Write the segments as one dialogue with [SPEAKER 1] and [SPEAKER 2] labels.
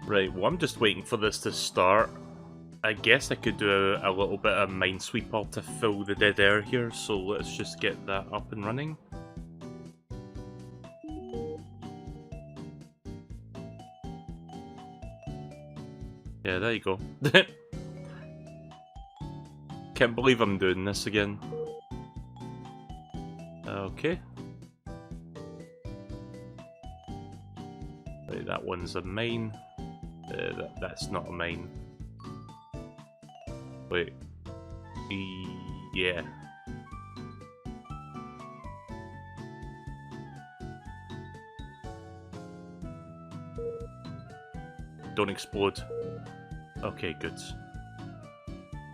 [SPEAKER 1] Right, well I'm just waiting for this to start. I guess I could do a little bit of Minesweeper to fill the dead air here, so let's just get that up and running. Yeah, there you go. Can't believe I'm doing this again. Okay. Right, that one's a mine. That's not a mine. Wait. Yeah. Don't explode. Okay, good.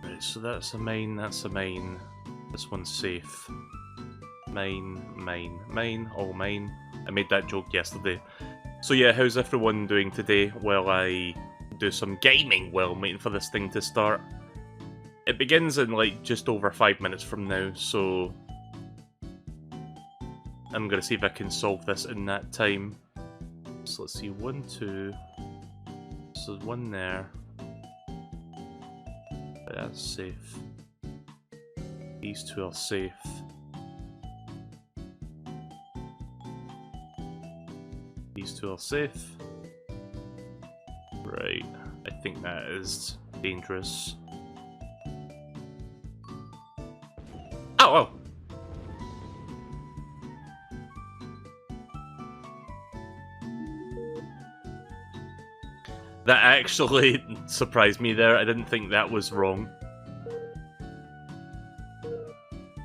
[SPEAKER 1] Right, so that's a mine, that's a mine. This one's safe. Mine, mine, mine, all mine. I made that joke yesterday. So yeah, how's everyone doing today while I do some gaming while I'm waiting for this thing to start? It begins in like just over 5 minutes from now, so I'm gonna see if I can solve this in that time. So let's see, 1, 2. So there's one there. That's safe. These two are safe. These two are safe. Right, I think that is dangerous. Oh, oh! That actually surprised me there. I didn't think that was wrong.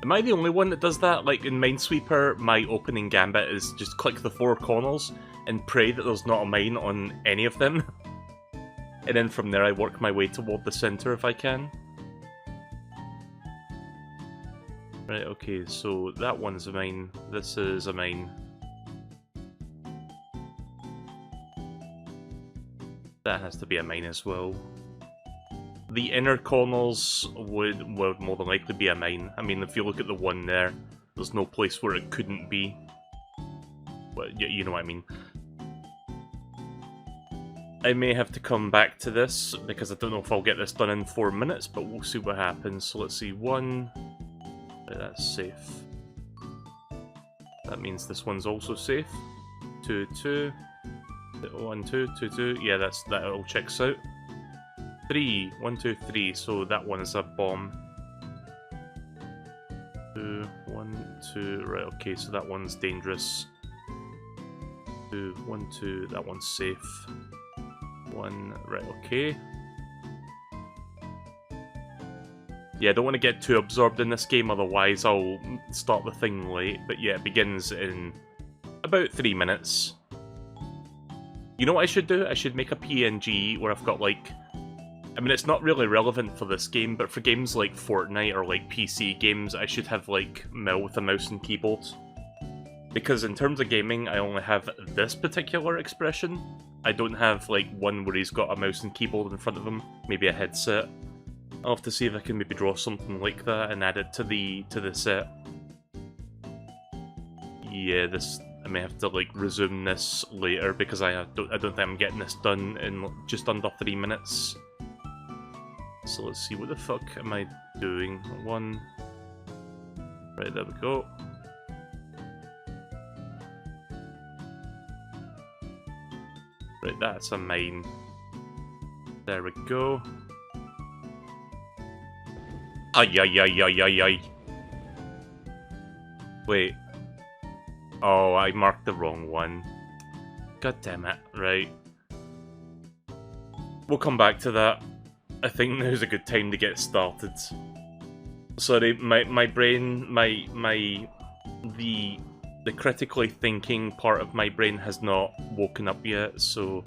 [SPEAKER 1] Am I the only one that does that? Like in Minesweeper, my opening gambit is just click the 4 corners and pray that there's not a mine on any of them. And then from there I work my way toward the center if I can. Right, okay, so that one's a mine. This is a mine. That has to be a mine as well. The inner corners would more than likely be a mine. I mean, if you look at the one there, there's no place where it couldn't be. But you know what I mean. I may have to come back to this, because I don't know if I'll get this done in 4 minutes, but we'll see what happens. So let's see, 1... That's safe. That means this one's also safe. 2, 2... 1, 2, 2, 2. Yeah, that all checks out. 3, 1, 2, 3. So that one is a bomb. 2, 1, 2. Right, okay, so that one's dangerous. 2, 1, 2. That one's safe. 1, right, okay. Yeah, I don't want to get too absorbed in this game, otherwise I'll start the thing late. But yeah, it begins in about 3 minutes. You know what I should do? I should make a PNG where I've got like... I mean, it's not really relevant for this game, but for games like Fortnite or like PC games, I should have like Mel with a mouse and keyboard. Because in terms of gaming, I only have this particular expression. I don't have like one where he's got a mouse and keyboard in front of him, maybe a headset. I'll have to see if I can maybe draw something like that and add it to the set. Yeah, this... I may have to like resume this later because I don't think I'm getting this done in just under 3 minutes. So let's see, what the fuck am I doing? 1. Right, there we go. Right, that's a mine. There we go. Ay ay ay ay ay ay. Wait. Oh, I marked the wrong one. God damn it. Right. We'll come back to that. I think now's a good time to get started. Sorry, my brain, the critically thinking part of my brain has not woken up yet, so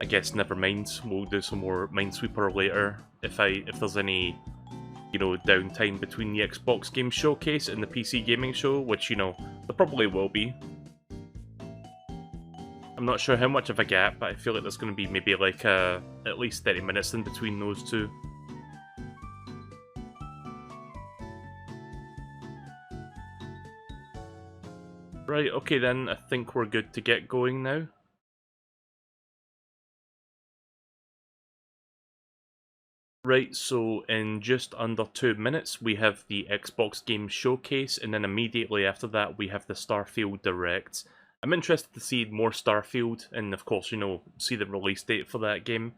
[SPEAKER 1] I guess never mind. We'll do some more Minesweeper later if there's any, you know, downtime between the Xbox game showcase and the PC gaming show, which, you know, there probably will be. I'm not sure how much of a gap, but I feel like there's going to be maybe like at least 30 minutes in between those two. Right, okay then, I think we're good to get going now. Right, so in just under 2 minutes, we have the Xbox Game Showcase, and then immediately after that, we have the Starfield Direct. I'm interested to see more Starfield, and of course, you know, see the release date for that game.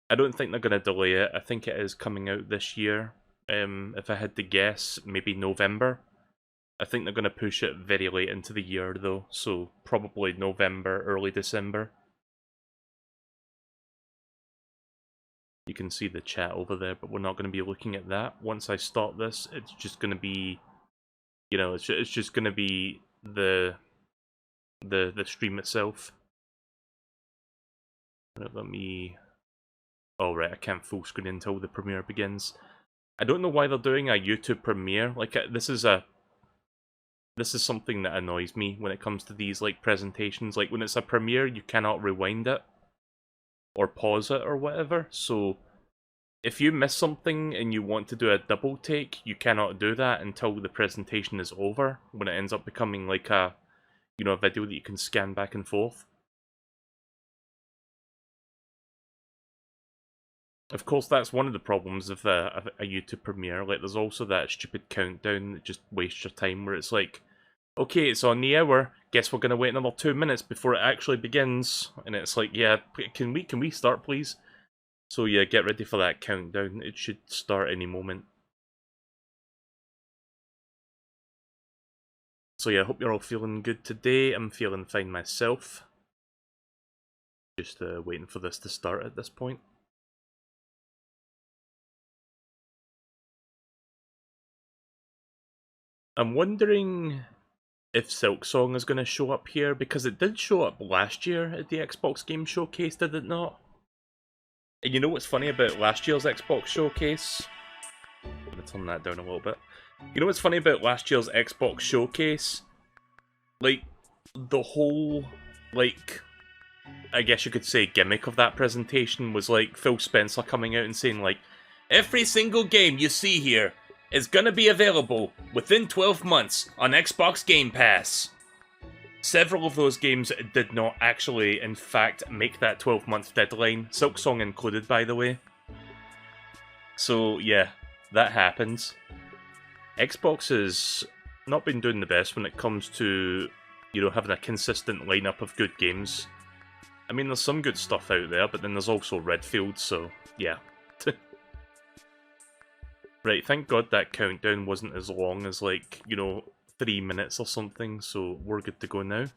[SPEAKER 1] I don't think they're going to delay it. I think it is coming out this year. If I had to guess, maybe November. I think they're going to push it very late into the year, though, so probably November, early December. You can see the chat over there, but we're not going to be looking at that. Once I start this, it's just going to be, you know, it's just going to be the stream itself. Let me... Oh, right, I can't full screen until the premiere begins. I don't know why they're doing a YouTube premiere. Like, this is something that annoys me when it comes to these, like, presentations. Like, when it's a premiere, you cannot rewind it or pause it or whatever, so if you miss something and you want to do a double take, you cannot do that until the presentation is over, when it ends up becoming like a, you know, a video that you can scan back and forth. Of course, that's one of the problems of a YouTube premiere. Like, there's also that stupid countdown that just wastes your time, where it's like, okay, it's on the hour, guess we're gonna wait another 2 minutes before it actually begins, and it's like, yeah, can we start, please? So yeah, get ready for that countdown. It should start any moment. So yeah, I hope you're all feeling good today. I'm feeling fine myself. Just waiting for this to start at this point. I'm wondering if Silksong is going to show up here, because it did show up last year at the Xbox Game Showcase, did it not? And you know what's funny about last year's Xbox Showcase? I'm going to turn that down a little bit. You know what's funny about last year's Xbox Showcase? Like, the whole, like, I guess you could say gimmick of that presentation was like Phil Spencer coming out and saying like, every single game you see here is gonna be available within 12 months on Xbox Game Pass. Several of those games did not actually, in fact, make that 12-month deadline, Silksong included, by the way. So, yeah, that happens. Xbox has not been doing the best when it comes to, you know, having a consistent lineup of good games. I mean, there's some good stuff out there, but then there's also Redfield, so, yeah. Right, thank God that countdown wasn't as long as, like, you know, 3 minutes or something, so we're good to go now.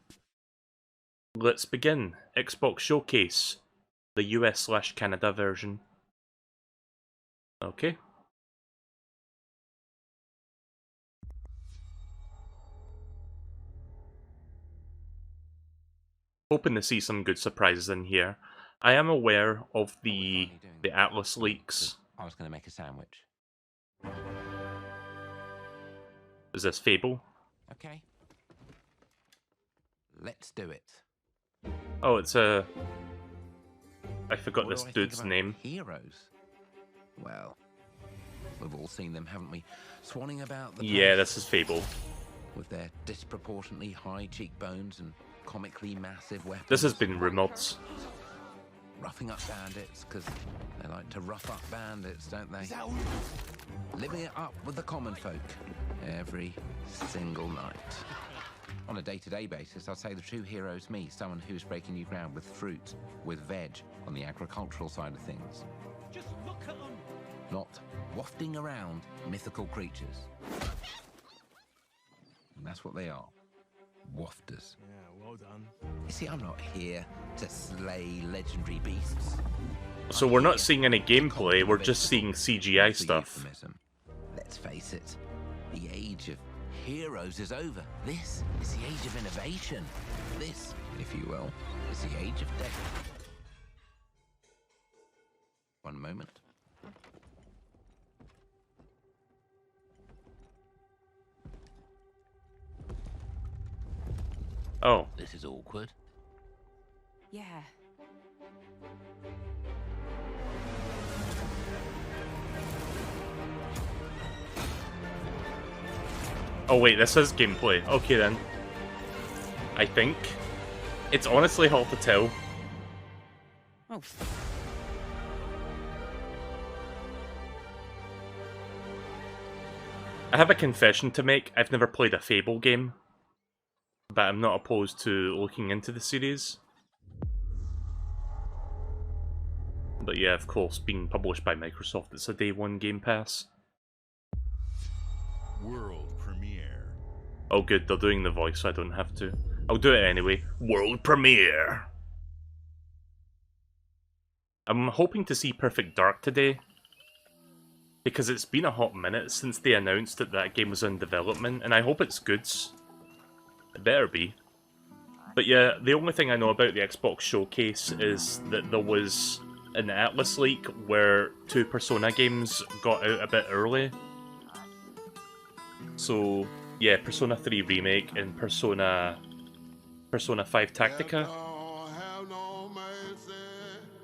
[SPEAKER 1] Let's begin. Xbox Showcase. The US/Canada version. Okay. Hoping to see some good surprises in here. I am aware of the Atlas leaks.
[SPEAKER 2] I was going to make a sandwich.
[SPEAKER 1] Is this Fable?
[SPEAKER 2] Okay. Let's do it.
[SPEAKER 1] Oh, it's a... I forgot this dude's name.
[SPEAKER 2] Heroes. Well, we've all seen them, haven't we? Swanning about the
[SPEAKER 1] Yeah, this is Fable.
[SPEAKER 2] With their disproportionately high cheekbones and comically massive weapons.
[SPEAKER 1] This has been rumoured.
[SPEAKER 2] Roughing up bandits, because they like to rough up bandits, don't they? Living it up with the common folk every single night. On a day-to-day basis, I'd say the true hero's me, someone who's breaking new ground with fruit, with veg, on the agricultural side of things. Just look at them! Not wafting around mythical creatures. And that's what they are. Wafters.
[SPEAKER 3] Yeah, well done.
[SPEAKER 2] You see, I'm not here to slay legendary beasts.
[SPEAKER 1] So we're not seeing any gameplay, we're just seeing CGI stuff.
[SPEAKER 2] Let's face it, the age of heroes is over. This is the age of innovation. This, if you will, is the age of death. One moment.
[SPEAKER 1] Oh.
[SPEAKER 2] This is awkward.
[SPEAKER 4] Yeah.
[SPEAKER 1] Oh wait, this is gameplay. Okay then. I think. It's honestly hard to tell.
[SPEAKER 4] Oh.
[SPEAKER 1] I have a confession to make. I've never played a Fable game, but I'm not opposed to looking into the series. But yeah, of course, being published by Microsoft, it's a day one Game Pass.
[SPEAKER 3] World premiere.
[SPEAKER 1] Oh good, they're doing the voice, so I don't have to. I'll do it anyway. World premiere! I'm hoping to see Perfect Dark today, because it's been a hot minute since they announced that that game was in development, and I hope it's good. It better be. But yeah, the only thing I know about the Xbox Showcase is that there was an Atlas leak where 2 Persona games got out a bit early. So yeah, Persona 3 Remake and Persona 5 Tactica.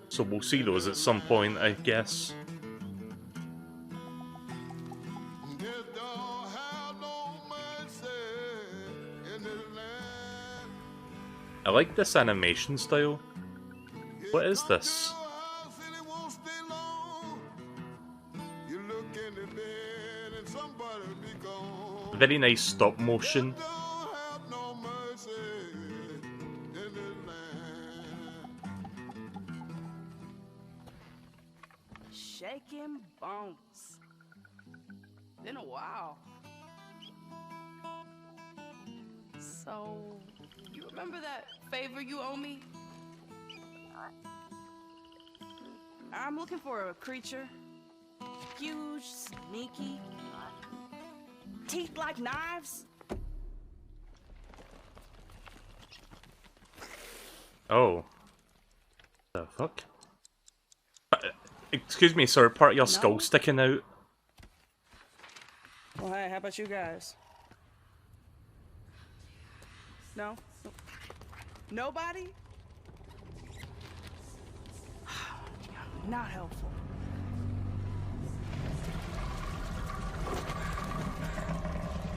[SPEAKER 1] So we'll see those at some point, I guess. I like this animation style. What is this? Very nice stop motion.
[SPEAKER 5] Shaking bones. Been a while. So, you remember that favor you owe me? I'm looking for a creature. Huge, sneaky. Teeth like knives.
[SPEAKER 1] Oh. The fuck? Excuse me, sir, part of your skull sticking out.
[SPEAKER 5] Well, hey, how about you guys? No? Nobody? Not helpful.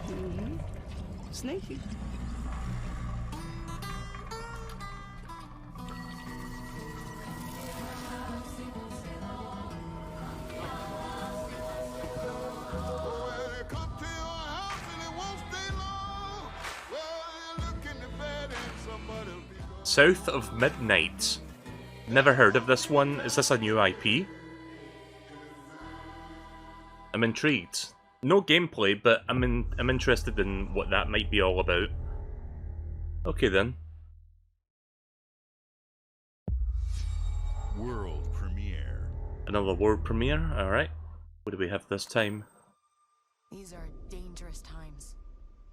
[SPEAKER 5] Mm-hmm. Sneaky.
[SPEAKER 1] South of Midnight. Never heard of this one. Is this a new IP? I'm intrigued. No gameplay, but I'm interested in what that might be all about. Okay then.
[SPEAKER 3] World premiere.
[SPEAKER 1] Another world premiere? Alright. What do we have this time?
[SPEAKER 6] These are dangerous times.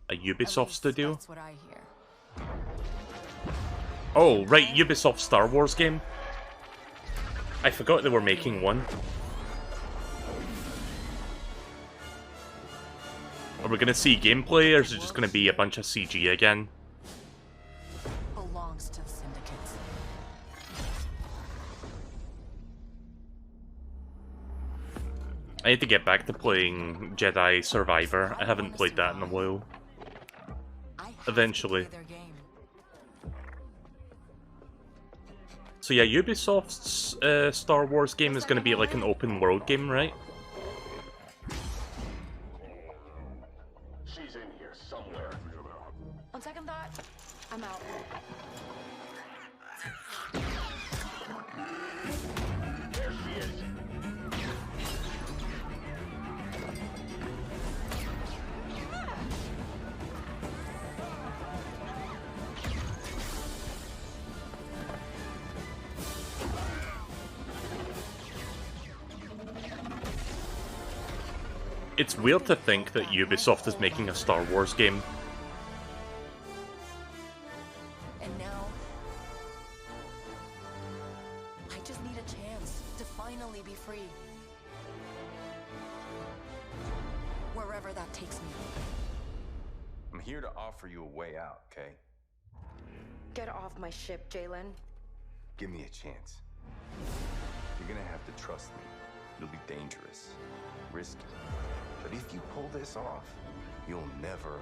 [SPEAKER 1] A
[SPEAKER 6] At
[SPEAKER 1] Ubisoft
[SPEAKER 6] least
[SPEAKER 1] studio?
[SPEAKER 6] That's what I hear.
[SPEAKER 1] Oh, right, Ubisoft Star Wars game. I forgot they were making one. Are we gonna see gameplay, or is it just gonna be a bunch of CG again?
[SPEAKER 6] Belongs to the syndicates.
[SPEAKER 1] I need to get back to playing Jedi Survivor. I haven't played that in a while.
[SPEAKER 6] I have
[SPEAKER 1] Eventually.
[SPEAKER 6] to play their game.
[SPEAKER 1] So yeah, Ubisoft's Star Wars game is going to be like an open world game, right?
[SPEAKER 7] She's in here somewhere.
[SPEAKER 6] On second thought, I'm out.
[SPEAKER 7] There she is.
[SPEAKER 1] It's weird to think that Ubisoft is making a Star Wars game.
[SPEAKER 6] And now, I just need a chance to finally be free. Wherever that takes me.
[SPEAKER 8] I'm here to offer you a way out, okay?
[SPEAKER 9] Get off my ship, Jalen.
[SPEAKER 8] Give me a chance. You're gonna have to trust me. It'll be dangerous, risky. But if you pull this off, you'll never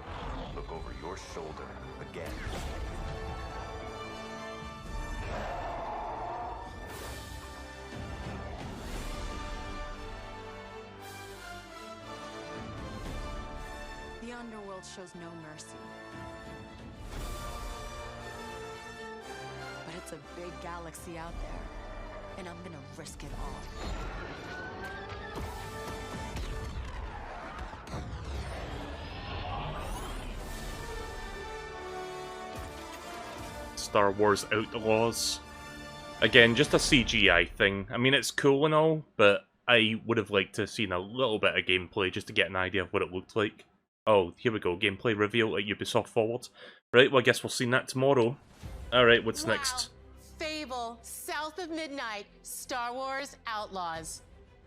[SPEAKER 8] look over your shoulder again.
[SPEAKER 6] underworld shows no mercy. But it's a big galaxy out there, and I'm gonna risk it all.
[SPEAKER 1] Star Wars Outlaws. Again, just a CGI thing. I mean, it's cool and all, but I would have liked to have seen a little bit of gameplay just to get an idea of what it looked like. Oh, here we go. Gameplay reveal at Ubisoft Forward. Right, well, I guess we'll see that tomorrow. Alright, what's next?
[SPEAKER 10] Fable, South of Midnight, Star Wars Outlaws.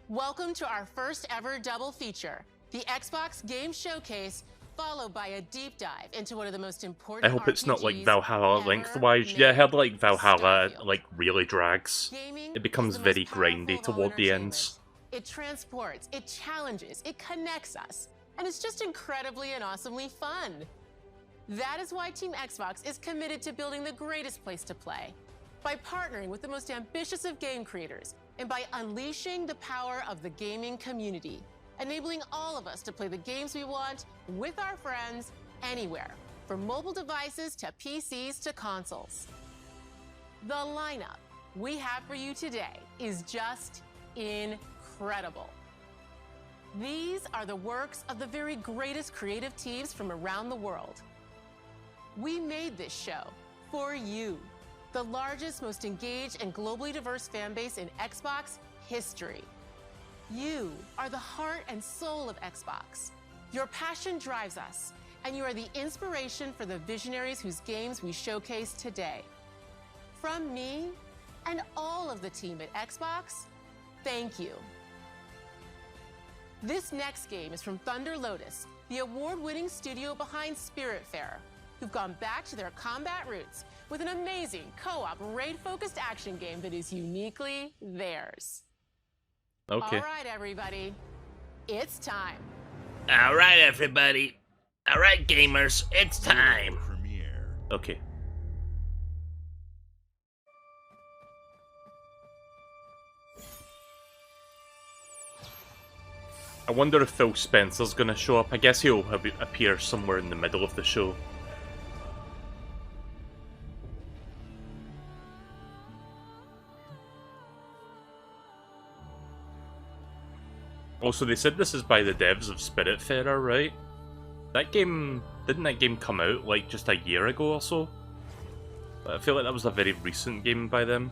[SPEAKER 10] Welcome to our first ever double feature, the Xbox Game Showcase, followed by a deep dive into one of the most important
[SPEAKER 1] I hope it's not like
[SPEAKER 10] RPGs
[SPEAKER 1] Valhalla
[SPEAKER 10] ever
[SPEAKER 1] lengthwise. Yeah, I heard
[SPEAKER 10] made.
[SPEAKER 1] like Valhalla
[SPEAKER 10] Starfield.
[SPEAKER 1] like really drags.
[SPEAKER 10] Gaming
[SPEAKER 1] It becomes
[SPEAKER 10] is the most
[SPEAKER 1] very
[SPEAKER 10] powerful
[SPEAKER 1] grindy
[SPEAKER 10] of all
[SPEAKER 1] toward the
[SPEAKER 10] entertainment.
[SPEAKER 1] ends.
[SPEAKER 10] It transports, it challenges, it connects us, and it's just incredibly and awesomely fun. That is why Team Xbox is committed to building the greatest place to play. By partnering with the most ambitious of game creators, and by unleashing the power of the gaming community, enabling all of us to play the games we want with our friends anywhere, from mobile devices to PCs to consoles. The lineup we have for you today is just incredible. These are the works of the very greatest creative teams from around the world. We made this show for you, the largest, most engaged, and globally diverse fan base in Xbox history. You are the heart and soul of Xbox. Your passion drives us, and you are the inspiration for the visionaries whose games we showcase today. From me and all of the team at Xbox, thank you. This next game is from Thunder Lotus, the award-winning studio behind Spiritfarer, who've gone back to their combat roots with an amazing co-op raid-focused action game that is uniquely theirs.
[SPEAKER 1] Okay.
[SPEAKER 10] All right, everybody, it's time.
[SPEAKER 11] Alright, everybody. Alright, gamers, it's time.
[SPEAKER 3] Premiere.
[SPEAKER 1] Okay. I wonder if Phil Spencer's gonna show up. I guess he'll appear somewhere in the middle of the show. Also, they said this is by the devs of Spiritfarer, right? Didn't that game come out like just a year ago or so? I feel like that was a very recent game by them.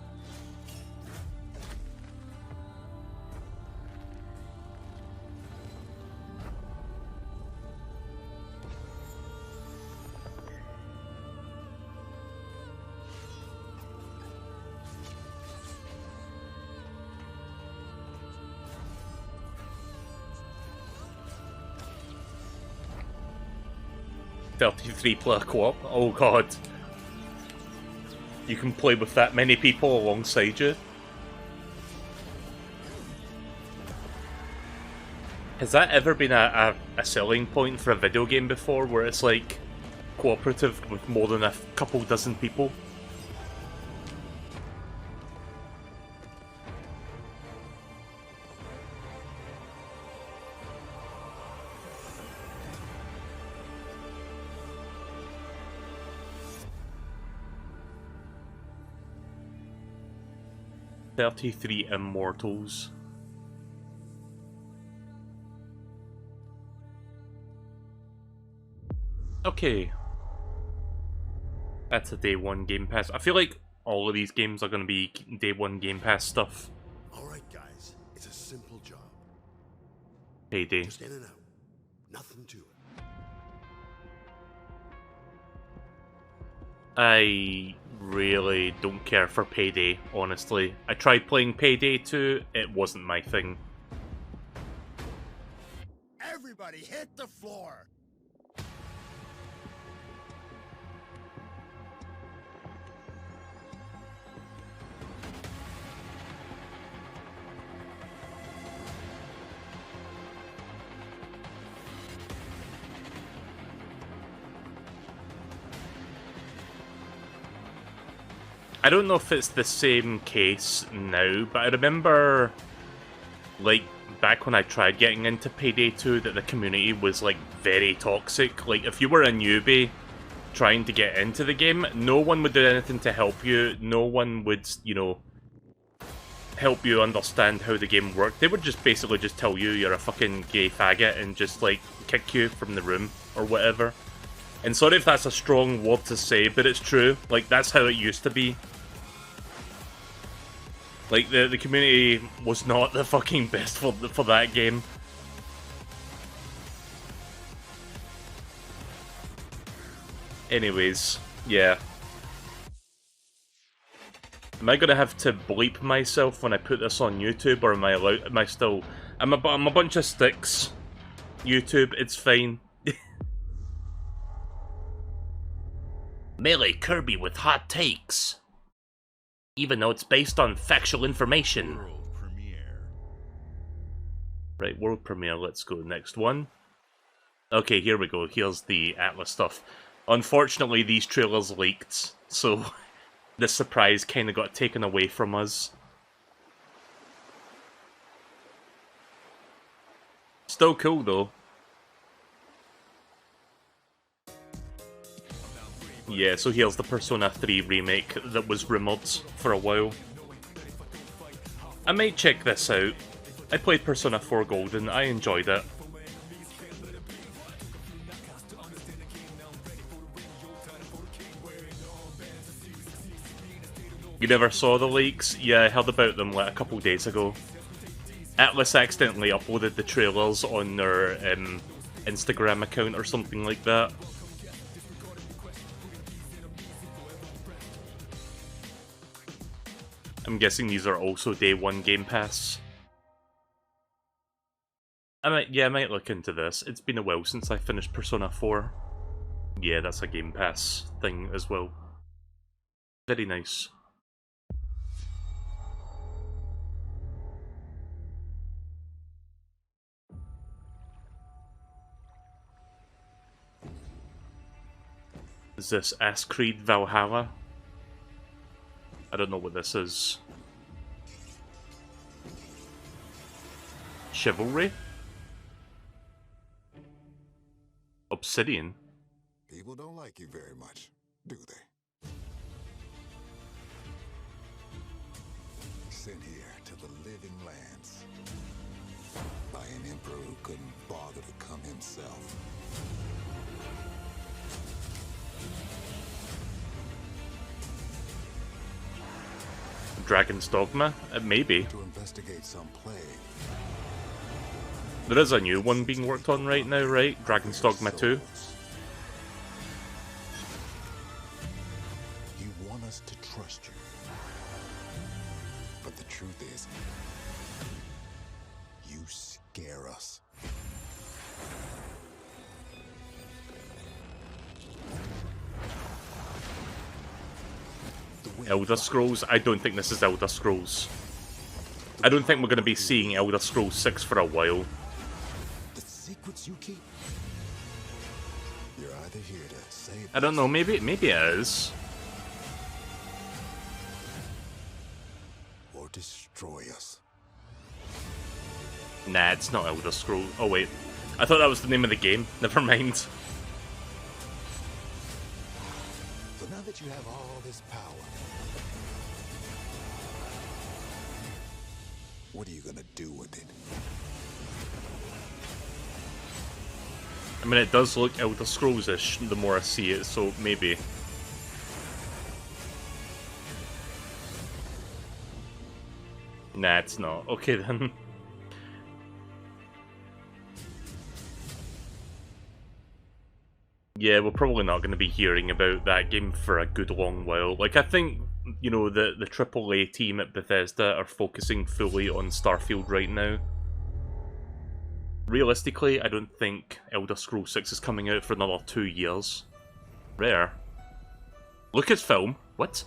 [SPEAKER 1] $33 co-op. Oh god. You can play with that many people alongside you. Has that ever been a selling point for a video game before, where it's like cooperative with more than a couple dozen people? "33 Immortals." Okay. That's a day one Game Pass. I feel like all of these games are going to be day one Game Pass stuff.
[SPEAKER 12] Alright guys, it's a simple job.
[SPEAKER 1] Payday.
[SPEAKER 12] Just in and out. Nothing to it.
[SPEAKER 1] I really don't care for Payday, honestly. I tried playing Payday 2, it wasn't my thing.
[SPEAKER 12] Everybody hit the floor!
[SPEAKER 1] I don't know if it's the same case now, but I remember, like, back when I tried getting into Payday 2 that the community was like very toxic. Like if you were a newbie trying to get into the game, no one would do anything to help you. No one would, you know, help you understand how the game worked. They would just basically just tell you you're a fucking gay faggot and just like kick you from the room or whatever. And sorry if that's a strong word to say, but it's true. Like that's how it used to be. Like the community was not the fucking best for that game. Anyways, yeah. Am I gonna have to bleep myself when I put this on YouTube, or am I allowed? Am I still? I'm a bunch of sticks. YouTube, it's fine.
[SPEAKER 11] MeleeKirby with hot takes. Even though it's based on factual information.
[SPEAKER 3] World premiere.
[SPEAKER 1] Right, world premiere. Let's go next one. Okay, here we go. Here's the Atlas stuff. Unfortunately, these trailers leaked, so the surprise kind of got taken away from us. Still cool, though. Yeah, so here's the Persona 3 remake that was rumoured for a while. I might check this out. I played Persona 4 Golden, I enjoyed it. You never saw the leaks? Yeah, I heard about them like a couple days ago. Atlas accidentally uploaded the trailers on their Instagram account or something like that. I'm guessing these are also day one Game Pass. I might look into this. It's been a while since I finished Persona 4. Yeah, that's a Game Pass thing as well. Very nice. Is this Ass Creed Valhalla? I don't know what this is. Chivalry? Obsidian?
[SPEAKER 12] People don't like you very much, do they? Sent here to the living lands by an emperor who couldn't bother to come himself.
[SPEAKER 1] Dragon's Dogma? Maybe.
[SPEAKER 12] To investigate some plague.
[SPEAKER 1] There is a new one being worked on right now, right? Dragon's Dogma 2.
[SPEAKER 12] You want us to trust you. But the truth is, you scare us.
[SPEAKER 1] Elder Scrolls? I don't think this is Elder Scrolls. I don't think we're going to be seeing Elder Scrolls 6 for a while.
[SPEAKER 12] The secrets you keep. You're either here to save
[SPEAKER 1] I don't know, maybe it is.
[SPEAKER 12] or destroy us.
[SPEAKER 1] Nah, it's not Elder Scrolls. Oh wait, I thought that was the name of the game. Never mind.
[SPEAKER 12] So now that you have all this power, what are you gonna do with it?
[SPEAKER 1] I mean, it does look Elder Scrolls-ish the more I see it, so maybe. Nah, it's not. Okay then. Yeah, we're probably not going to be hearing about that game for a good long while. Like, I think, you know, the AAA team at Bethesda are focusing fully on Starfield right now. Realistically, I don't think Elder Scrolls 6 is coming out for another 2 years. Rare. Lucasfilm? What?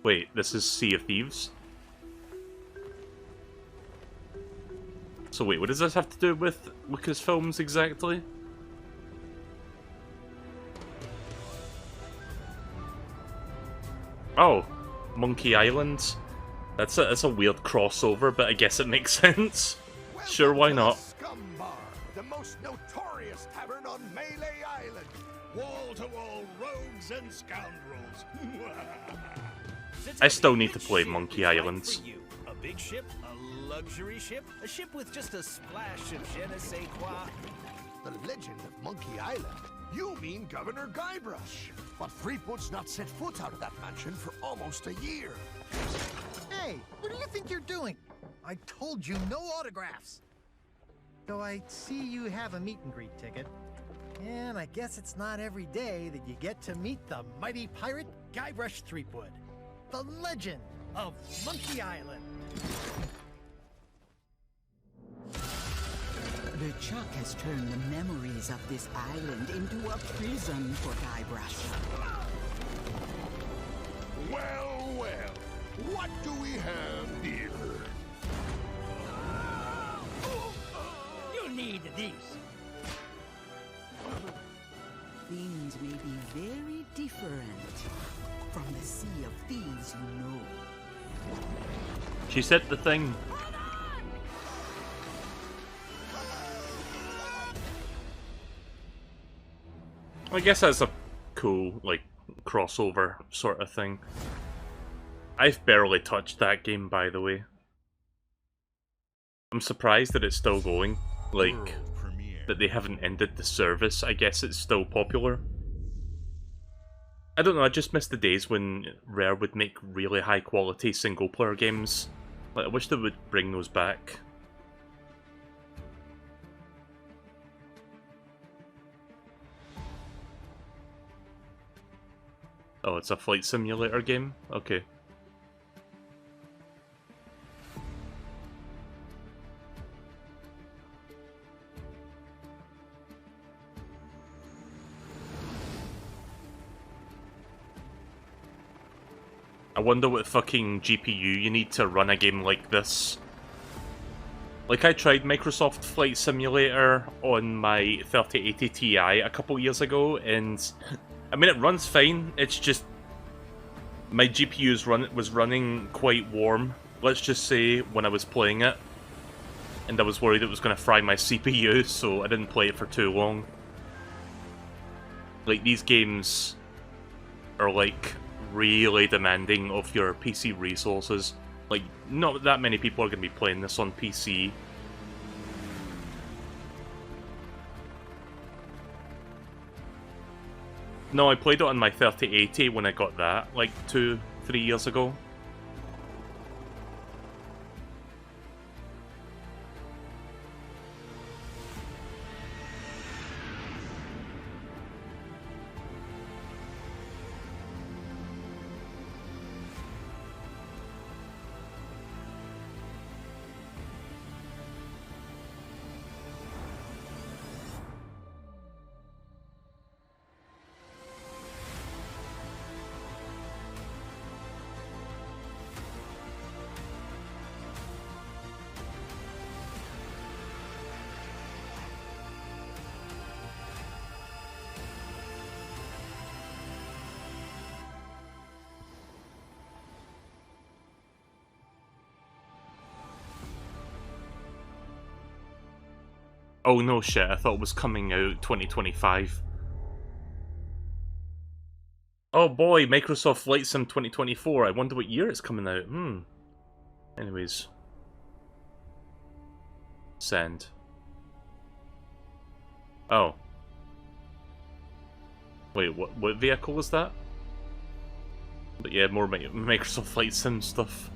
[SPEAKER 1] Wait, this is Sea of Thieves? So wait, what does this have to do with Lucasfilms exactly? Oh, Monkey Island. That's a weird crossover, but I guess it makes sense. Sure, why not?
[SPEAKER 12] Scum Bar, the most notorious tavern on Melee Island. Wall-to-wall rogues and scoundrels.
[SPEAKER 1] I still need to play Monkey Island.
[SPEAKER 13] A big ship, a luxury ship, a ship with just a splash of je ne sais quoi.
[SPEAKER 12] The legend of Monkey Island? You mean Governor Guybrush. But Threepwood's not set foot out of that mansion for almost a year.
[SPEAKER 14] Hey, what do you think you're doing? I told you no autographs. Though I see you have a meet and greet ticket. And I guess it's not every day that you get to meet the mighty pirate Guybrush Threepwood. The legend of Monkey Island.
[SPEAKER 15] The Chuck has turned the memories of this island into a prison for Guybrush.
[SPEAKER 12] Well, well, what do we have here?
[SPEAKER 14] You need these.
[SPEAKER 15] Things may be very different from the sea of thieves you know.
[SPEAKER 1] She said the thing. I guess that's a cool, like, crossover sort of thing. I've barely touched that game, by the way. I'm surprised that it's still going. Like, that they haven't ended the service. I guess it's still popular. I don't know, I just miss the days when Rare would make really high quality single player games. Like, I wish they would bring those back. Oh, it's a flight simulator game? Okay. I wonder what fucking GPU you need to run a game like this. Like, I tried Microsoft Flight Simulator on my 3080 Ti a couple years ago, and I mean, it runs fine, it's just my GPU was running quite warm, let's just say, when I was playing it. And I was worried it was going to fry my CPU, so I didn't play it for too long. Like, these games are, like, really demanding of your PC resources. Like, not that many people are going to be playing this on PC. No, I played it on my 3080 when I got that, like 2-3 years ago. Oh no shit, I thought it was coming out 2025. Oh boy, Microsoft Flight Sim 2024. I wonder what year it's coming out. Anyways. Send. Oh. Wait, what vehicle was that? But yeah, more Microsoft Flight Sim stuff.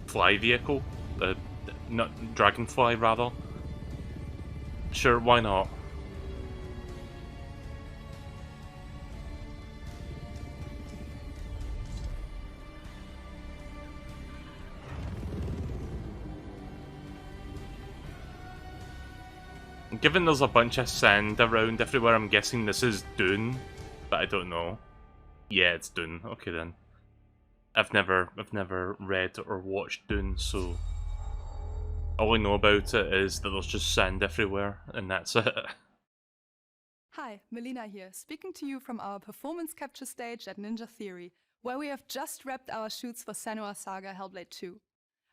[SPEAKER 1] Fly vehicle? Not Dragonfly, rather. Sure, why not? Given there's a bunch of sand around everywhere, I'm guessing this is Dune, but I don't know. Yeah, it's Dune. Okay then. I've never read or watched Dune, so all I know about it is that there's just sand everywhere, and that's it.
[SPEAKER 16] Hi, Melina here, speaking to you from our performance capture stage at Ninja Theory, where we have just wrapped our shoots for Senua's Saga Hellblade 2.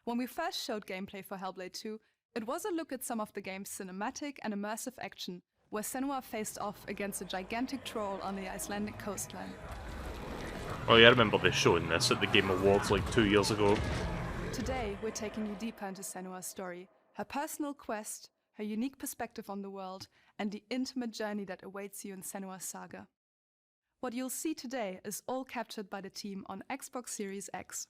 [SPEAKER 16] When we first showed gameplay for Hellblade 2, it was a look at some of the game's cinematic and immersive action, where Senua faced off against a gigantic troll on the Icelandic coastline.
[SPEAKER 1] Oh yeah, I remember they showing this at the Game Awards like 2 years ago.
[SPEAKER 16] Today, we're taking you deeper into Senua's story, her personal quest, her unique perspective on the world, and the intimate journey that awaits you in Senua's Saga. What you'll see today is all captured by the team on Xbox Series X.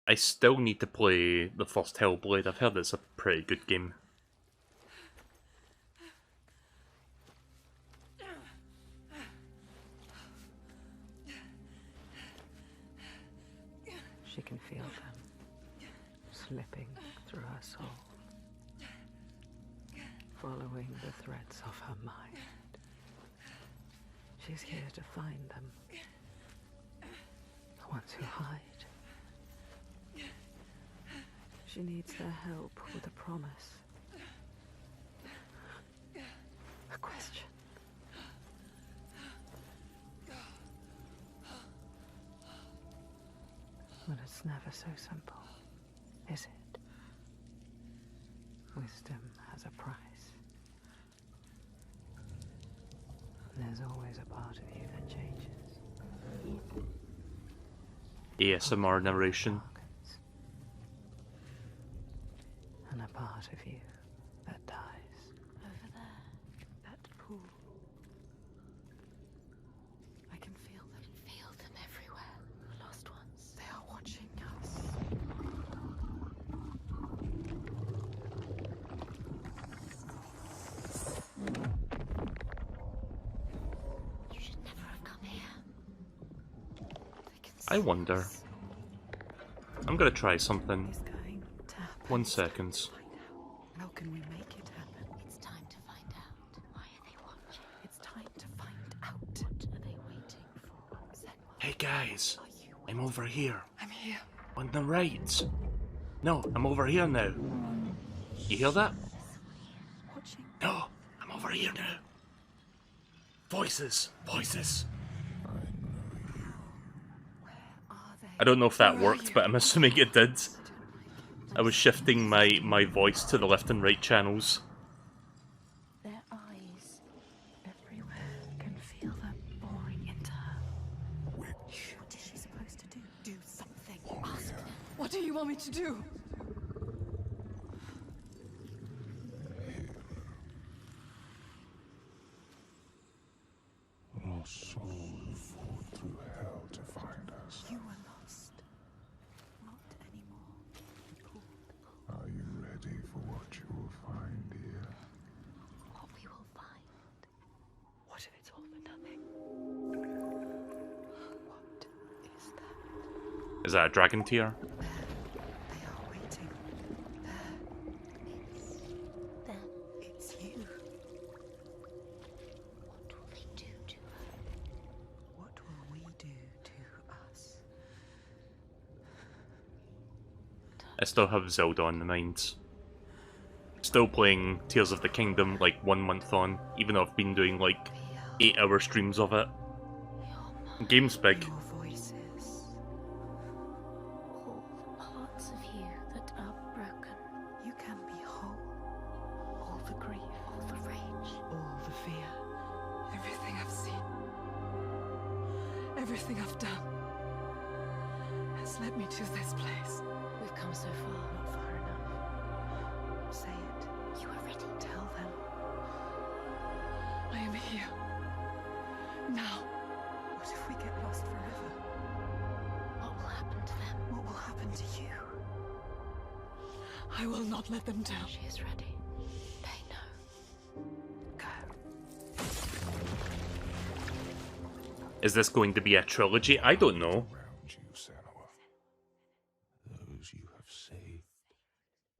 [SPEAKER 1] I still need to play the first Hellblade. I've heard it's a pretty good game.
[SPEAKER 17] She can feel them slipping through her soul, following the threads of her mind. She's here to find them, the ones who hide. She needs their help with a promise, a question. But it's never so simple, is it? Wisdom has a price. And there's always a part of you that changes.
[SPEAKER 1] ASMR narration.
[SPEAKER 17] And a part of you that dies. Over there, that pool. I can feel them. Feel them everywhere. The lost ones. They are watching us. You should never have come here.
[SPEAKER 1] I wonder. I'm gonna try something. 1 second.
[SPEAKER 17] How can we make it happen? It's time to find out. Why are they watching? It's time to find out. What are they waiting for?
[SPEAKER 11] Hey guys, I'm over here.
[SPEAKER 16] I'm here.
[SPEAKER 11] On the right. No, I'm over here now. You hear that?
[SPEAKER 17] Watching.
[SPEAKER 11] No, I'm over here now. Voices, voices.
[SPEAKER 1] I don't know if that worked, but I'm assuming it did. I was shifting my voice to the left and right channels.
[SPEAKER 17] Their eyes everywhere can feel them boring into her. What is she supposed to do? Do something. Ask them.
[SPEAKER 16] What do you want me to do?
[SPEAKER 18] Our souls fought through hell to find us.
[SPEAKER 17] You were lost. Not anymore.
[SPEAKER 18] Are you ready for what you will find here?
[SPEAKER 17] What we will find. What if it's all for nothing? What is that?
[SPEAKER 1] Is that a dragon tear?
[SPEAKER 17] They are waiting. It's them. It's you. What will they do to her? What will we do to us?
[SPEAKER 1] I still have Zelda on the mind. Still playing Tears of the Kingdom like 1 month on, even though I've been doing like 8-hour streams of it. Game's big.
[SPEAKER 17] Your voices. All the parts of you that are broken. You can be whole. All the grief, all the rage, all the fear.
[SPEAKER 16] Everything I've seen, everything I've done, has led me to this place.
[SPEAKER 17] We've come so far, not far enough. Say it. You are ready. Tell them.
[SPEAKER 16] I am here. Now.
[SPEAKER 17] What if we get lost forever? What will happen to them? What will happen to you?
[SPEAKER 16] I will not let them down.
[SPEAKER 17] She is ready. They know. Go.
[SPEAKER 1] Is this going to be a trilogy? I don't know.
[SPEAKER 18] Around you, Senua. Those you have saved.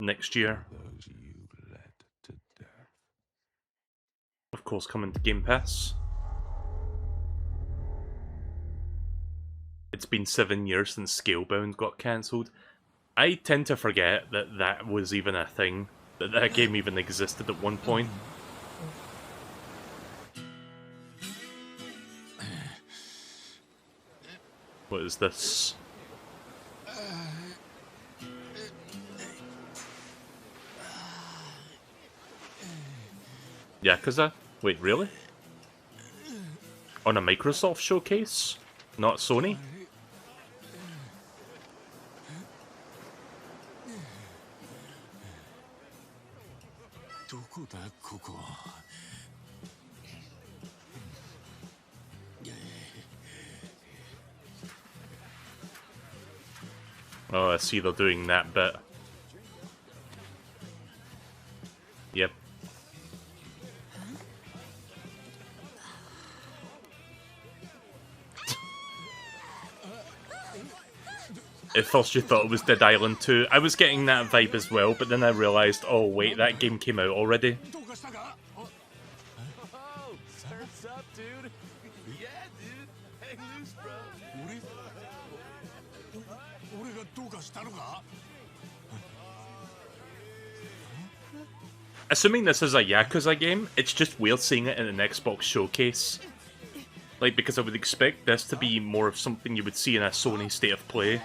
[SPEAKER 1] Next year.
[SPEAKER 18] Those you led to death.
[SPEAKER 1] Of course, coming to Game Pass. It's been 7 years since Scalebound got cancelled. I tend to forget that that was even a thing, that that game even existed at one point. What is this? Yakuza? Wait, really? On a Microsoft showcase? Not Sony? Oh, I see they're doing that bit. Yep. At first you thought it was Dead Island 2. I was getting that vibe as well, but then I realised, oh wait, that game came out already.
[SPEAKER 13] Oh, surf's up, dude. Yeah, dude. Hang loose, bro.
[SPEAKER 1] Assuming this is a Yakuza game, it's just weird seeing it in an Xbox showcase. Like, because I would expect this to be more of something you would see in a Sony State of Play.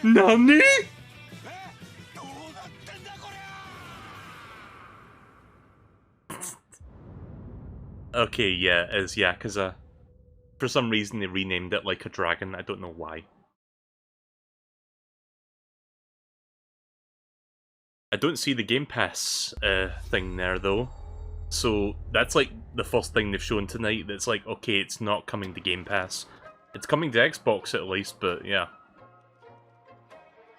[SPEAKER 1] NANI?! Okay, yeah, it is Yakuza. For some reason they renamed it Like a Dragon, I don't know why. I don't see the Game Pass thing there though. So that's like the first thing they've shown tonight that's like, okay, it's not coming to Game Pass. It's coming to Xbox at least, but yeah.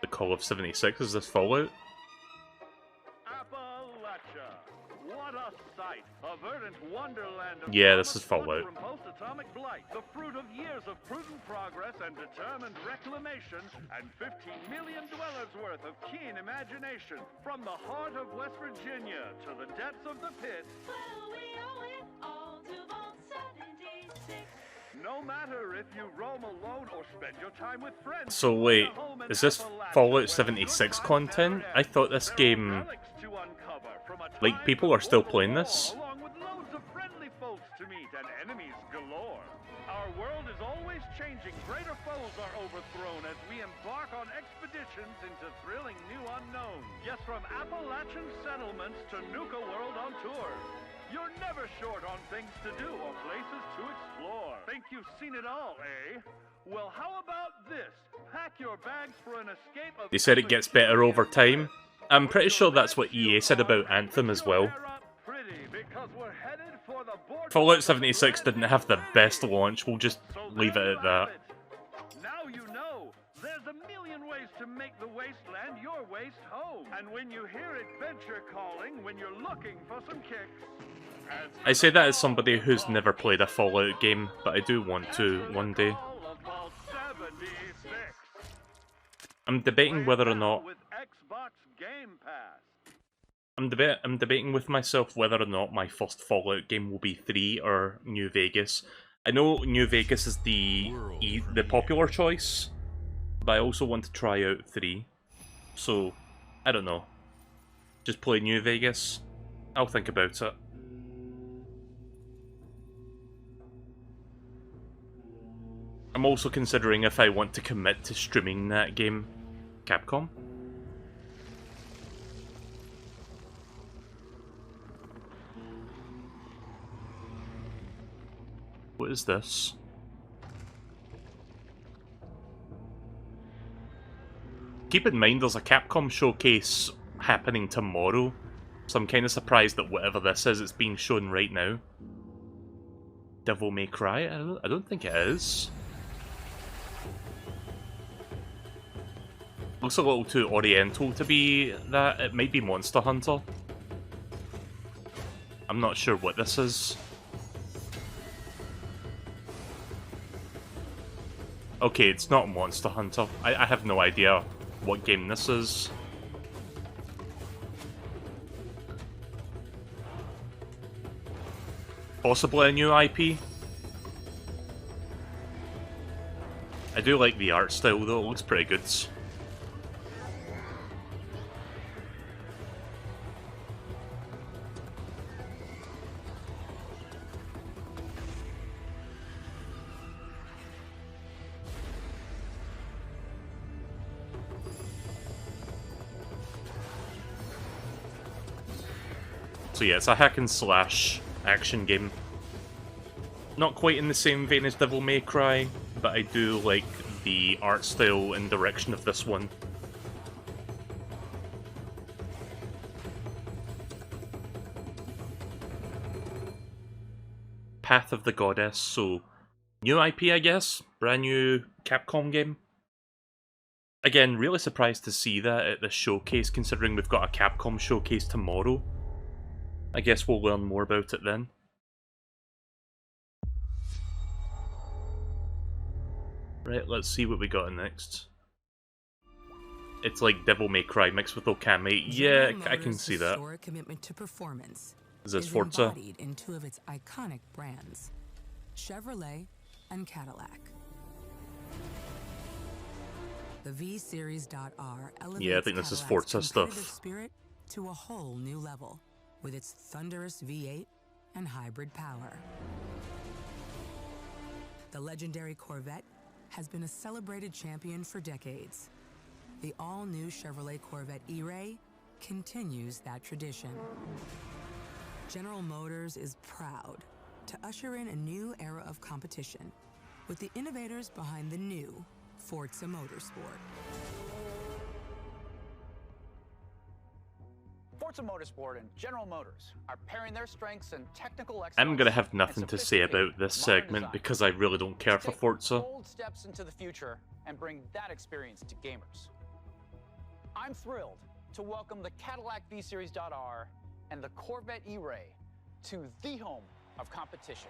[SPEAKER 1] The Call of 76, is this Fallout?
[SPEAKER 19] What a sight! A verdant wonderland of
[SPEAKER 1] Yeah, this is Fallout.
[SPEAKER 19] from post-atomic blight, the fruit of years of prudent progress and determined reclamation, and 15 million dwellers worth of keen imagination. From the heart of West Virginia to the depths of the pit. Well, we owe it all to Vault 76. No matter if you roam alone or spend your time with friends.
[SPEAKER 1] So wait, is this Fallout 76 content? I thought this game... Like, people are still playing this?
[SPEAKER 19] Along with loads of friendly folks to meet and enemies galore. Our world is always changing. Greater foes are overthrown as we embark on expeditions into thrilling new unknowns. Yes, from Appalachian settlements to Nuka World on tour. You're never short on things to do or places to explore. Think you've seen it all, eh? Well, how about this? Pack your bags for an escape of...
[SPEAKER 1] They said it gets better over time. I'm pretty sure that's what EA said about Anthem as well. Fallout 76 didn't have the best launch, we'll just leave it at that.
[SPEAKER 19] Now you know. There's a million ways to make the wasteland your waste home. And when you hear adventure calling, when you're looking for some kicks...
[SPEAKER 1] I say that as somebody who's never played a Fallout game, but I do want to one day. I'm debating whether or not... I'm debating with myself whether or not my first Fallout game will be 3 or New Vegas. I know New Vegas is the popular choice, but I also want to try out 3. So, I don't know. Just play New Vegas. I'll think about it. I'm also considering if I want to commit to streaming that game. Capcom? What is this? Keep in mind there's a Capcom showcase happening tomorrow, so I'm kind of surprised that whatever this is, it's being shown right now. Devil May Cry? I don't think it is. Looks a little too oriental to be that. It might be Monster Hunter. I'm not sure what this is. Okay, it's not Monster Hunter. I have no idea what game this is. Possibly a new IP? I do like the art style though, it looks pretty good. So yeah, it's a hack and slash action game. Not quite in the same vein as Devil May Cry, but I do like the art style and direction of this one. Path of the Goddess, so new IP, I guess? Brand new Capcom game? Again, really surprised to see that at the showcase, considering we've got a Capcom showcase tomorrow. I guess we'll learn more about it then. Right, let's see what we got next. It's like Devil May Cry mixed with Okami. Yeah, I can see that.
[SPEAKER 20] Historic commitment to performance
[SPEAKER 1] Is this Forza?
[SPEAKER 20] embodied in two of its iconic brands, Chevrolet and Cadillac. The V-Series.R elevates
[SPEAKER 1] Yeah, I think this is
[SPEAKER 20] Cadillac's
[SPEAKER 1] Forza
[SPEAKER 20] competitive
[SPEAKER 1] stuff.
[SPEAKER 20] spirit to a whole new level with its thunderous V8 and hybrid power. The legendary Corvette has been a celebrated champion for decades. The all-new Chevrolet Corvette E-Ray continues that tradition. General Motors is proud to usher in a new era of competition with the innovators behind the new Forza Motorsport.
[SPEAKER 21] Forza Motorsport and General Motors are pairing their strengths and technical excellence.
[SPEAKER 1] I'm gonna have nothing to say about this segment because I really don't care for Forza.
[SPEAKER 21] Bold steps into the future and bring that experience to gamers. I'm thrilled to welcome the Cadillac V-Series.R and the Corvette E-Ray to the home of competition.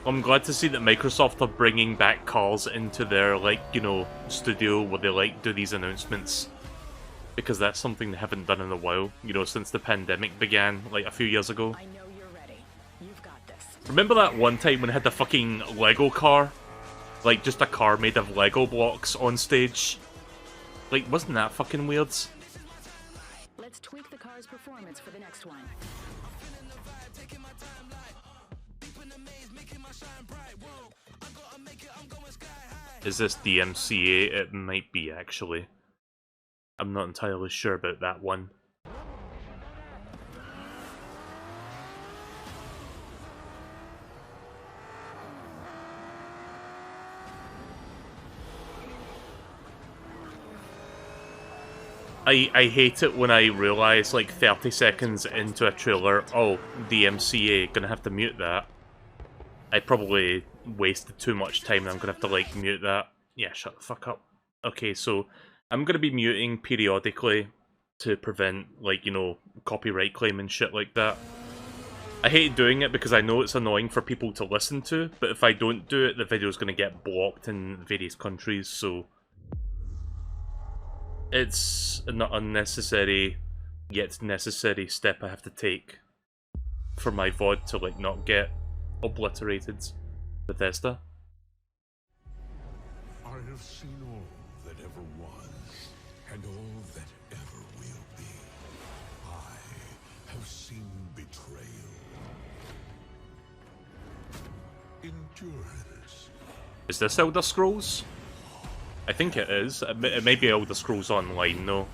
[SPEAKER 1] I'm glad to see that Microsoft are bringing back cars into their, like, you know, studio where they, like, do these announcements. Because that's something they haven't done in a while, you know, since the pandemic began, like, a few years ago.
[SPEAKER 6] I know you're ready. You've got this.
[SPEAKER 1] Remember that one time when I had the fucking Lego car? Like, just a car made of Lego blocks on stage? Like, wasn't that fucking weird?
[SPEAKER 6] Let's tweak the car's performance for the next one.
[SPEAKER 1] Is this DMCA? It might be, actually. I'm not entirely sure about that one. I hate it when I realise, like, 30 seconds into a trailer, oh, DMCA, gonna have to mute that. I probably wasted too much time and I'm gonna have to, like, mute that. Yeah, shut the fuck up. Okay, so I'm gonna be muting periodically to prevent, like, you know, copyright claim and shit like that. I hate doing it because I know it's annoying for people to listen to, but if I don't do it, the video's gonna get blocked in various countries, so it's an unnecessary yet necessary step I have to take for my VOD to, like, not get obliterated. Bethesda.
[SPEAKER 18] I have seen all that ever was, and all that ever will be. I have seen betrayal, endurance.
[SPEAKER 1] Is this Elder Scrolls? I think it is. It may be Elder Scrolls Online, though.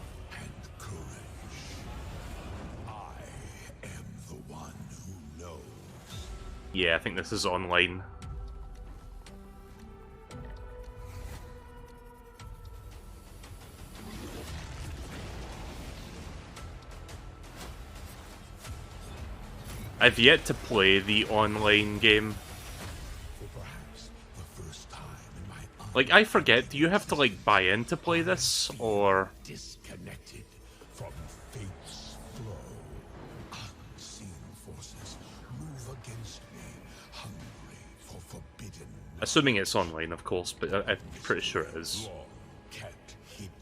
[SPEAKER 1] Yeah, I think this is online. I've yet to play the online game. Like, I forget, do you have to, like, buy in to play this, or...?
[SPEAKER 18] Disconnected from fate's flow. Unseen forces move against me, hungry for forbidden.
[SPEAKER 1] Assuming it's online, of course, but I'm pretty sure it is.
[SPEAKER 18] Long kept hidden.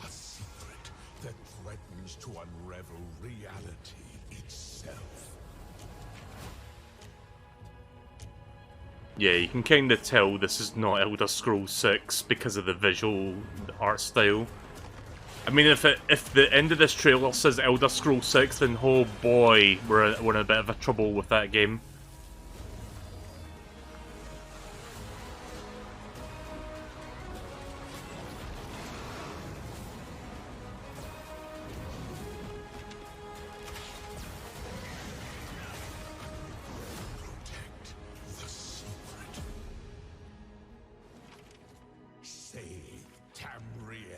[SPEAKER 18] A secret that threatens to unravel reality itself.
[SPEAKER 1] Yeah, you can kind of tell this is not Elder Scrolls 6 because of the visual art style. I mean, if the end of this trailer says Elder Scrolls 6, then oh boy, we're in a bit of a trouble with that game.
[SPEAKER 18] Say Tamriel.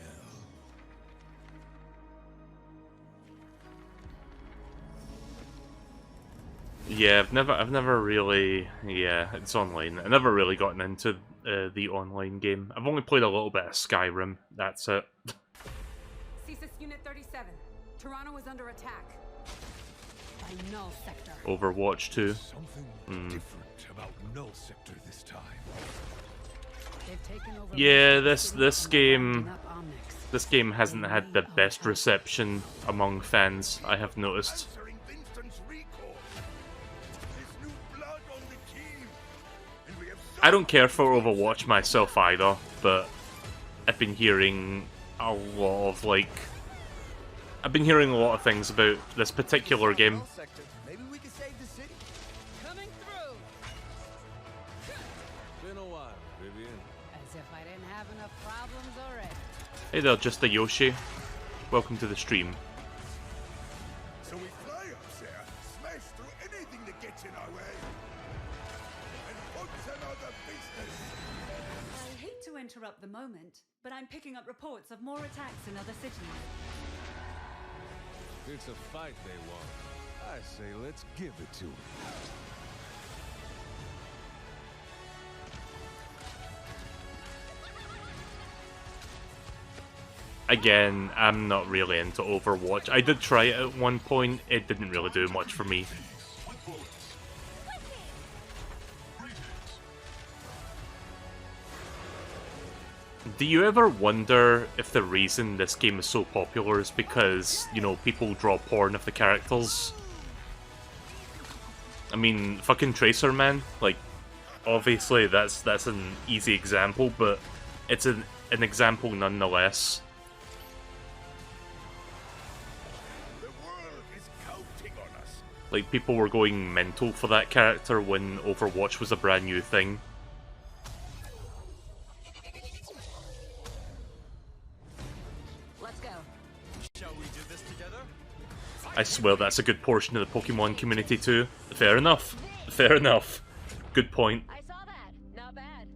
[SPEAKER 1] Yeah, I've never really, yeah, it's online. I've never really gotten into the online game. I've only played a little bit of Skyrim. That's it.
[SPEAKER 2] CSIS Unit 37. Toronto is under attack. By Null Sector.
[SPEAKER 1] Overwatch 2.
[SPEAKER 18] Something different about Null Sector this time.
[SPEAKER 2] They've taken over.
[SPEAKER 1] Yeah, this game hasn't had the best reception among fans, I have noticed. I don't care for Overwatch myself either, but I've been hearing a lot of I've been hearing a lot of things about this particular game.
[SPEAKER 13] Maybe we can save the city.
[SPEAKER 2] Coming through.
[SPEAKER 13] Been a while, Vivian.
[SPEAKER 2] As if I didn't have enough problems already.
[SPEAKER 1] Hey there, just a Yoshi. Welcome to the stream.
[SPEAKER 12] So we fly up there, smash through anything that gets in our way. And what's another business?
[SPEAKER 22] I hate to interrupt the moment, but I'm picking up reports of more attacks in other cities.
[SPEAKER 13] It's a fight they want. I say let's give it to them.
[SPEAKER 1] Again, I'm not really into Overwatch. I did try it at one point, it didn't really do much for me. Do you ever wonder if the reason this game is so popular is because, you know, people draw porn of the characters? I mean, fucking Tracer, man. Like, obviously that's an easy example, but it's an example nonetheless. Like, people were going mental for that character when Overwatch was a brand new thing.
[SPEAKER 2] Let's go.
[SPEAKER 13] Shall we do this together?
[SPEAKER 1] I swear that's a good portion of the Pokemon community too. Fair enough. Fair enough. Good point.
[SPEAKER 2] I saw that. Not bad.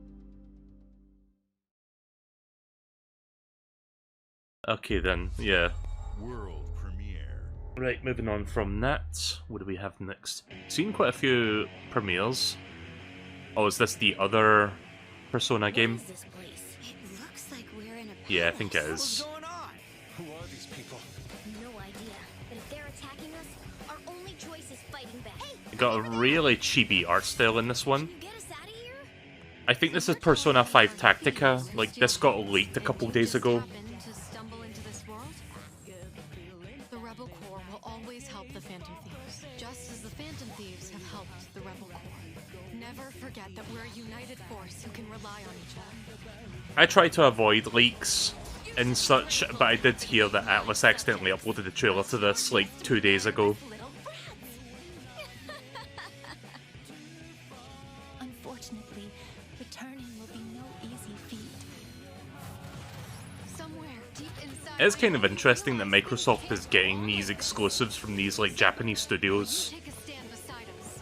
[SPEAKER 1] Okay then, yeah.
[SPEAKER 3] World premiere.
[SPEAKER 1] Right, moving on from that. What do we have next? Seen quite a few premieres. Oh, is this the other Persona game?
[SPEAKER 17] This place? It looks like we're in a
[SPEAKER 1] Yeah, I think it is.
[SPEAKER 13] Who are these people?
[SPEAKER 17] No idea. But if they're attacking us, our only choice is fighting back. Hey,
[SPEAKER 1] It got a really chibi art style in this one. I think this is Persona 5 Tactica. Like, this got leaked a couple days ago.
[SPEAKER 22] To stumble into this world? The Rebel Corps will always help the Phantom Thieves, just as the Phantom Thieves have helped the Rebel Corps. Never forget that we're a united force who can rely on each other.
[SPEAKER 1] I try to avoid leaks and such, but I did hear that Atlas accidentally uploaded the trailer to this like 2 days ago.
[SPEAKER 17] Unfortunately, returning will be no easy feat.
[SPEAKER 22] Somewhere deep inside.
[SPEAKER 1] It's kind of interesting that Microsoft is getting these exclusives from these like Japanese studios.
[SPEAKER 22] Take a stand beside us.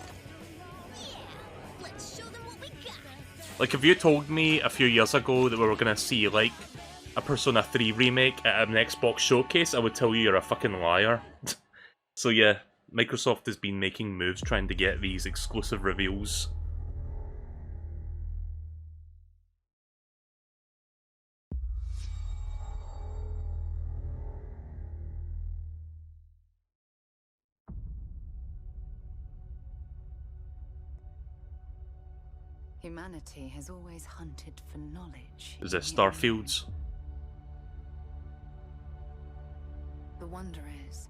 [SPEAKER 17] Let's show them what we got.
[SPEAKER 1] Like, if you told me a few years ago that we were gonna see like a Persona 3 remake at an Xbox showcase, I would tell you you're a fucking liar. So yeah, Microsoft has been making moves trying to get these exclusive reveals.
[SPEAKER 6] Humanity has always hunted for knowledge.
[SPEAKER 1] Is this Starfields?
[SPEAKER 6] The wonder is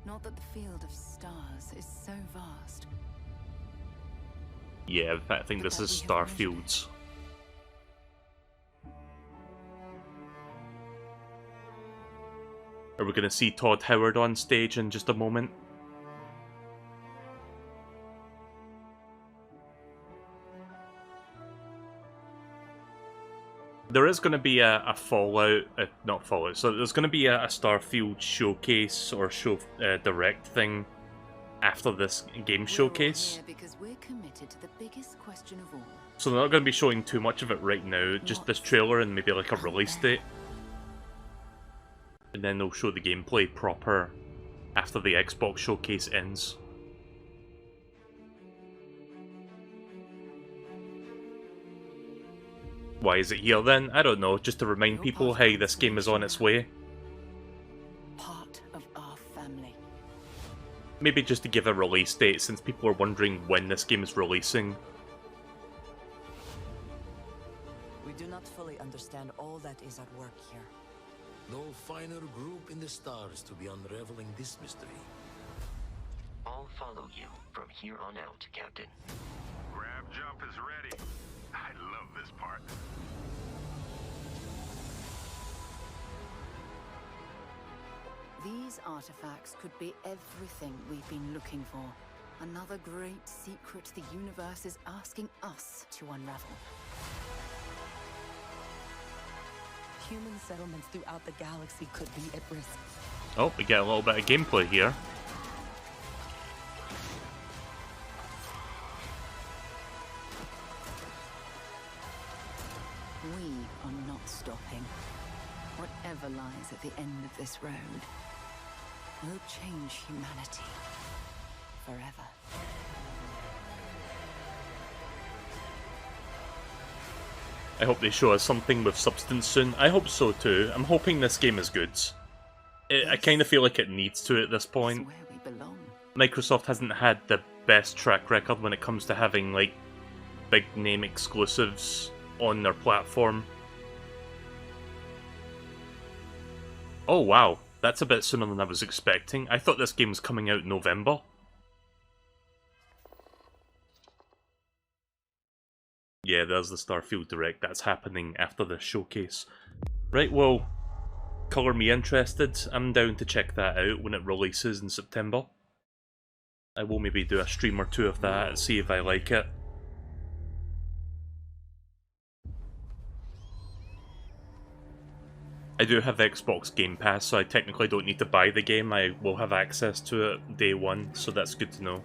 [SPEAKER 6] not that the field of stars is so vast.
[SPEAKER 1] Yeah, in fact, I think this is Starfields. Are we gonna see Todd Howard on stage in just a moment? There is going to be a Fallout, not Fallout, so there's going to be a Starfield showcase or show direct thing after this game showcase.
[SPEAKER 6] We're all here because we're committed to the biggest question of all.
[SPEAKER 1] So they're not going to be showing too much of it right now, just this trailer and maybe like a release date. And then they'll show the gameplay proper after the Xbox showcase ends. Why is it here then? I don't know, just to remind people, hey, this game is on its way.
[SPEAKER 6] Part of our family.
[SPEAKER 1] Maybe just to give a release date, since people are wondering when this game is releasing.
[SPEAKER 4] We do not fully understand all that is at work here.
[SPEAKER 5] No finer group in the stars to be unraveling this mystery.
[SPEAKER 23] I'll follow you from here on out, Captain.
[SPEAKER 19] Grab jump is ready. I love this part.
[SPEAKER 6] These artifacts could be everything we've been looking for. Another great secret the universe is asking us to unravel.
[SPEAKER 4] Human settlements throughout the galaxy could be at risk.
[SPEAKER 1] Oh, we get a little bit of gameplay here.
[SPEAKER 6] We are not stopping. Whatever lies at the end of this road will change humanity forever.
[SPEAKER 1] I hope they show us something with substance soon. I hope so too. I'm hoping this game is good. I kind of feel like it needs to at this point.
[SPEAKER 6] Where we belong.
[SPEAKER 1] Microsoft hasn't had the best track record when it comes to having like big name exclusives on their platform. Oh wow, that's a bit sooner than I was expecting. I thought this game was coming out in November. Yeah, there's the Starfield Direct. That's happening after this showcase. Right, well, colour me interested. I'm down to check that out when it releases in September. I will maybe do a stream or two of that and see if I like it. I do have Xbox Game Pass, so I technically don't need to buy the game. I will have access to it day one, so that's good to know.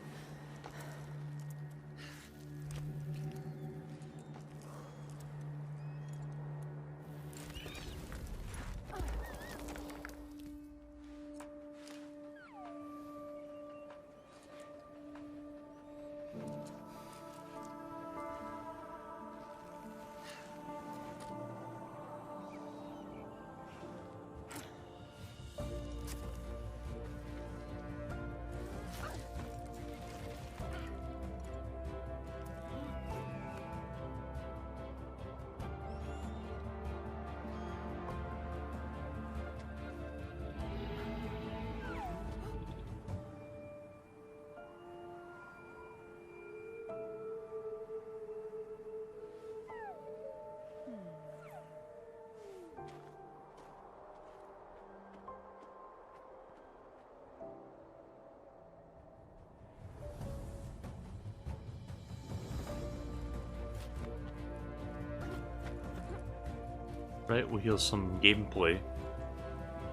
[SPEAKER 1] Right, well here's some gameplay.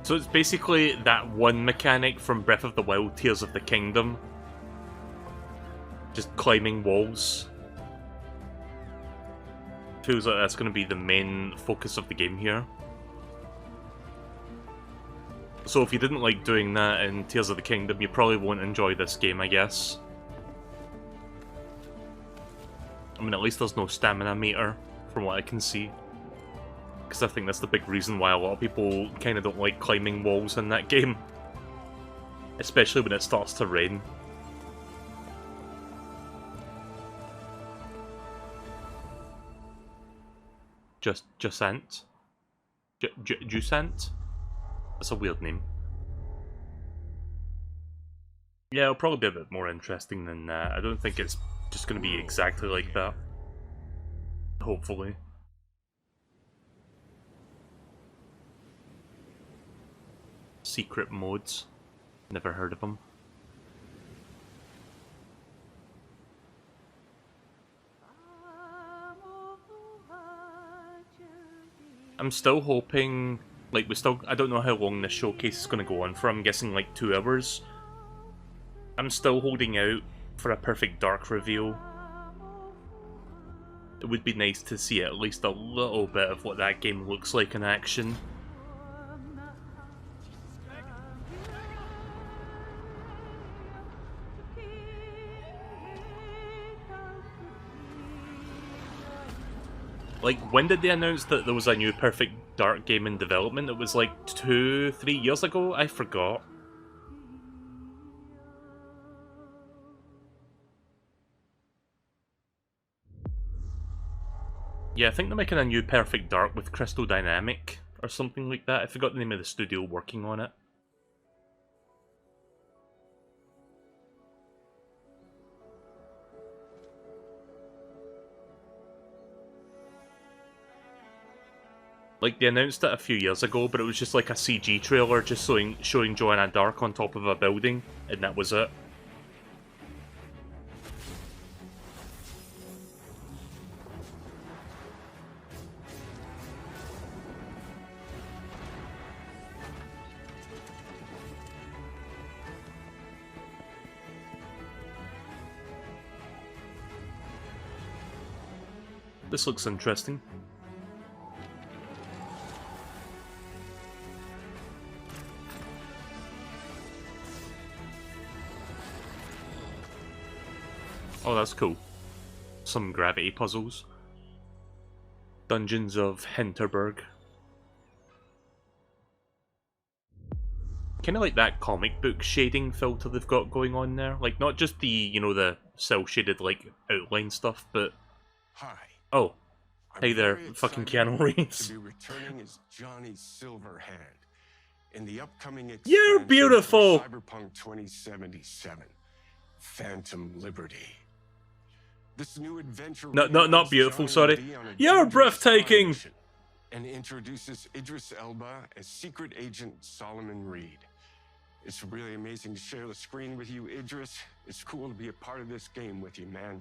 [SPEAKER 1] So it's basically that one mechanic from Breath of the Wild, Tears of the Kingdom. Just climbing walls. Feels like that's going to be the main focus of the game here. So if you didn't like doing that in Tears of the Kingdom, you probably won't enjoy this game, I guess. I mean, at least there's no stamina meter, from what I can see. Because I think that's the big reason why a lot of people kind of don't like climbing walls in that game. Especially when it starts to rain. Jusant? Jusant? That's a weird name. Yeah, it'll probably be a bit more interesting than that. I don't think it's just going to be exactly like that. Hopefully. Secret modes. Never heard of them. I'm still hoping, like, I don't know how long this showcase is going to go on for. I'm guessing like 2 hours. I'm still holding out for a Perfect Dark reveal. It would be nice to see at least a little bit of what that game looks like in action. Like, when did they announce that there was a new Perfect Dark game in development? It was like 2-3 years ago? I forgot. Yeah, I think they're making a new Perfect Dark with Crystal Dynamic or something like that. I forgot the name of the studio working on it. Like, they announced it a few years ago, but it was just like a CG trailer just showing Joanna Dark on top of a building, and that was it. This looks interesting. Oh, that's cool. Some gravity puzzles. Dungeons of Hinterberg. Kind of like that comic book shading filter they've got going on there. Like, not just the, you know, the cel-shaded, like, outline stuff, but...
[SPEAKER 18] Hi.
[SPEAKER 1] Oh.
[SPEAKER 18] I'm
[SPEAKER 1] Hey there,
[SPEAKER 18] very
[SPEAKER 1] fucking
[SPEAKER 18] excited
[SPEAKER 1] Keanu Reeves.
[SPEAKER 18] To be returning as Johnny Silverhand in the upcoming
[SPEAKER 1] You're
[SPEAKER 18] expansion
[SPEAKER 1] beautiful!
[SPEAKER 18] for Cyberpunk 2077, Phantom Liberty. This new adventure
[SPEAKER 1] Not beautiful,
[SPEAKER 18] Johnny
[SPEAKER 1] sorry.
[SPEAKER 18] will be on a
[SPEAKER 1] You're
[SPEAKER 18] dangerous
[SPEAKER 1] breathtaking!
[SPEAKER 18] spy mission and introduces Idris Elba as Secret Agent Solomon Reed. It's really amazing to share the screen with you, Idris. It's cool to be a part of this game with you, man.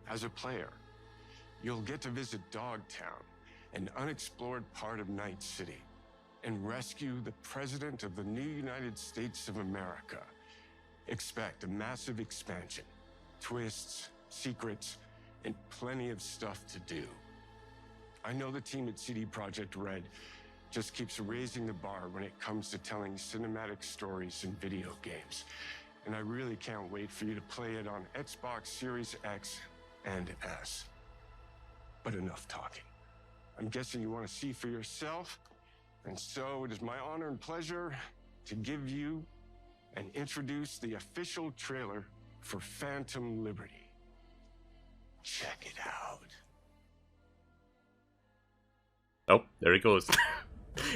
[SPEAKER 18] As a player, you'll get to visit Dogtown, an unexplored part of Night City, and rescue the President of the new United States of America. Expect a massive expansion, twists, secrets, and plenty of stuff to do. I know the team at CD Projekt Red just keeps raising the bar when it comes to telling cinematic stories in video games, and I really can't wait for you to play it on Xbox Series X and S. But enough talking. I'm guessing you want to see for yourself, and so it is my honor and pleasure to give you and introduce the official trailer for Phantom Liberty. Check it out.
[SPEAKER 1] Oh, there he goes.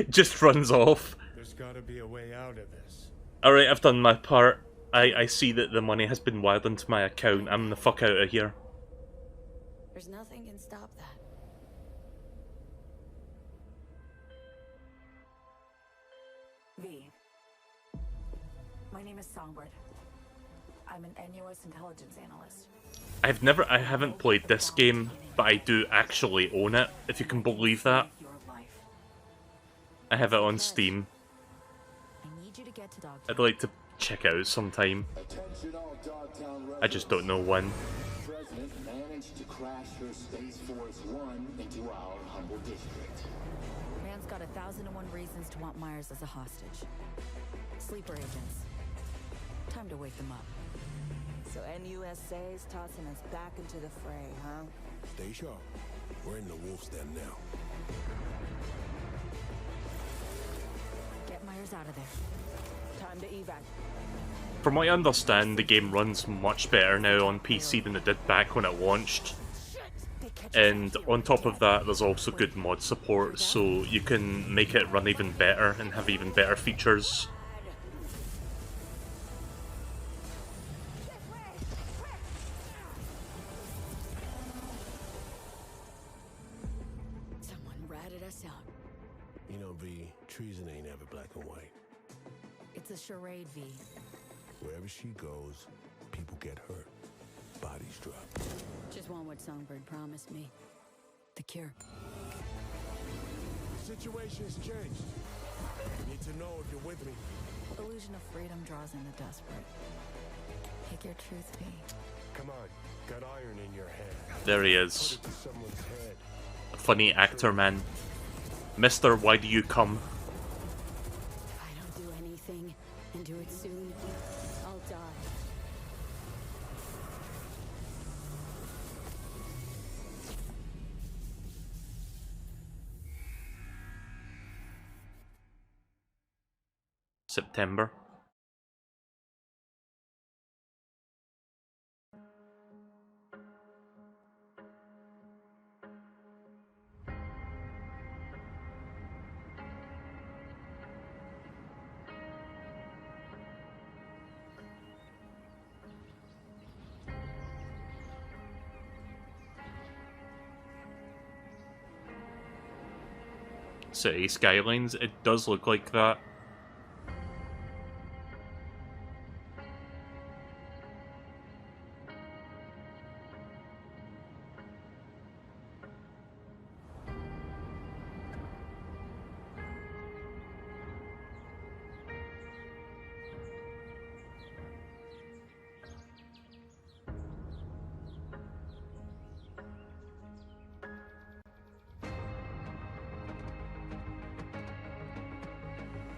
[SPEAKER 1] Just runs off.
[SPEAKER 7] There's gotta be a way out of this.
[SPEAKER 1] Alright, I've done my part. I see that the money has been wired into my account. I'm the fuck out of here.
[SPEAKER 6] There's nothing can stop that. V. My name is Songbird. I'm an NUS intelligence analyst.
[SPEAKER 1] I haven't played this game, but I do actually own it, if you can believe that. I have it on Steam. I'd like to check it out sometime. I just don't know when.
[SPEAKER 8] President managed to crash her Space Force One into our humble district.
[SPEAKER 6] Man's got 1,001 reasons to want Myers as a hostage. Sleeper agents. Time to wake them up.
[SPEAKER 4] So NUSA's tossing us back into the fray, huh?
[SPEAKER 18] Stay sharp. We're in the wolf's den now.
[SPEAKER 6] Get Myers out of there.
[SPEAKER 4] Time to evac.
[SPEAKER 1] From what I understand, the game runs much better now on PC than it did back when it launched. And on top of that, there's also good mod support, so you can make it run even better and have even better features.
[SPEAKER 6] Someone ratted us out.
[SPEAKER 18] You know, V, treason ain't ever black and white.
[SPEAKER 6] It's a charade, V.
[SPEAKER 18] Wherever she goes, people get hurt. Bodies drop.
[SPEAKER 6] Just want what Songbird promised me. The cure.
[SPEAKER 18] The situation's changed. You need to know if you're with me.
[SPEAKER 6] Illusion of freedom draws in the desperate. Pick your truth, V.
[SPEAKER 7] Come on, got iron in your hand.
[SPEAKER 1] There he is.
[SPEAKER 7] Put it to someone's head.
[SPEAKER 1] Funny actor, man. Mister, why do you come?
[SPEAKER 6] If I don't do anything, and do it soon, I'll die.
[SPEAKER 1] September. City skylines, it does look like that.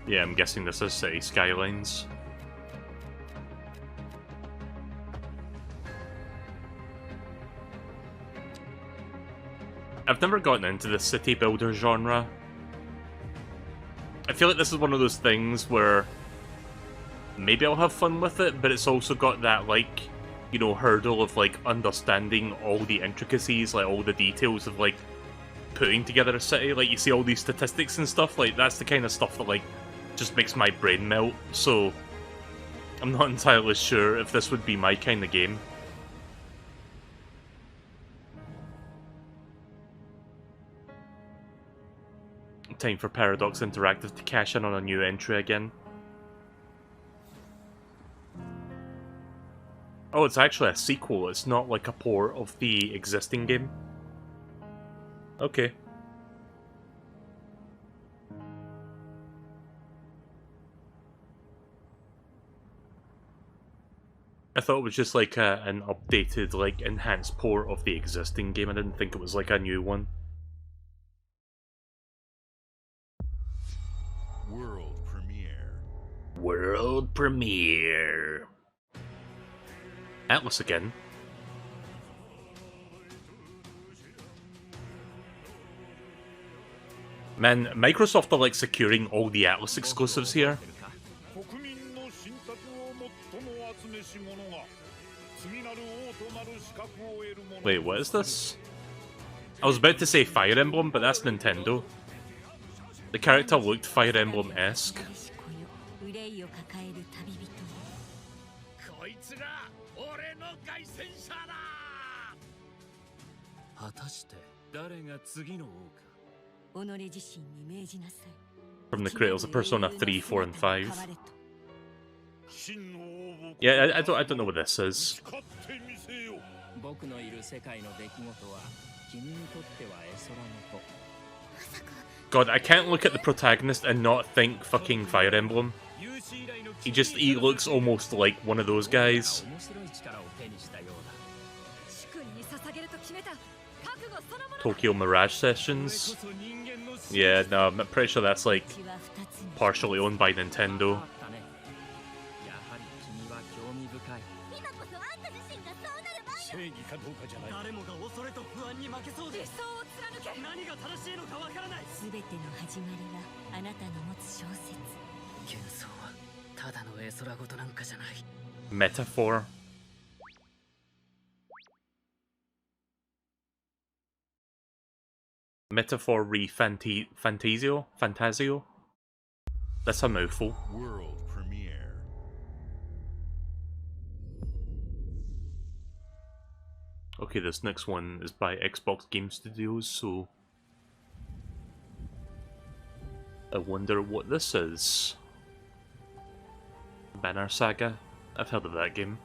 [SPEAKER 1] Yeah, I'm guessing this is City Skylines. I've never gotten into the city builder genre. I feel like this is one of those things where maybe I'll have fun with it, but it's also got that, like, you know, hurdle of, like, understanding all the intricacies, like, all the details of, like, putting together a city. Like, you see all these statistics and stuff, like, that's the kind of stuff that, like, just makes my brain melt, so I'm not entirely sure if this would be my kind of game. Time for Paradox Interactive to cash in on a new entry again. Oh, it's actually a sequel, it's not like a port of the existing game. Okay. I thought it was just like an updated, like, enhanced port of the existing game. I didn't think it was like a new one.
[SPEAKER 3] World premiere.
[SPEAKER 11] World premiere.
[SPEAKER 1] Atlas again. Man, Microsoft are like securing all the Atlas exclusives here. Wait, what is this? I was about to say Fire Emblem, but that's Nintendo. The character looked Fire Emblem-esque. From the creators of Persona 3, 4, and 5. Yeah, I don't know what this is. God, I can't look at the protagonist and not think fucking Fire Emblem. He looks almost like one of those guys. Tokyo Mirage Sessions. Yeah, no, I'm pretty sure that's like partially owned by Nintendo. Metaphor. Metaphor Fantasio? That's a mouthful.
[SPEAKER 3] World premiere.
[SPEAKER 1] Okay, this next one is by Xbox Game Studios, so I wonder what this is. Banner Saga? I've heard of that game.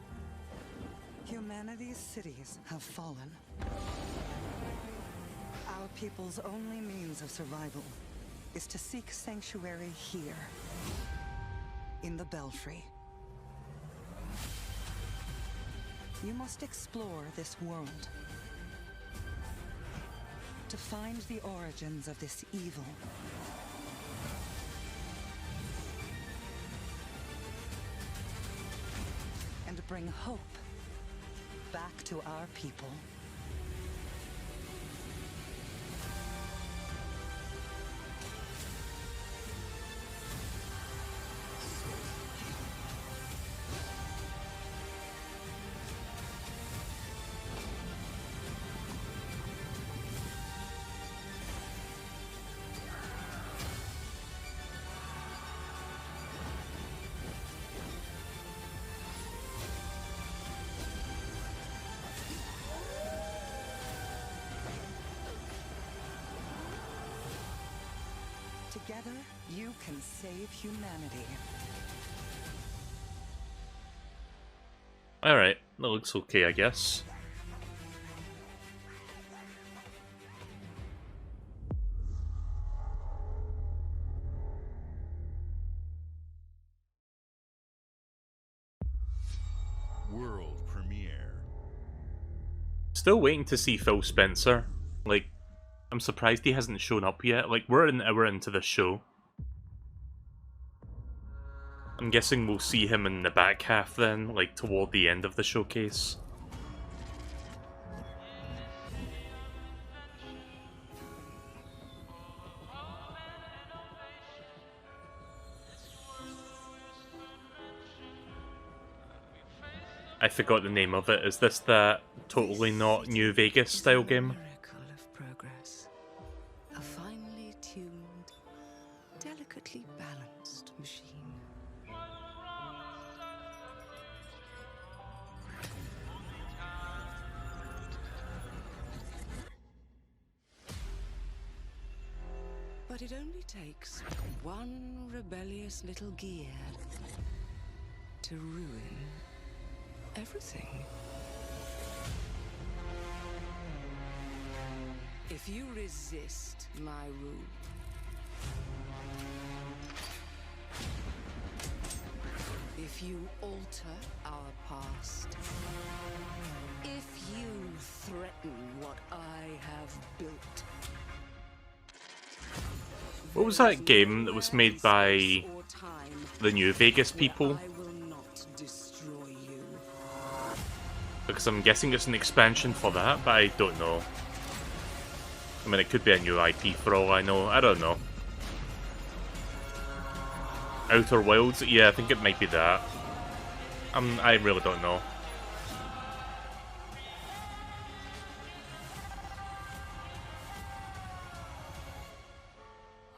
[SPEAKER 15] Humanity's cities have fallen. Our people's only means of survival is to seek sanctuary here.
[SPEAKER 4] in the Belfry. You must explore this world to find the origins of this evil. And bring hope back to our people. Together, you can save humanity.
[SPEAKER 1] Alright, that looks okay, I guess.
[SPEAKER 3] World premiere.
[SPEAKER 1] Still waiting to see Phil Spencer. Like, I'm surprised he hasn't shown up yet. Like, we're an hour into the show. I'm guessing we'll see him in the back half then, like toward the end of the showcase. I forgot the name of it. Is this that totally not New Vegas style game?
[SPEAKER 4] Miracle of progress. A finely tuned, delicately balanced machine. But it only takes one rebellious little gear to ruin everything. If you resist my rule, if you alter our past, if you threaten what I have built.
[SPEAKER 1] What was that game that was made by the New Vegas people? Because I'm guessing it's an expansion for that, but I don't know. I mean, it could be a new IP for all I know. I don't know. Outer Wilds? Yeah, I think it might be that. I really don't know.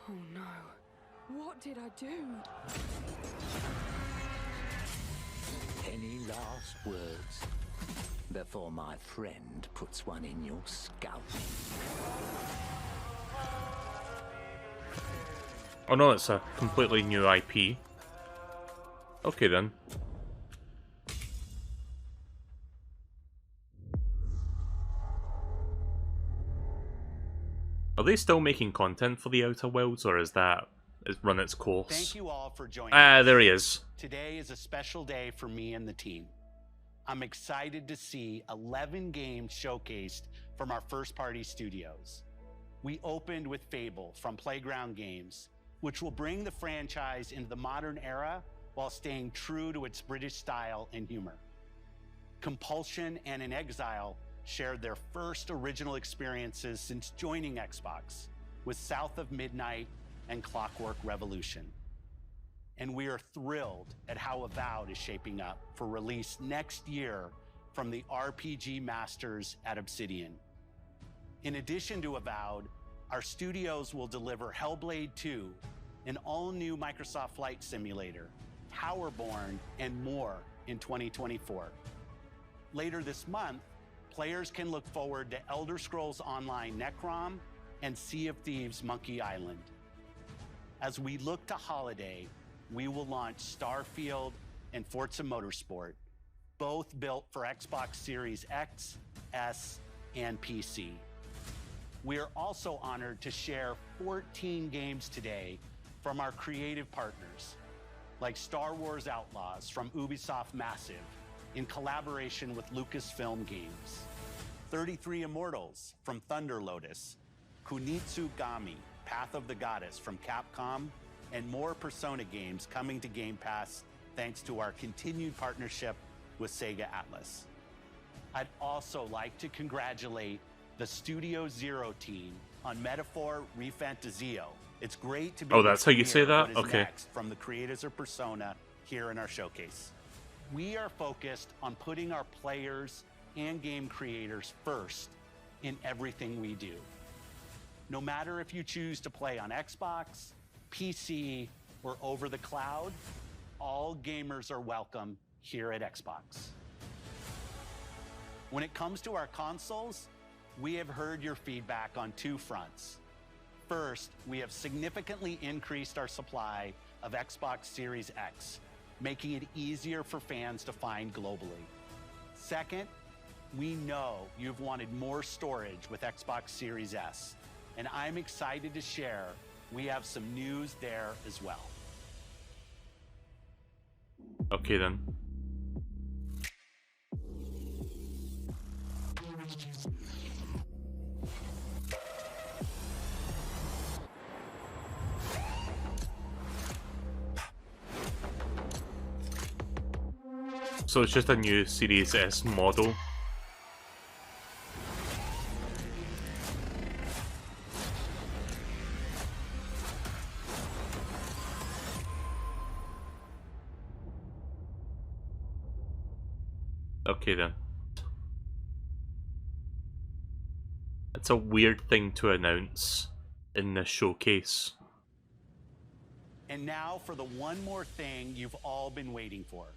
[SPEAKER 4] Oh no. What did I do?
[SPEAKER 9] Any last words before my friend puts one in your scalp?
[SPEAKER 1] Oh no, it's a completely new IP. Okay then. Are they still making content for the Outer Worlds, or is that run its course?
[SPEAKER 10] Thank you all for joining
[SPEAKER 1] Ah,
[SPEAKER 10] us.
[SPEAKER 1] there he is.
[SPEAKER 10] Today is a special day for me and the team. I'm excited to see 11 games showcased from our first-party studios. We opened with Fable from Playground Games, which will bring the franchise into the modern era while staying true to its British style and humor. Compulsion and In Exile shared their first original experiences since joining Xbox with South of Midnight and Clockwork Revolution. And we are thrilled at how Avowed is shaping up for release next year from the RPG masters at Obsidian. In addition to Avowed, our studios will deliver Hellblade 2, an all-new Microsoft Flight Simulator, Towerborn, and more in 2024. Later this month, players can look forward to Elder Scrolls Online Necrom and Sea of Thieves Monkey Island. As we look to holiday, we will launch Starfield and Forza Motorsport, both built for Xbox Series X, S, and PC. We are also honored to share 14 games today from our creative partners. like Star Wars Outlaws from Ubisoft Massive in collaboration with Lucasfilm Games, 33 Immortals from Thunder Lotus, Kunitsugami, Path of the Goddess from Capcom, and more Persona games coming to Game Pass thanks to our continued partnership with Sega Atlas. I'd also like to congratulate the Studio Zero team on Metaphor Refantazio. It's great to be
[SPEAKER 1] Oh, that's how you say that?
[SPEAKER 10] what is
[SPEAKER 1] Okay.
[SPEAKER 10] next from the creators of Persona here in our showcase. We are focused on putting our players and game creators first in everything we do. No matter if you choose to play on Xbox, PC, or over the cloud, all gamers are welcome here at Xbox. When it comes to our consoles, we have heard your feedback on two fronts. First, we have significantly increased our supply of Xbox Series X, making it easier for fans to find globally. Second, we know you've wanted more storage with Xbox Series S, and I'm excited to share we have some news there as well.
[SPEAKER 1] Okay then. So it's just a new Series S model. Okay then. It's a weird thing to announce in this showcase.
[SPEAKER 10] And now for the one more thing you've all been waiting for.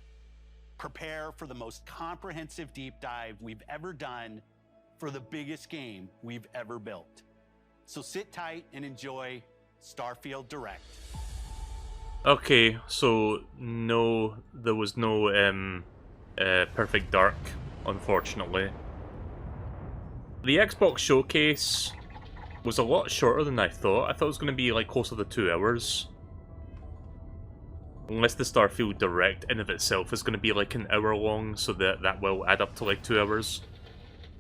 [SPEAKER 10] Prepare for the most comprehensive deep dive we've ever done for the biggest game we've ever built. So sit tight and enjoy Starfield Direct.
[SPEAKER 1] Okay, so no, there was no Perfect Dark, unfortunately. The Xbox showcase was a lot shorter than I thought. I thought it was going to be like closer to 2 hours. Unless the Starfield Direct in of itself is going to be like an hour long, so that will add up to like 2 hours.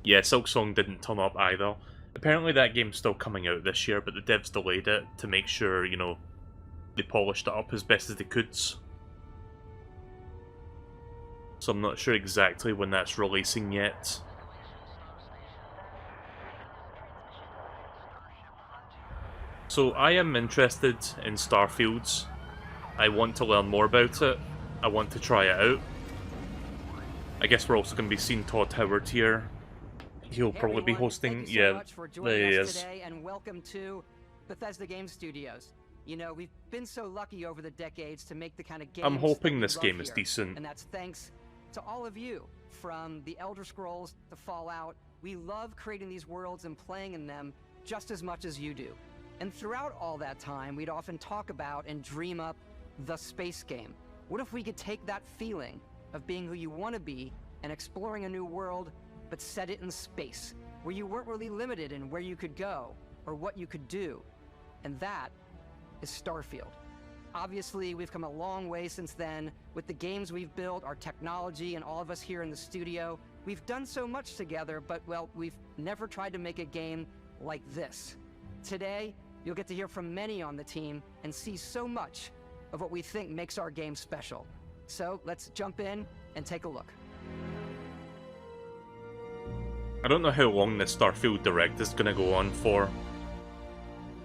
[SPEAKER 1] Yeah, Silksong didn't turn up either. Apparently that game's still coming out this year, but the devs delayed it to make sure, you know, they polished it up as best as they could. So I'm not sure exactly when that's releasing yet. So I am interested in Starfield. I want to learn more about it. I want to try it out. I guess we're also going to be seeing Todd Howard here. He'll probably be hosting.
[SPEAKER 14] Thank you so
[SPEAKER 1] Yeah,
[SPEAKER 14] much for
[SPEAKER 1] there
[SPEAKER 14] joining
[SPEAKER 1] he
[SPEAKER 14] us
[SPEAKER 1] is.
[SPEAKER 14] today, and welcome to Bethesda Game Studios. You know, we've been so lucky over the decades to make the kind of games
[SPEAKER 1] I'm hoping
[SPEAKER 14] that we
[SPEAKER 1] this
[SPEAKER 14] love
[SPEAKER 1] game is
[SPEAKER 14] here.
[SPEAKER 1] decent.
[SPEAKER 14] And that's thanks to all of you, from the Elder Scrolls to Fallout. We love creating these worlds and playing in them just as much as you do. And throughout all that time, we'd often talk about and dream up the space game. What if we could take that feeling of being who you want to be and exploring a new world, but set it in space, where you weren't really limited in where you could go or what you could do? And that is Starfield. Obviously, we've come a long way since then with the games we've built, our technology, and all of us here in the studio. We've done so much together, but, well, we've never tried to make a game like this. Today, you'll get to hear from many on the team and see so much of what we think makes our game special. So let's jump in and take a look.
[SPEAKER 1] I don't know how long this Starfield Direct is going to go on for.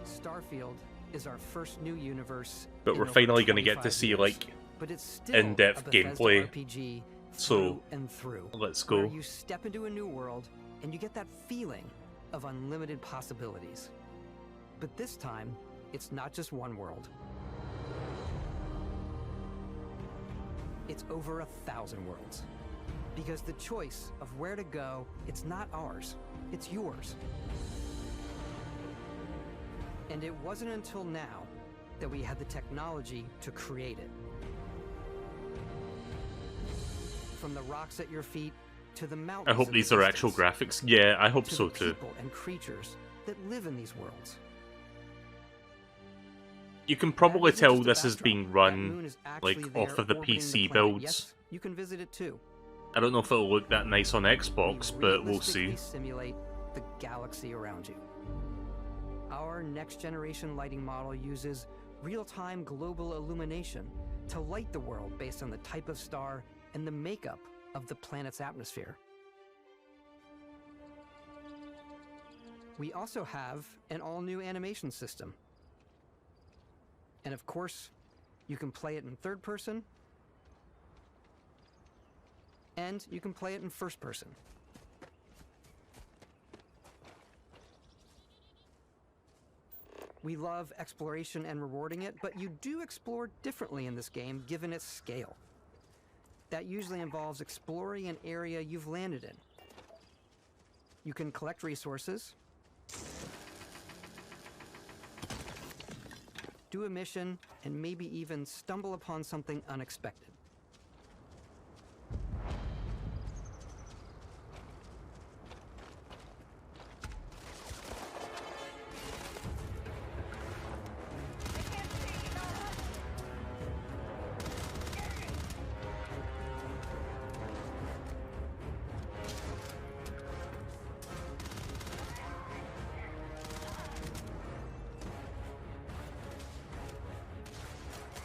[SPEAKER 14] Starfield is our first new universe.
[SPEAKER 1] But we're finally going to get to see, like,
[SPEAKER 14] But it's still
[SPEAKER 1] in-depth
[SPEAKER 14] a Bethesda
[SPEAKER 1] gameplay.
[SPEAKER 14] RPG
[SPEAKER 1] So,
[SPEAKER 14] through and through.
[SPEAKER 1] let's
[SPEAKER 14] Where
[SPEAKER 1] go.
[SPEAKER 14] you step into a new world and you get that feeling of unlimited possibilities. But this time, it's not just one world. It's over 1,000 worlds. Because the choice of where to go, it's not ours, it's yours. And it wasn't until now that we had the technology to create it. From the rocks at your feet to the mountains.
[SPEAKER 1] I hope
[SPEAKER 14] in
[SPEAKER 1] these
[SPEAKER 14] the
[SPEAKER 1] are actual
[SPEAKER 14] distance,
[SPEAKER 1] graphics. Yeah, I hope
[SPEAKER 14] to
[SPEAKER 1] so
[SPEAKER 14] the
[SPEAKER 1] too.
[SPEAKER 14] people and creatures that live in these worlds.
[SPEAKER 1] You can probably
[SPEAKER 14] That isn't
[SPEAKER 1] tell
[SPEAKER 14] just a
[SPEAKER 1] this is
[SPEAKER 14] backdrop.
[SPEAKER 1] being
[SPEAKER 14] That moon
[SPEAKER 1] run
[SPEAKER 14] is actually
[SPEAKER 1] like
[SPEAKER 14] there
[SPEAKER 1] off of the
[SPEAKER 14] orbiting
[SPEAKER 1] PC
[SPEAKER 14] planet.
[SPEAKER 1] builds.
[SPEAKER 14] Yes, you can visit it too.
[SPEAKER 1] I don't know if it'll look that nice on Xbox, but we'll see.
[SPEAKER 14] Realistically simulate the galaxy around you. Our next generation lighting model uses real-time global illumination to light the world based on the type of star and the makeup of the planet's atmosphere. We also have an all-new animation system. And of course, you can play it in third person, and you can play it in first person. We love exploration and rewarding it, but you do explore differently in this game given its scale. That usually involves exploring an area you've landed in. You can collect resources, do a mission, and maybe even stumble upon something unexpected.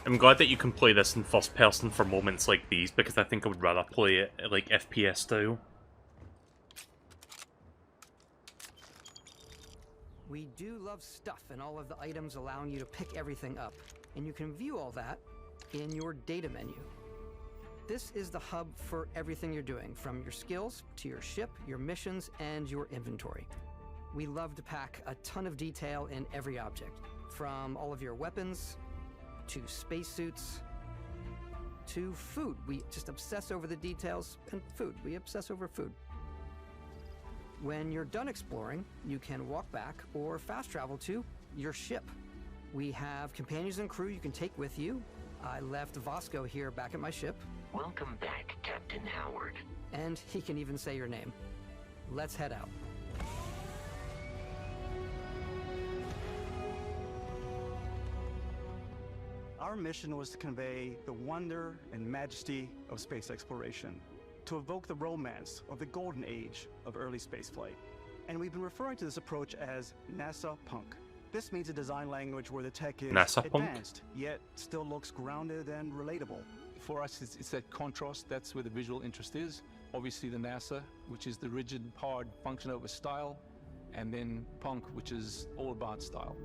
[SPEAKER 1] I'm glad that you can play this in first person for moments like these, because I think I would rather play it like FPS style.
[SPEAKER 14] We do love stuff and all of the items allowing you to pick everything up, and you can view all that in your data menu. This is the hub for everything you're doing, from your skills to your ship, your missions, and your inventory. We love to pack a ton of detail in every object, from all of your weapons, to spacesuits, to food. We just obsess over the details, and food. We obsess over food. When you're done exploring, you can walk back or fast travel to your ship. We have companions and crew you can take with you. I left Vasco here back at my ship.
[SPEAKER 23] Welcome back, Captain Howard.
[SPEAKER 14] And he can even say your name. Let's head out.
[SPEAKER 16] Our mission was to convey the wonder and majesty of space exploration, to evoke the romance of the golden age of early spaceflight. And we've been referring to this approach as NASA Punk. This means a design language where the tech is
[SPEAKER 1] NASA
[SPEAKER 16] advanced, yet still looks grounded and relatable.
[SPEAKER 20] For us, it's that contrast. That's where the visual interest is. Obviously the NASA, which is the rigid, hard function over style, and then Punk, which is all about style.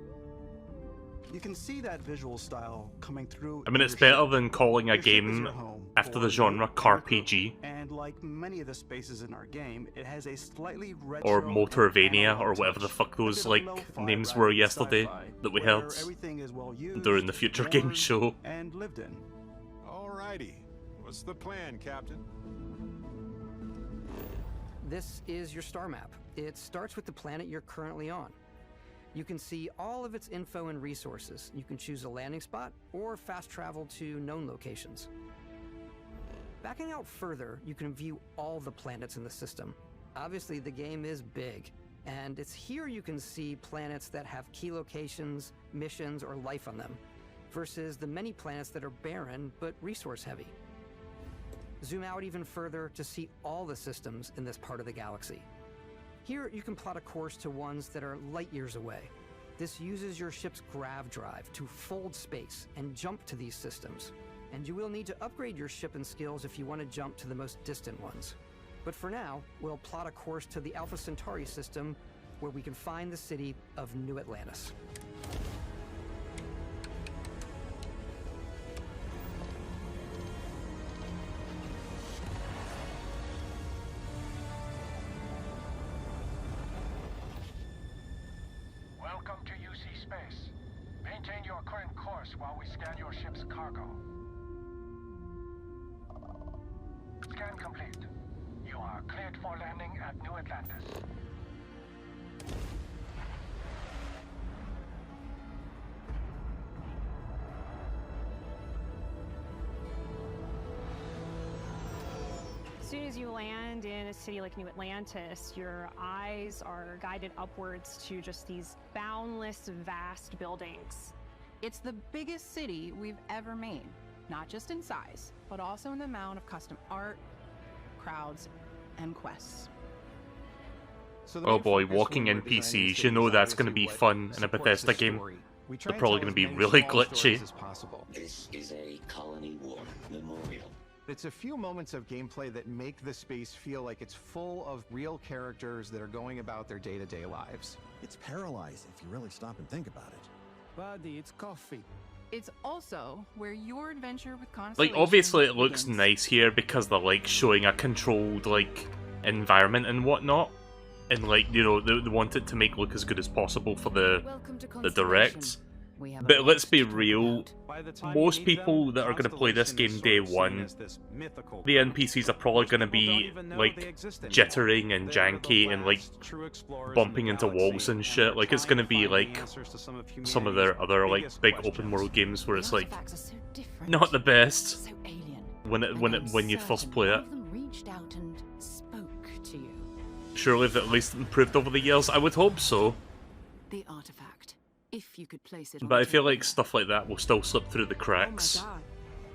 [SPEAKER 16] You can see that visual style coming through.
[SPEAKER 1] I mean, it's better than calling a game after the genre CarPG.
[SPEAKER 16] And like many of the spaces in our game, it has a slightly retro
[SPEAKER 1] or Motorvania, or whatever the fuck those like names were yesterday that we had during the Future Games show.
[SPEAKER 16] And lived in.
[SPEAKER 21] Alrighty, what's the plan, Captain?
[SPEAKER 14] This is your star map. It starts with the planet you're currently on. You can see all of its info and resources. You can choose a landing spot or fast travel to known locations. Backing out further, you can view all the planets in the system. Obviously, the game is big, and it's here you can see planets that have key locations, missions, or life on them, versus the many planets that are barren but resource heavy. Zoom out even further to see all the systems in this part of the galaxy. Here, you can plot a course to ones that are light years away. This uses your ship's grav drive to fold space and jump to these systems. And you will need to upgrade your ship and skills if you want to jump to the most distant ones. But for now, we'll plot a course to the Alpha Centauri system, where we can find the city of New Atlantis.
[SPEAKER 24] Welcome to UC Space. Maintain your current course while we scan your ship's cargo. Scan complete. You are cleared for landing at New Atlantis.
[SPEAKER 25] As soon as you land in a city like New Atlantis, your eyes are guided upwards to just these boundless, vast buildings.
[SPEAKER 2] It's the biggest city we've ever made, not just in size, but also in the amount of custom art, crowds, and quests.
[SPEAKER 1] Oh boy, walking NPCs, you know that's going to be fun in a Bethesda game. They're probably going to be really glitchy.
[SPEAKER 8] This is a Colony War memorial.
[SPEAKER 12] It's a few moments of gameplay that make the space feel like it's full of real characters that are going about their day-to-day lives.
[SPEAKER 13] It's paralyzing if you really stop and think about it.
[SPEAKER 14] Buddy, it's coffee.
[SPEAKER 2] It's also where your adventure with Constellation
[SPEAKER 1] Like, obviously it looks
[SPEAKER 2] begins.
[SPEAKER 1] nice here because they're, like, showing a controlled, like, environment and whatnot. And, like, you know, they want it to make look as good as possible for the direct. But let's be real, most people that are going to play this game day one, the NPCs are probably going to be, like, jittering and janky and, like, bumping into walls and shit. Like, it's going to be, like, some of their other, like, big open world games where it's, like, not the best when you first play it. Surely they've at least improved over the years, I would hope so.
[SPEAKER 6] The artifact, if you could place it.
[SPEAKER 1] But I feel like stuff like that will still slip through the cracks.
[SPEAKER 17] Oh my god.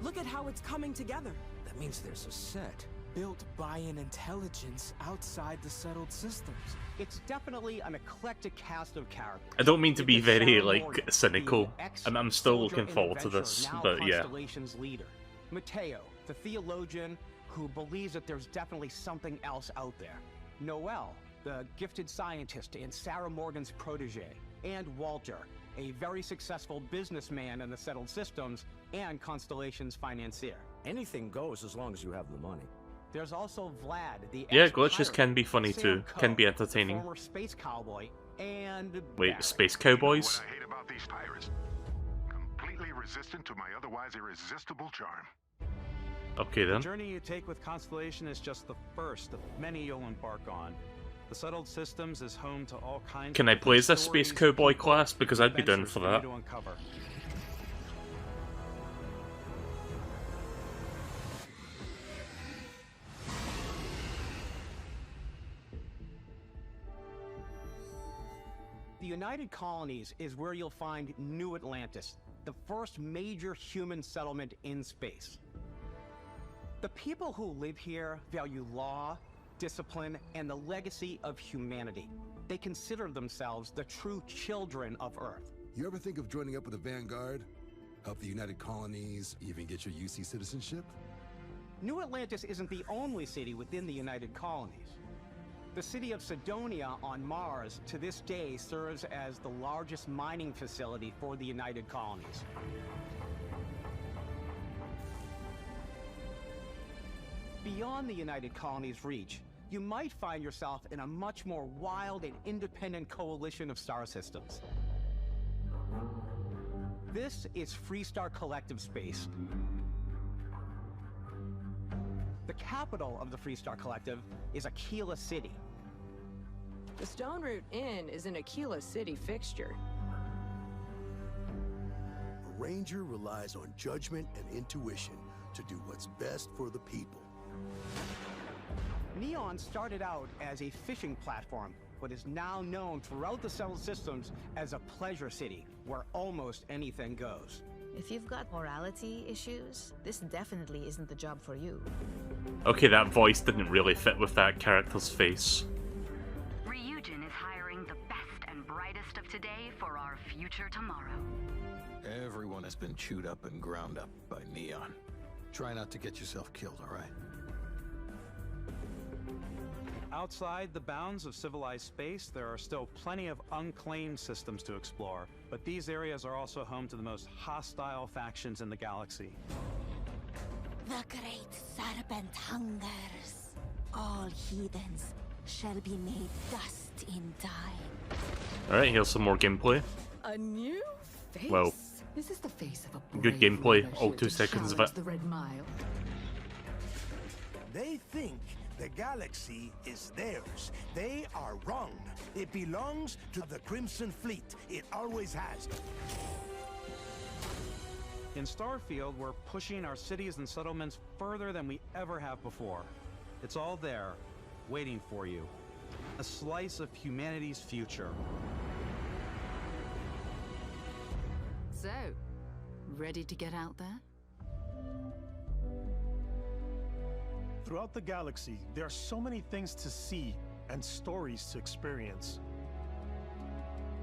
[SPEAKER 17] Look at how it's coming together. That means there's a set built by an intelligence outside the settled systems.
[SPEAKER 14] It's definitely an eclectic cast of characters.
[SPEAKER 1] I don't mean to be very, like, cynical. I'm still looking forward to this, but yeah.
[SPEAKER 14] Constellation's leader, Mateo, the theologian who believes that there's definitely something else out there. Noel, the gifted scientist and Sarah Morgan's protege, and Walter, a very successful businessman in the settled systems and Constellation's financier.
[SPEAKER 22] Anything goes as long as you have the money.
[SPEAKER 14] There's also Vlad, the
[SPEAKER 1] Yeah,
[SPEAKER 14] ex-pirate,
[SPEAKER 1] glitches can be funny
[SPEAKER 14] Sam
[SPEAKER 1] too,
[SPEAKER 14] Coe,
[SPEAKER 1] can be
[SPEAKER 14] the
[SPEAKER 1] entertaining.
[SPEAKER 14] former space cowboy, and
[SPEAKER 1] Wait,
[SPEAKER 14] Barrett.
[SPEAKER 1] Space Cowboys?
[SPEAKER 26] What I hate about these pirates. Completely resistant to my otherwise irresistible charm.
[SPEAKER 1] Okay
[SPEAKER 16] The
[SPEAKER 1] then.
[SPEAKER 16] journey you take with Constellation is just the first of many you'll embark on. The settled systems is home to all kinds
[SPEAKER 1] Can
[SPEAKER 16] of
[SPEAKER 1] I play as a
[SPEAKER 16] different
[SPEAKER 1] Space
[SPEAKER 16] stories,
[SPEAKER 1] Cowboy
[SPEAKER 16] people,
[SPEAKER 1] class? Because I'd be down
[SPEAKER 16] adventures
[SPEAKER 1] for
[SPEAKER 16] for you
[SPEAKER 1] that.
[SPEAKER 16] to uncover.
[SPEAKER 14] The United Colonies is where you'll find New Atlantis, the first major human settlement in space. The people who live here value law, discipline, and the legacy of humanity. They consider themselves the true children of Earth.
[SPEAKER 27] You ever think of joining up with the Vanguard? Help the United Colonies, even get your UC citizenship?
[SPEAKER 14] New Atlantis isn't the only city within the United Colonies. The city of Sidonia on Mars to this day serves as the largest mining facility for the United Colonies. Beyond the United Colonies' reach, you might find yourself in a much more wild and independent coalition of star systems. This is Freestar Collective Space. The capital of the Freestar Collective is Aquila City.
[SPEAKER 28] The Stone Root Inn is an Aquila City fixture.
[SPEAKER 29] A ranger relies on judgment and intuition to do what's best for the people.
[SPEAKER 14] Neon started out as a fishing platform, but is now known throughout the settled systems as a pleasure city, where almost anything goes.
[SPEAKER 30] If you've got morality issues, this definitely isn't the job for you.
[SPEAKER 1] Okay, that voice didn't really fit with that character's face.
[SPEAKER 31] Ryujin is hiring the best and brightest of today for our future tomorrow.
[SPEAKER 22] Everyone has been chewed up and ground up by Neon. Try not to get yourself killed, all right?
[SPEAKER 16] Outside the bounds of civilized space, there are still plenty of unclaimed systems to explore, but these areas are also home to the most hostile factions in the galaxy.
[SPEAKER 15] The great serpent hungers. All heathens shall be made dust in time.
[SPEAKER 1] Alright, here's some more gameplay.
[SPEAKER 4] A new face?
[SPEAKER 1] Well,
[SPEAKER 4] This is the face of a
[SPEAKER 1] good
[SPEAKER 4] brave
[SPEAKER 1] gameplay,
[SPEAKER 4] leader
[SPEAKER 1] all
[SPEAKER 4] here
[SPEAKER 1] 2
[SPEAKER 4] to
[SPEAKER 1] seconds of
[SPEAKER 4] challenge
[SPEAKER 1] it.
[SPEAKER 4] the Red Mile.
[SPEAKER 32] They think the galaxy is theirs. They are wrong. It belongs to the Crimson Fleet. It always has.
[SPEAKER 16] In Starfield, we're pushing our cities and settlements further than we ever have before. It's all there, waiting for you. A slice of humanity's future.
[SPEAKER 6] So, ready to get out there?
[SPEAKER 16] Throughout the galaxy, there are so many things to see and stories to experience.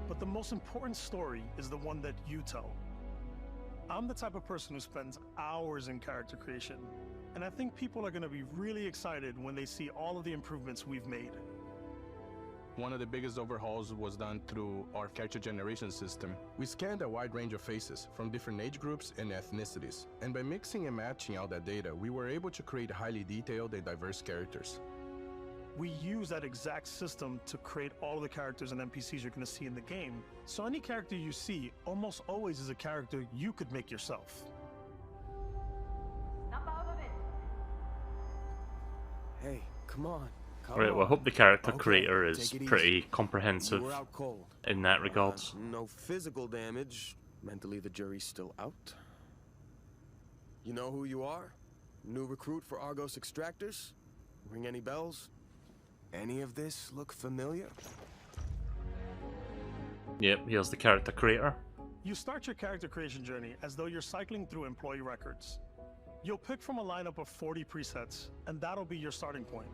[SPEAKER 16] But the most important story is the one that you tell. I'm the type of person who spends hours in character creation, and I think people are going to be really excited when they see all of the improvements we've made.
[SPEAKER 3] One of the biggest overhauls was done through our character generation system. We scanned a wide range of faces from different age groups and ethnicities, and by mixing and matching all that data, we were able to create highly detailed and diverse characters.
[SPEAKER 16] We use that exact system to create all of the characters and NPCs you're going to see in the game. So any character you see almost always is a character you could make yourself.
[SPEAKER 17] Hey, come on.
[SPEAKER 1] Right, well, I hope the character creator is pretty comprehensive
[SPEAKER 17] You were out cold.
[SPEAKER 1] in that regard.
[SPEAKER 17] No physical damage. Mentally, the jury's still out. You know who you are? New recruit for Argos Extractors? Ring any bells? Any of this look familiar?
[SPEAKER 1] Yep, here's the character creator.
[SPEAKER 16] You start your character creation journey as though you're cycling through employee records. You'll pick from a lineup of 40 presets, and that'll be your starting point.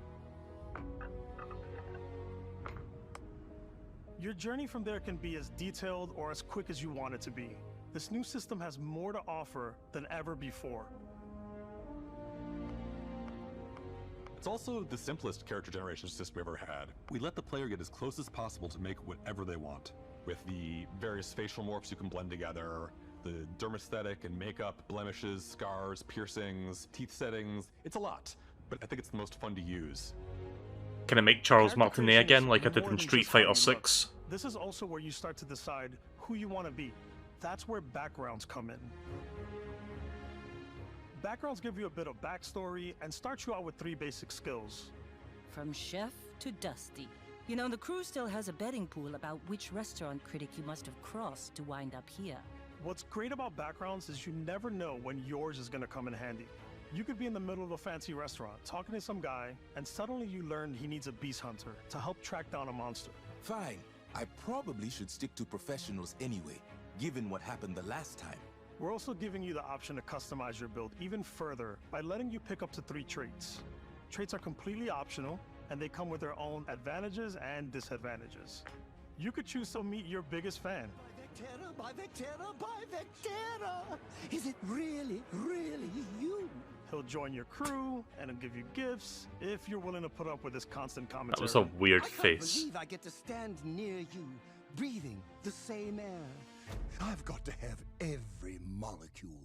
[SPEAKER 16] Your journey from there can be as detailed or as quick as you want it to be. This new system has more to offer than ever before.
[SPEAKER 5] It's also the simplest character generation system we've ever had. We let the player get as close as possible to make whatever they want. With the various facial morphs you can blend together, the dermesthetic and makeup, blemishes, scars, piercings, teeth settings. It's a lot, but I think it's the most fun to use.
[SPEAKER 1] Can I make Charles Martinet again like I did in Street Fighter 6?
[SPEAKER 16] This is also where you start to decide who you want to be. That's where backgrounds come in. Backgrounds give you a bit of backstory and start you out with 3 basic skills.
[SPEAKER 15] From chef to Dusty. You know, the crew still has a betting pool about which restaurant critic you must have crossed to wind up here.
[SPEAKER 16] What's great about backgrounds is you never know when yours is going to come in handy. You could be in the middle of a fancy restaurant talking to some guy, and suddenly you learn he needs a beast hunter to help track down a monster.
[SPEAKER 7] Fine. I probably should stick to professionals anyway, given what happened the last time.
[SPEAKER 16] We're also giving you the option to customize your build even further by letting you pick up to 3 traits. Traits are completely optional, and they come with their own advantages and disadvantages. You could choose to meet your biggest fan.
[SPEAKER 32] By Vectera, by Vectera! Is it really, really you?
[SPEAKER 16] He'll join your crew, and he'll give you gifts, if you're willing to put up with his constant commentary.
[SPEAKER 1] That was a weird
[SPEAKER 32] I can't
[SPEAKER 1] face.
[SPEAKER 32] believe I get to stand near you, breathing the same air. I've got to have every molecule.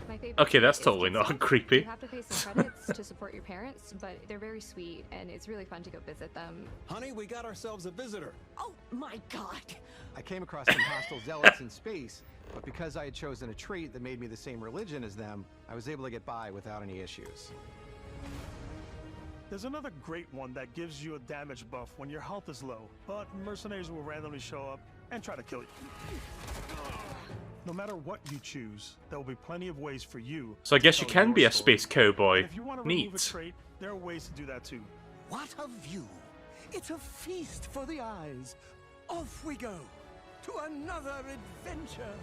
[SPEAKER 9] My favorite
[SPEAKER 1] Okay, that's
[SPEAKER 9] is
[SPEAKER 1] totally
[SPEAKER 9] Jigsaw.
[SPEAKER 1] not creepy.
[SPEAKER 9] You have to pay some credits to support your parents, but they're very sweet, and it's really fun to go visit them.
[SPEAKER 13] Honey, we got ourselves a visitor.
[SPEAKER 32] Oh my god!
[SPEAKER 12] I came across some hostile zealots in space, but because I had chosen a trait that made me the same religion as them, I was able to get by without any issues.
[SPEAKER 16] There's another great one that gives you a damage buff when your health is low, but mercenaries will randomly show up and try to kill you. No matter what you choose, there will be plenty of ways for you.
[SPEAKER 1] So I guess
[SPEAKER 16] to
[SPEAKER 1] you
[SPEAKER 16] tell
[SPEAKER 1] can
[SPEAKER 16] your
[SPEAKER 1] be a
[SPEAKER 16] story.
[SPEAKER 1] space cowboy.
[SPEAKER 16] And if you want to remove a
[SPEAKER 1] Neat.
[SPEAKER 16] trait, there are ways to do that too.
[SPEAKER 32] What a view! It's a feast for the eyes. Off we go to another adventure.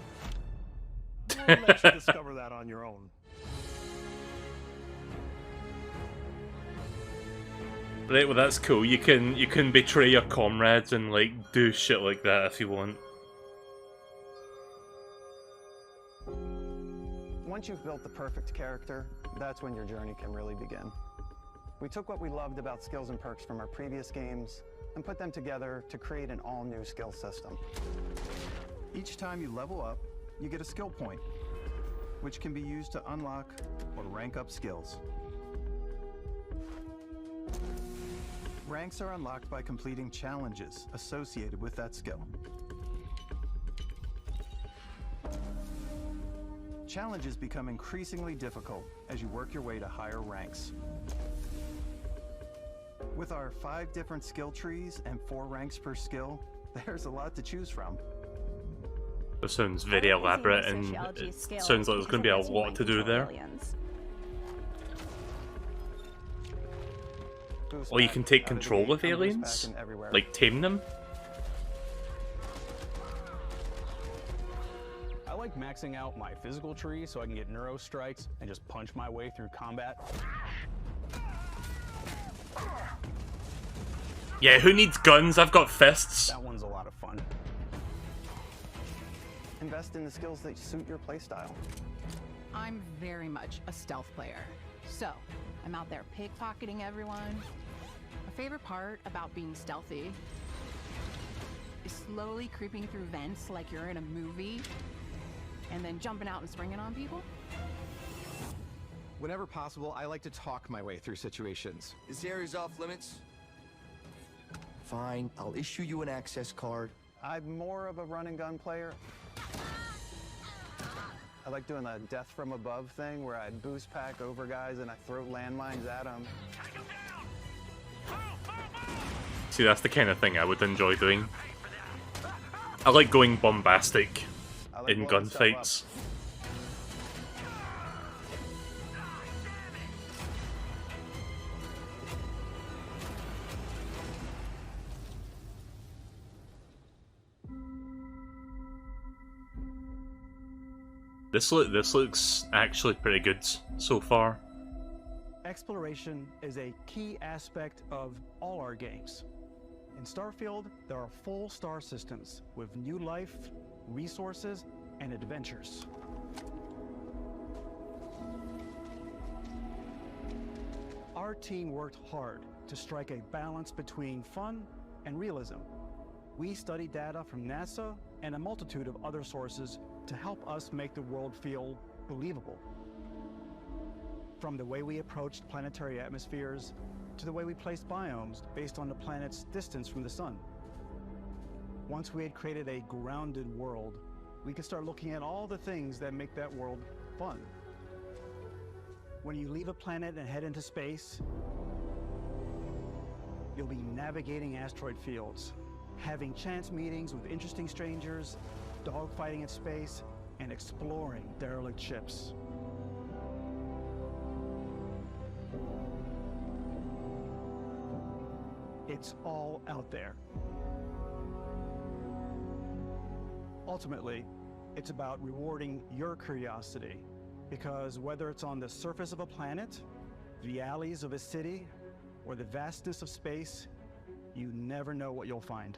[SPEAKER 16] We'll let you discover that on your own.
[SPEAKER 1] Right, well that's cool. You can betray your comrades and like do shit like that if you want.
[SPEAKER 10] Once you've built the perfect character, that's when your journey can really begin. We took what we loved about skills and perks from our previous games and put them together to create an all-new skill system. Each time you level up, you get a skill point, which can be used to unlock or rank up skills. Ranks are unlocked by completing challenges associated with that skill. Challenges become increasingly difficult as you work your way to higher ranks. With our 5 different skill trees and 4 ranks per skill, there's a lot to choose from.
[SPEAKER 1] It sounds very elaborate and it sounds like there's going to be a lot to do there. Or you can take control of aliens? Like tame them?
[SPEAKER 16] like maxing out my physical tree so I can get neuro strikes and just punch my way through combat.
[SPEAKER 1] Yeah, who needs guns? I've got fists.
[SPEAKER 16] That one's a lot of fun.
[SPEAKER 10] Invest in the skills that suit your playstyle.
[SPEAKER 2] I'm very much a stealth player. So, I'm out there pickpocketing everyone. My favorite part about being stealthy is slowly creeping through vents like you're in a movie, and then jumping out and springing on people.
[SPEAKER 12] Whenever possible, I like to talk my way through situations.
[SPEAKER 8] This area's off limits. Fine, I'll issue you an access card.
[SPEAKER 10] I'm more of a run and gun player. I like doing the death from above thing where I boost pack over guys and I throw landmines at them.
[SPEAKER 1] See, that's the kind of thing I would enjoy doing. I like going bombastic in gunfights. This looks actually pretty good so far.
[SPEAKER 16] Exploration is a key aspect of all our games. In Starfield, there are full star systems with new life, resources, and adventures. Our team worked hard to strike a balance between fun and realism. We studied data from NASA and a multitude of other sources to help us make the world feel believable. From the way we approached planetary atmospheres to the way we placed biomes based on the planet's distance from the sun. Once we had created a grounded world, we could start looking at all the things that make that world fun. When you leave a planet and head into space, you'll be navigating asteroid fields, having chance meetings with interesting strangers, dogfighting in space, and exploring derelict ships. It's all out there. Ultimately, it's about rewarding your curiosity, because whether it's on the surface of a planet, the alleys of a city, or the vastness of space, you never know what you'll find.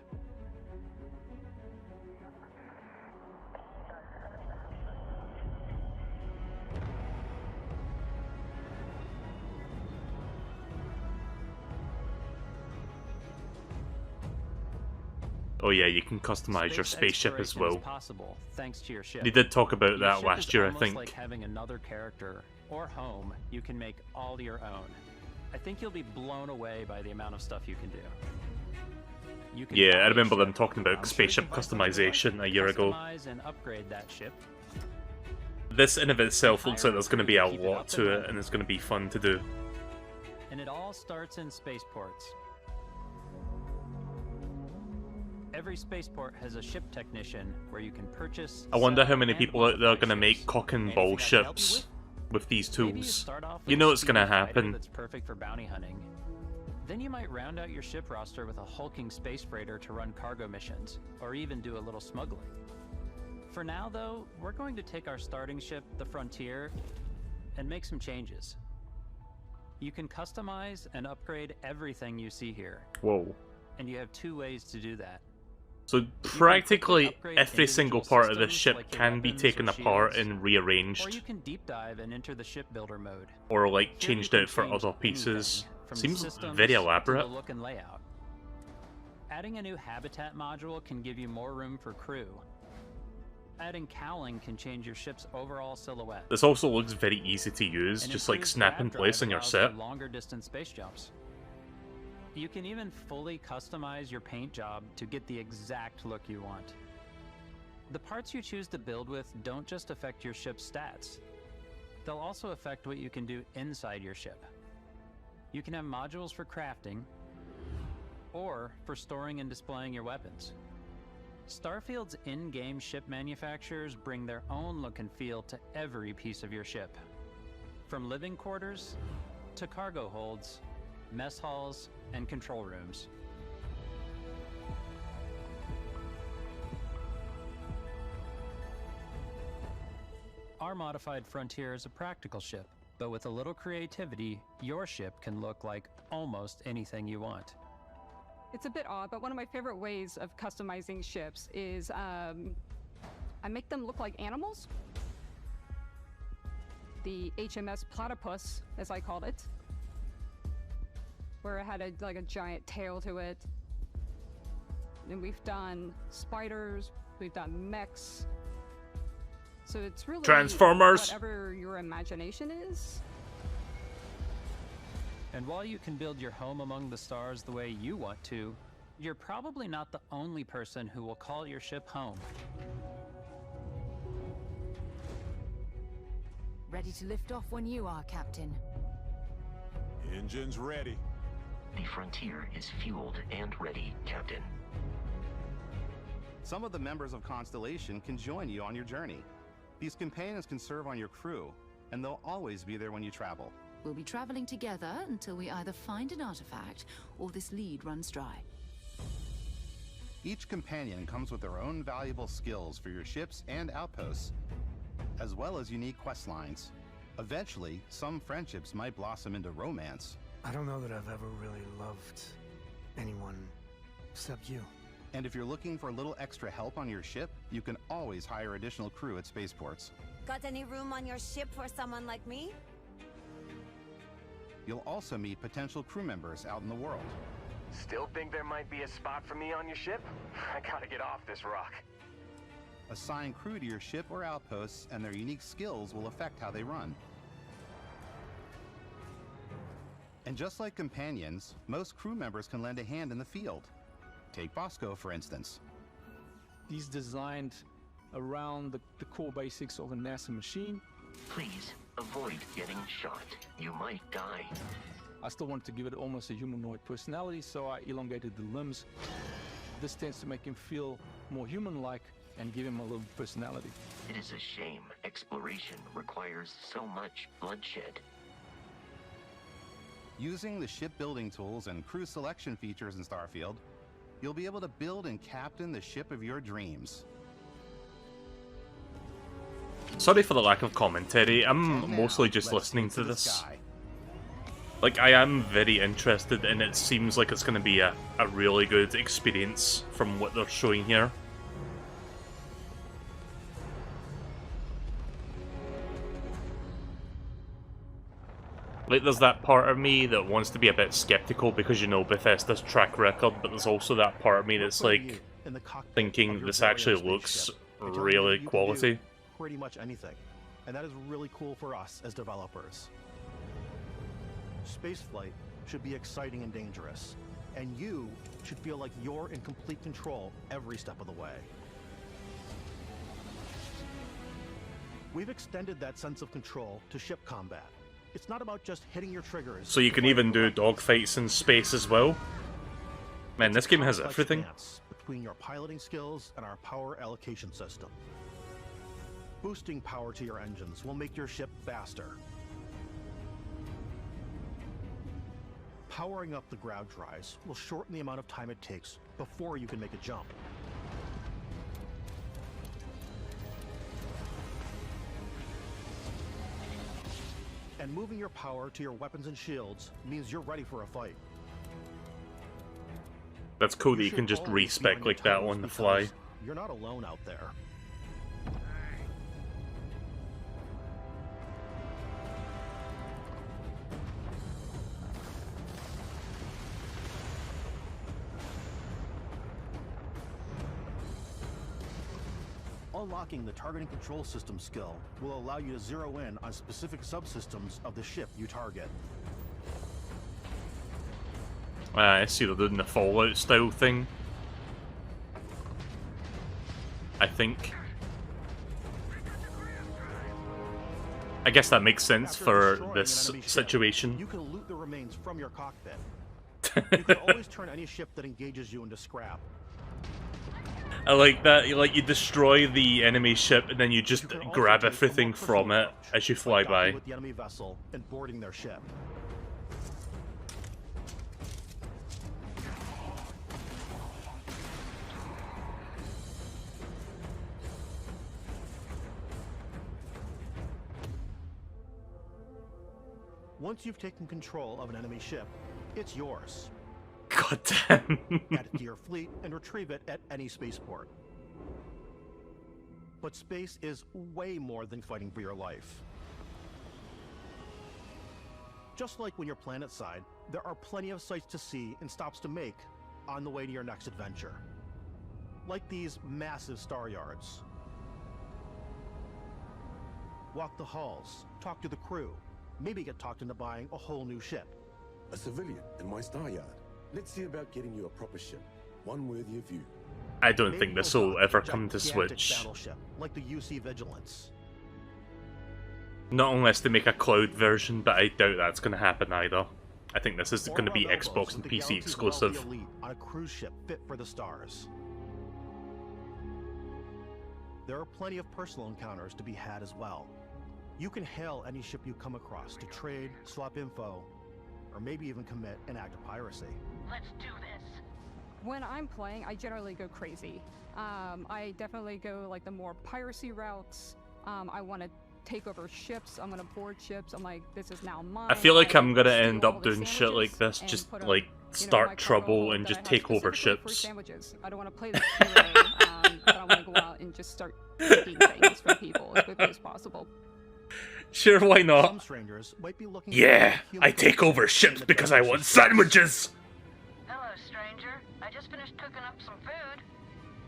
[SPEAKER 1] Oh yeah, you can customize your spaceship as well.
[SPEAKER 11] Possible, thanks to your ship.
[SPEAKER 1] They did talk about that
[SPEAKER 11] ship
[SPEAKER 1] last
[SPEAKER 11] is
[SPEAKER 1] year, I
[SPEAKER 11] almost
[SPEAKER 1] think.
[SPEAKER 11] Like having another character or home you can make all your own. I think you'll be blown away by the amount of stuff you can do. You can
[SPEAKER 1] Yeah, I remember them talking about spaceship customization a year ago.
[SPEAKER 11] customize and upgrade that ship.
[SPEAKER 1] This in of itself looks like there's going to be a lot to it, and it's going to be fun to do.
[SPEAKER 11] And it all starts in spaceports. Every spaceport has a ship technician where you can purchase.
[SPEAKER 1] I wonder
[SPEAKER 11] sell,
[SPEAKER 1] how many
[SPEAKER 11] and
[SPEAKER 1] people out there are
[SPEAKER 11] modify
[SPEAKER 1] going to make
[SPEAKER 11] ships.
[SPEAKER 1] cock and
[SPEAKER 11] Anything
[SPEAKER 1] ball
[SPEAKER 11] I can help you
[SPEAKER 1] ships with these
[SPEAKER 11] Maybe you
[SPEAKER 1] tools.
[SPEAKER 11] start off with
[SPEAKER 1] You know
[SPEAKER 11] a
[SPEAKER 1] it's going to
[SPEAKER 11] speedy fighter
[SPEAKER 1] happen.
[SPEAKER 11] That's perfect for bounty hunting. Then you might round out your ship roster with a hulking space freighter to run cargo missions, or even do a little smuggling. For now, though, we're going to take our starting ship, the Frontier, and make some changes. You can customize and upgrade everything you see here.
[SPEAKER 1] Whoa.
[SPEAKER 11] And you have two ways to do that.
[SPEAKER 1] So practically every single part of this ship can be taken apart and
[SPEAKER 11] Or
[SPEAKER 1] rearranged,
[SPEAKER 11] you can deep dive and enter the shipbuilder mode.
[SPEAKER 1] or like
[SPEAKER 11] Here you
[SPEAKER 1] changed
[SPEAKER 11] can
[SPEAKER 1] out for
[SPEAKER 11] change
[SPEAKER 1] other pieces.
[SPEAKER 11] anything, from the
[SPEAKER 1] Seems
[SPEAKER 11] systems
[SPEAKER 1] very
[SPEAKER 11] to
[SPEAKER 1] elaborate.
[SPEAKER 11] the look and layout. Adding a new habitat module can give you more room for crew. Adding cowling can change your ship's overall silhouette.
[SPEAKER 1] This also looks very easy to use,
[SPEAKER 11] And
[SPEAKER 1] just like
[SPEAKER 11] improved
[SPEAKER 1] snap in
[SPEAKER 11] grav
[SPEAKER 1] place
[SPEAKER 11] drive
[SPEAKER 1] on your
[SPEAKER 11] allows
[SPEAKER 1] set.
[SPEAKER 11] for longer distance space jumps. You can even fully customize your paint job to get the exact look you want. The parts you choose to build with don't just affect your ship's stats. They'll also affect what you can do inside your ship. You can have modules for crafting, or for storing and displaying your weapons. Starfield's in-game ship manufacturers bring their own look and feel to every piece of your ship. From living quarters, to cargo holds, mess halls, and control rooms. our modified Frontier is a practical ship, but with a little creativity, your ship can look like almost anything you want.
[SPEAKER 14] It's a bit odd, but one of my favorite ways of customizing ships is I make them look like animals. The HMS Platypus, as I called it, where it had like a giant tail to it. And we've done spiders, we've done mechs. So it's really
[SPEAKER 1] Transformers.
[SPEAKER 14] Whatever your imagination is.
[SPEAKER 11] And while you can build your home among the stars the way you want to, you're probably not the only person who will call your ship home.
[SPEAKER 6] Ready to lift off when you are, Captain.
[SPEAKER 13] Engines ready.
[SPEAKER 18] The Frontier is fueled and ready, Captain.
[SPEAKER 12] Some of the members of Constellation can join you on your journey. These companions can serve on your crew, and they'll always be there when you travel.
[SPEAKER 6] We'll be traveling together until we either find an artifact or this lead runs dry.
[SPEAKER 12] Each companion comes with their own valuable skills for your ships and outposts, as well as unique quest lines. Eventually, some friendships might blossom into romance.
[SPEAKER 19] I don't know that I've ever really loved anyone except you.
[SPEAKER 12] And if you're looking for a little extra help on your ship, you can always hire additional crew at spaceports.
[SPEAKER 20] Got any room on your ship for someone like me?
[SPEAKER 12] You'll also meet potential crew members out in the world.
[SPEAKER 21] Still think there might be a spot for me on your ship? I gotta get off this rock.
[SPEAKER 12] Assign crew to your ship or outposts, and their unique skills will affect how they run. And just like companions, most crew members can lend a hand in the field. Take Bosco, for instance.
[SPEAKER 23] He's designed around the core basics of a NASA machine.
[SPEAKER 18] Please avoid getting shot. You might die.
[SPEAKER 23] I still wanted to give it almost a humanoid personality, so I elongated the limbs. This tends to make him feel more human-like and give him a little personality.
[SPEAKER 18] It is a shame exploration requires so much bloodshed.
[SPEAKER 12] Using the shipbuilding tools and crew selection features in Starfield, you'll be able to build and captain the ship of your dreams.
[SPEAKER 1] Sorry for the lack of commentary, I'm mostly just listening to this. Like, I am very interested, and it seems like it's going to be a really good experience from what they're showing here. Like, there's that part of me that wants to be a bit skeptical because, you know, Bethesda's track record, but there's also that part of me that's, like, thinking this actually looks really quality.
[SPEAKER 24] Pretty much anything, and that is really cool for us as developers. Spaceflight should be exciting and dangerous, and you should feel like you're in complete control every step of the way. We've extended that sense of control to ship combat. It's not about just hitting your triggers.
[SPEAKER 1] So you can even do dogfights in space as well. Man, this game has everything.
[SPEAKER 24] Between your piloting skills and our power allocation system. Boosting power to your engines will make your ship faster. Powering up the ground drives will shorten the amount of time it takes before you can make a jump. And moving your power to your weapons and shields means you're ready for a fight.
[SPEAKER 1] That's cool that you can just respec like that on the fly.
[SPEAKER 24] You're not alone out there. Unlocking the targeting control system skill will allow you to zero in on specific subsystems of the ship you target.
[SPEAKER 1] I see they're doing the Fallout style thing. I think. I guess that makes sense for this situation.
[SPEAKER 24] You can loot the remains from your cockpit. You can always turn any ship that engages you into scrap.
[SPEAKER 1] I like that. You destroy the enemy ship and then you just grab everything from it as you fly by.
[SPEAKER 24] With the enemy vessel and boarding their ship. Once you've taken control of an enemy ship, it's yours.
[SPEAKER 1] God damn.
[SPEAKER 24] Add it to your fleet and retrieve it at any spaceport. But space is way more than fighting for your life. Just like when you're planetside, there are plenty of sights to see and stops to make on the way to your next adventure. Like these massive star yards. Walk the halls, talk to the crew, maybe get talked into buying a whole new ship.
[SPEAKER 13] A civilian in my star yard. Let's see about getting you a proper ship, one worthy of you.
[SPEAKER 1] I don't think this will ever come to Switch.
[SPEAKER 24] Battleship, like the UC Vigilance.
[SPEAKER 1] Not unless they make a cloud version, but I doubt that's going to happen either. I think this is going to be Xbox and PC exclusive.
[SPEAKER 24] On a cruise ship fit for the stars. There are plenty of personal encounters to be had as well. You can hail any ship you come across to trade, swap info, or maybe even commit an act of piracy.
[SPEAKER 14] Let's do this. When I'm playing, I generally go crazy. I definitely go like the more piracy routes. I want to take over ships. I'm gonna board ships. I'm like, this is now mine.
[SPEAKER 1] I feel like I'm gonna end up doing shit like this, just like start trouble and just take over ships.
[SPEAKER 14] Sandwiches. I don't want to play this hero, but I want to go out and just start taking things from people as quickly as possible.
[SPEAKER 1] Sure, why not?
[SPEAKER 24] Some strangers might be looking
[SPEAKER 1] Yeah, I take over ships because I want sandwiches!
[SPEAKER 6] Hello, stranger. I just finished cooking up some food.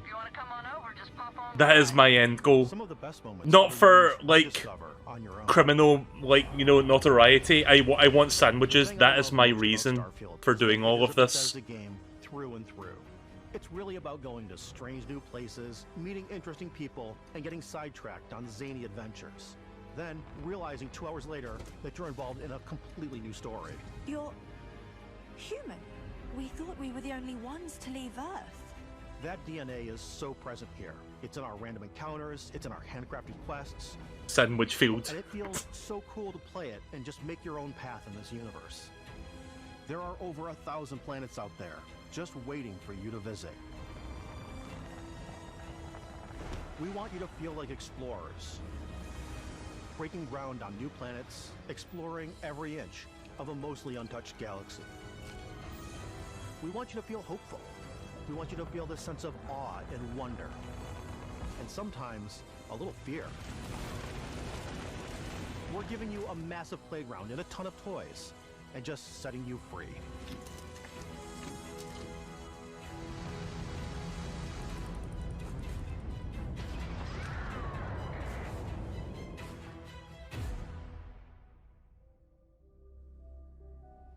[SPEAKER 6] If you want to come on over, just pop on.
[SPEAKER 1] That is my end goal.
[SPEAKER 24] Some of the best moments
[SPEAKER 1] Not for, like,
[SPEAKER 24] discover on your own.
[SPEAKER 1] criminal, like, you know, notoriety. I want sandwiches. That is my reason for doing all of this.
[SPEAKER 24] The game through and through. It's really about going to strange new places, meeting interesting people, and getting sidetracked on zany adventures. Then, realizing 2 hours later that you're involved in a completely new story.
[SPEAKER 3] You're human. We thought we were the only ones to leave Earth.
[SPEAKER 24] That DNA is so present here. It's in our random encounters, it's in our handcrafted quests.
[SPEAKER 1] Sandwich field.
[SPEAKER 24] And it feels so cool to play it and just make your own path in this universe. There are over 1,000 planets out there, just waiting for you to visit. We want you to feel like explorers, breaking ground on new planets, exploring every inch of a mostly untouched galaxy. We want you to feel hopeful. We want you to feel this sense of awe and wonder, and sometimes a little fear. We're giving you a massive playground and a ton of toys, and just setting you free.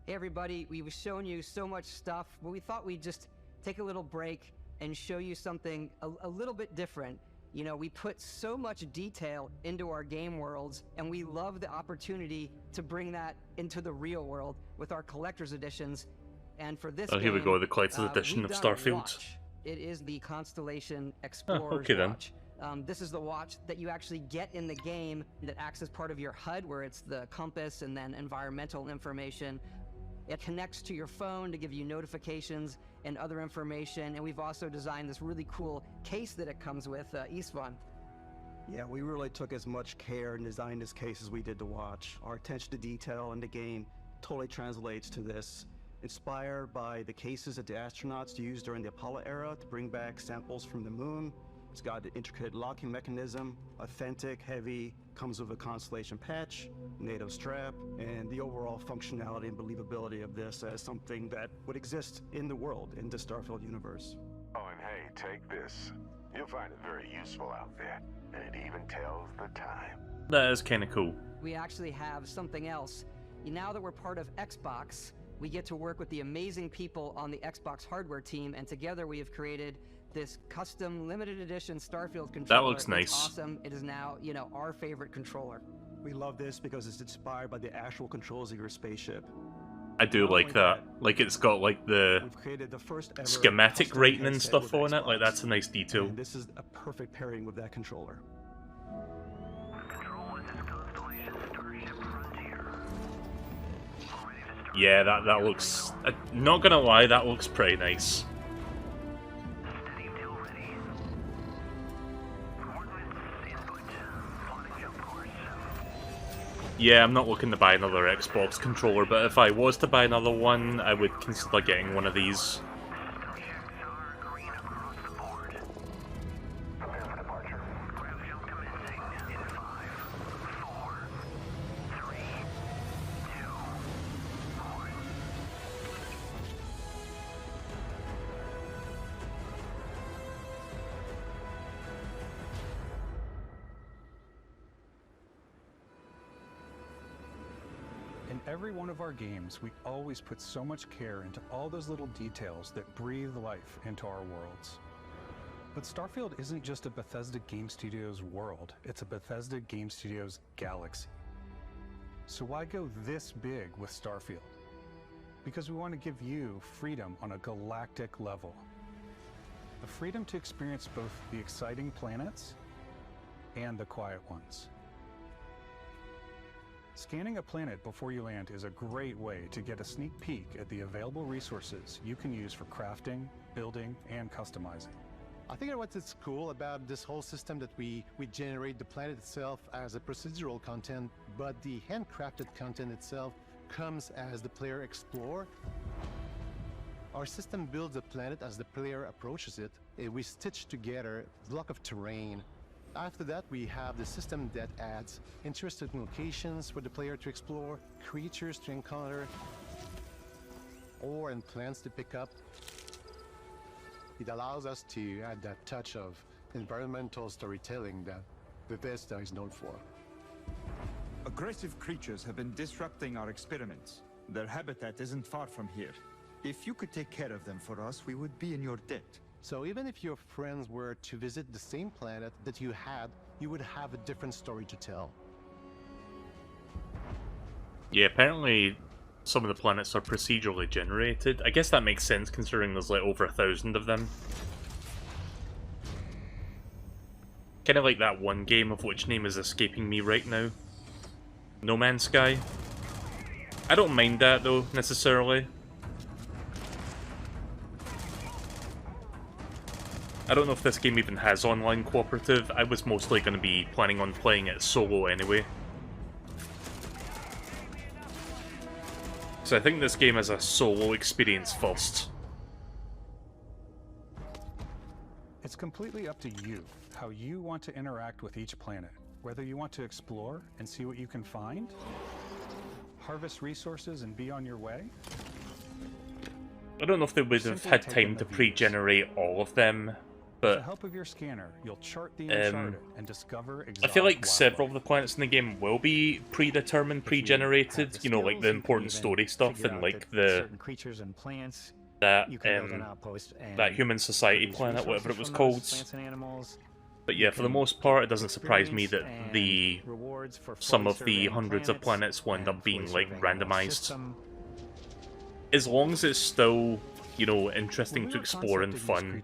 [SPEAKER 4] Hey everybody, we've shown you so much stuff, but we thought we'd just take a little break and show you something a little bit different. You know, we put so much detail into our game worlds, and we love the opportunity to bring that into the real world with our collector's editions. And for this
[SPEAKER 1] here we
[SPEAKER 4] game,
[SPEAKER 1] go, the collector's edition
[SPEAKER 4] we've
[SPEAKER 1] of
[SPEAKER 4] done a
[SPEAKER 1] Starfield.
[SPEAKER 4] watch. It is the Constellation Explorer's
[SPEAKER 1] okay then.
[SPEAKER 4] watch. This is the watch that you actually get in the game that acts as part of your HUD, where it's the compass and then environmental information. It connects to your phone to give you notifications and other information, and we've also designed this really cool case that it comes with, Istvan.
[SPEAKER 16] Yeah, we really took as much care and designed this case as we did to watch. Our attention to detail in the game totally translates to this. Inspired by the cases that the astronauts used during the Apollo era to bring back samples from the moon. It's got an intricate locking mechanism, authentic, heavy, comes with a Constellation patch, native strap, and the overall functionality and believability of this as something that would exist in the world, in the Starfield universe.
[SPEAKER 5] Oh, and hey, take this. You'll find it very useful out there, and it even tells the time.
[SPEAKER 1] That is kind of cool.
[SPEAKER 4] We actually have something else. Now that we're part of Xbox, we get to work with the amazing people on the Xbox hardware team, and together we have created this custom limited edition Starfield controller.
[SPEAKER 1] That looks nice.
[SPEAKER 4] It's awesome. It is now, you know, our favorite controller.
[SPEAKER 16] We love this because it's inspired by the actual controls of your spaceship.
[SPEAKER 1] I do like that. Like, it's got like the schematic rating and stuff on it. Like, that's a nice detail.
[SPEAKER 16] And this is a perfect pairing with that controller.
[SPEAKER 1] Yeah, that looks... not gonna lie, that looks pretty nice. Yeah, I'm not looking to buy another Xbox controller, but if I was to buy another one, I would consider getting one of these.
[SPEAKER 7] In every one of our games, we always put so much care into all those little details that breathe life into our worlds. But Starfield isn't just a Bethesda Game Studios world, it's a Bethesda Game Studios galaxy. So why go this big with Starfield? Because we want to give you freedom on a galactic level. The freedom to experience both the exciting planets and the quiet ones. Scanning a planet before you land is a great way to get a sneak peek at the available resources you can use for crafting, building, and customizing.
[SPEAKER 12] I think what's cool about this whole system that we generate the planet itself as a procedural content, but the handcrafted content itself comes as the player explore. Our system builds a planet as the player approaches it. We stitch together a block of terrain. After that, we have the system that adds interesting locations for the player to explore, creatures to encounter, ore and plants to pick up. It allows us to add that touch of environmental storytelling that Bethesda is known for.
[SPEAKER 9] Aggressive creatures have been disrupting our experiments. Their habitat isn't far from here. If you could take care of them for us, we would be in your debt.
[SPEAKER 12] So even if your friends were to visit the same planet that you had, you would have a different story to tell.
[SPEAKER 1] Yeah, apparently some of the planets are procedurally generated. I guess that makes sense considering there's like over 1,000 of them. Kind of like that one game of which name is escaping me right now. No Man's Sky. I don't mind that though, necessarily. I don't know if this game even has online cooperative. I was mostly going to be planning on playing it solo anyway. So I think this game has a solo experience first.
[SPEAKER 7] It's completely up to you how you want to interact with each planet. Whether you want to explore and see what you can find, harvest resources and be on your way.
[SPEAKER 1] I don't know if they would have had time to pre-generate all of them. But,
[SPEAKER 7] with the help of your scanner, you'll chart the uncharted and discover
[SPEAKER 1] I feel like several of the planets in the game will be predetermined, pre-generated. You know, like the important story stuff and like the
[SPEAKER 15] creatures and plants.
[SPEAKER 1] that human society planet, whatever it was called. But yeah, for the most part, it doesn't surprise me that some of the hundreds of planets will end up being like randomized. As long as it's still, you know, interesting to explore and fun,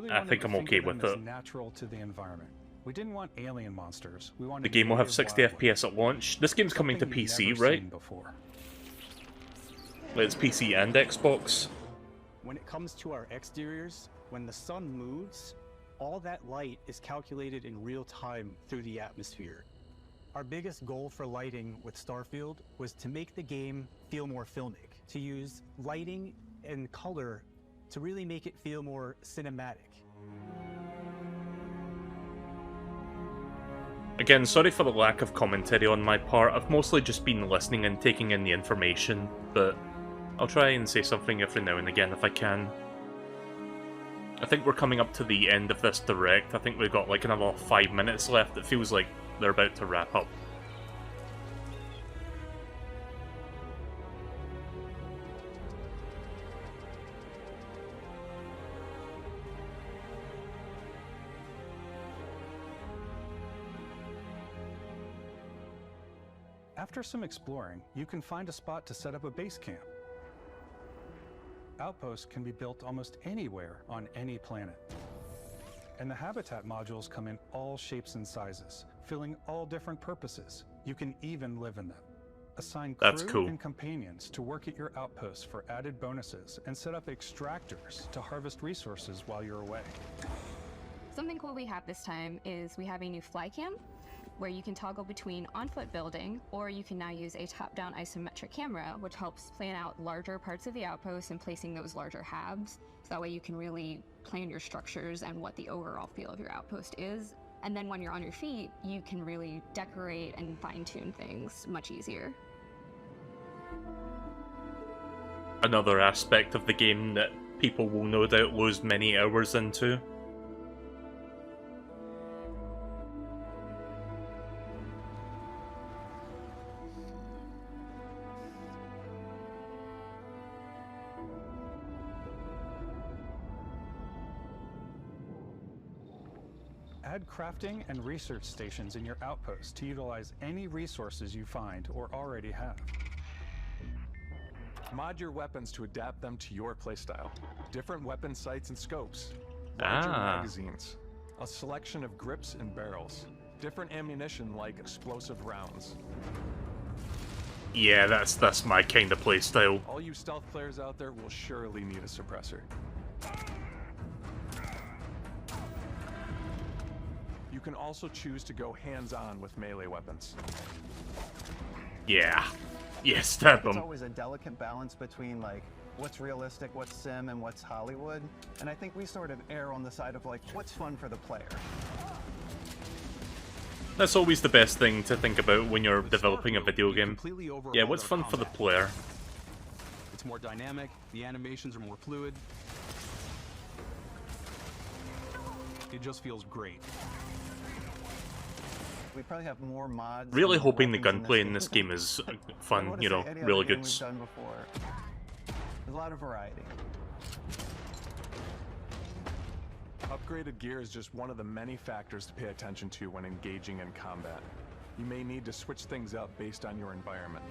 [SPEAKER 1] I think I'm okay with it.
[SPEAKER 7] Natural to the environment. We didn't want alien monsters. We wanted
[SPEAKER 1] the game will have 60 FPS at launch. This game's coming to PC, right? It's PC and Xbox.
[SPEAKER 16] When it comes to our exteriors, when the sun moves, all that light is calculated in real time through the atmosphere. Our biggest goal for lighting with Starfield was to make the game feel more filmic, to use lighting and color to really make it feel more cinematic.
[SPEAKER 1] Again, sorry for the lack of commentary on my part. I've mostly just been listening and taking in the information, but I'll try and say something every now and again if I can. I think we're coming up to the end of this direct. I think we've got like another 5 minutes left. It feels like they're about to wrap up.
[SPEAKER 7] After some exploring, you can find a spot to set up a base camp. Outposts can be built almost anywhere on any planet. And the habitat modules come in all shapes and sizes, filling all different purposes. You can even live in them. Assign crew and companions to work at your outposts for added bonuses, and set up extractors to harvest resources while you're away.
[SPEAKER 17] Something cool we have this time is we have a new fly cam.
[SPEAKER 2] where you can toggle between on-foot building, or you can now use a top-down isometric camera, which helps plan out larger parts of the outpost and placing those larger halves. So that way you can really plan your structures and what the overall feel of your outpost is. And then when you're on your feet, you can really decorate and fine-tune things much easier.
[SPEAKER 1] Another aspect of the game that people will no doubt lose many hours into.
[SPEAKER 7] Add crafting and research stations in your outpost to utilize any resources you find or already have.
[SPEAKER 15] Mod your weapons to adapt them to your playstyle. Different weapon sights and scopes. Larger magazines. A selection of grips and barrels. Different ammunition like explosive rounds.
[SPEAKER 1] Yeah, that's my kind of playstyle.
[SPEAKER 15] All you stealth players out there will surely need a suppressor. You can also choose to go hands-on with melee weapons.
[SPEAKER 1] Yeah. Yeah, stab
[SPEAKER 10] It's
[SPEAKER 1] them.
[SPEAKER 10] always a delicate balance between like what's realistic, what's sim, and what's Hollywood. And I think we sort of err on the side of like what's fun for the player.
[SPEAKER 1] That's always the best thing to think about when you're developing a video game. Yeah, what's fun for the player?
[SPEAKER 17] It's more dynamic, the animations are more fluid. It just feels great.
[SPEAKER 10] We probably have more mods.
[SPEAKER 1] Really
[SPEAKER 10] and
[SPEAKER 1] hoping the
[SPEAKER 10] weapons
[SPEAKER 1] gunplay in this game is fun, you know, really good.
[SPEAKER 10] We've done before. There's a lot of variety.
[SPEAKER 15] Upgraded gear is just one of the many factors to pay attention to when engaging in combat. You may need to switch things up based on your environment.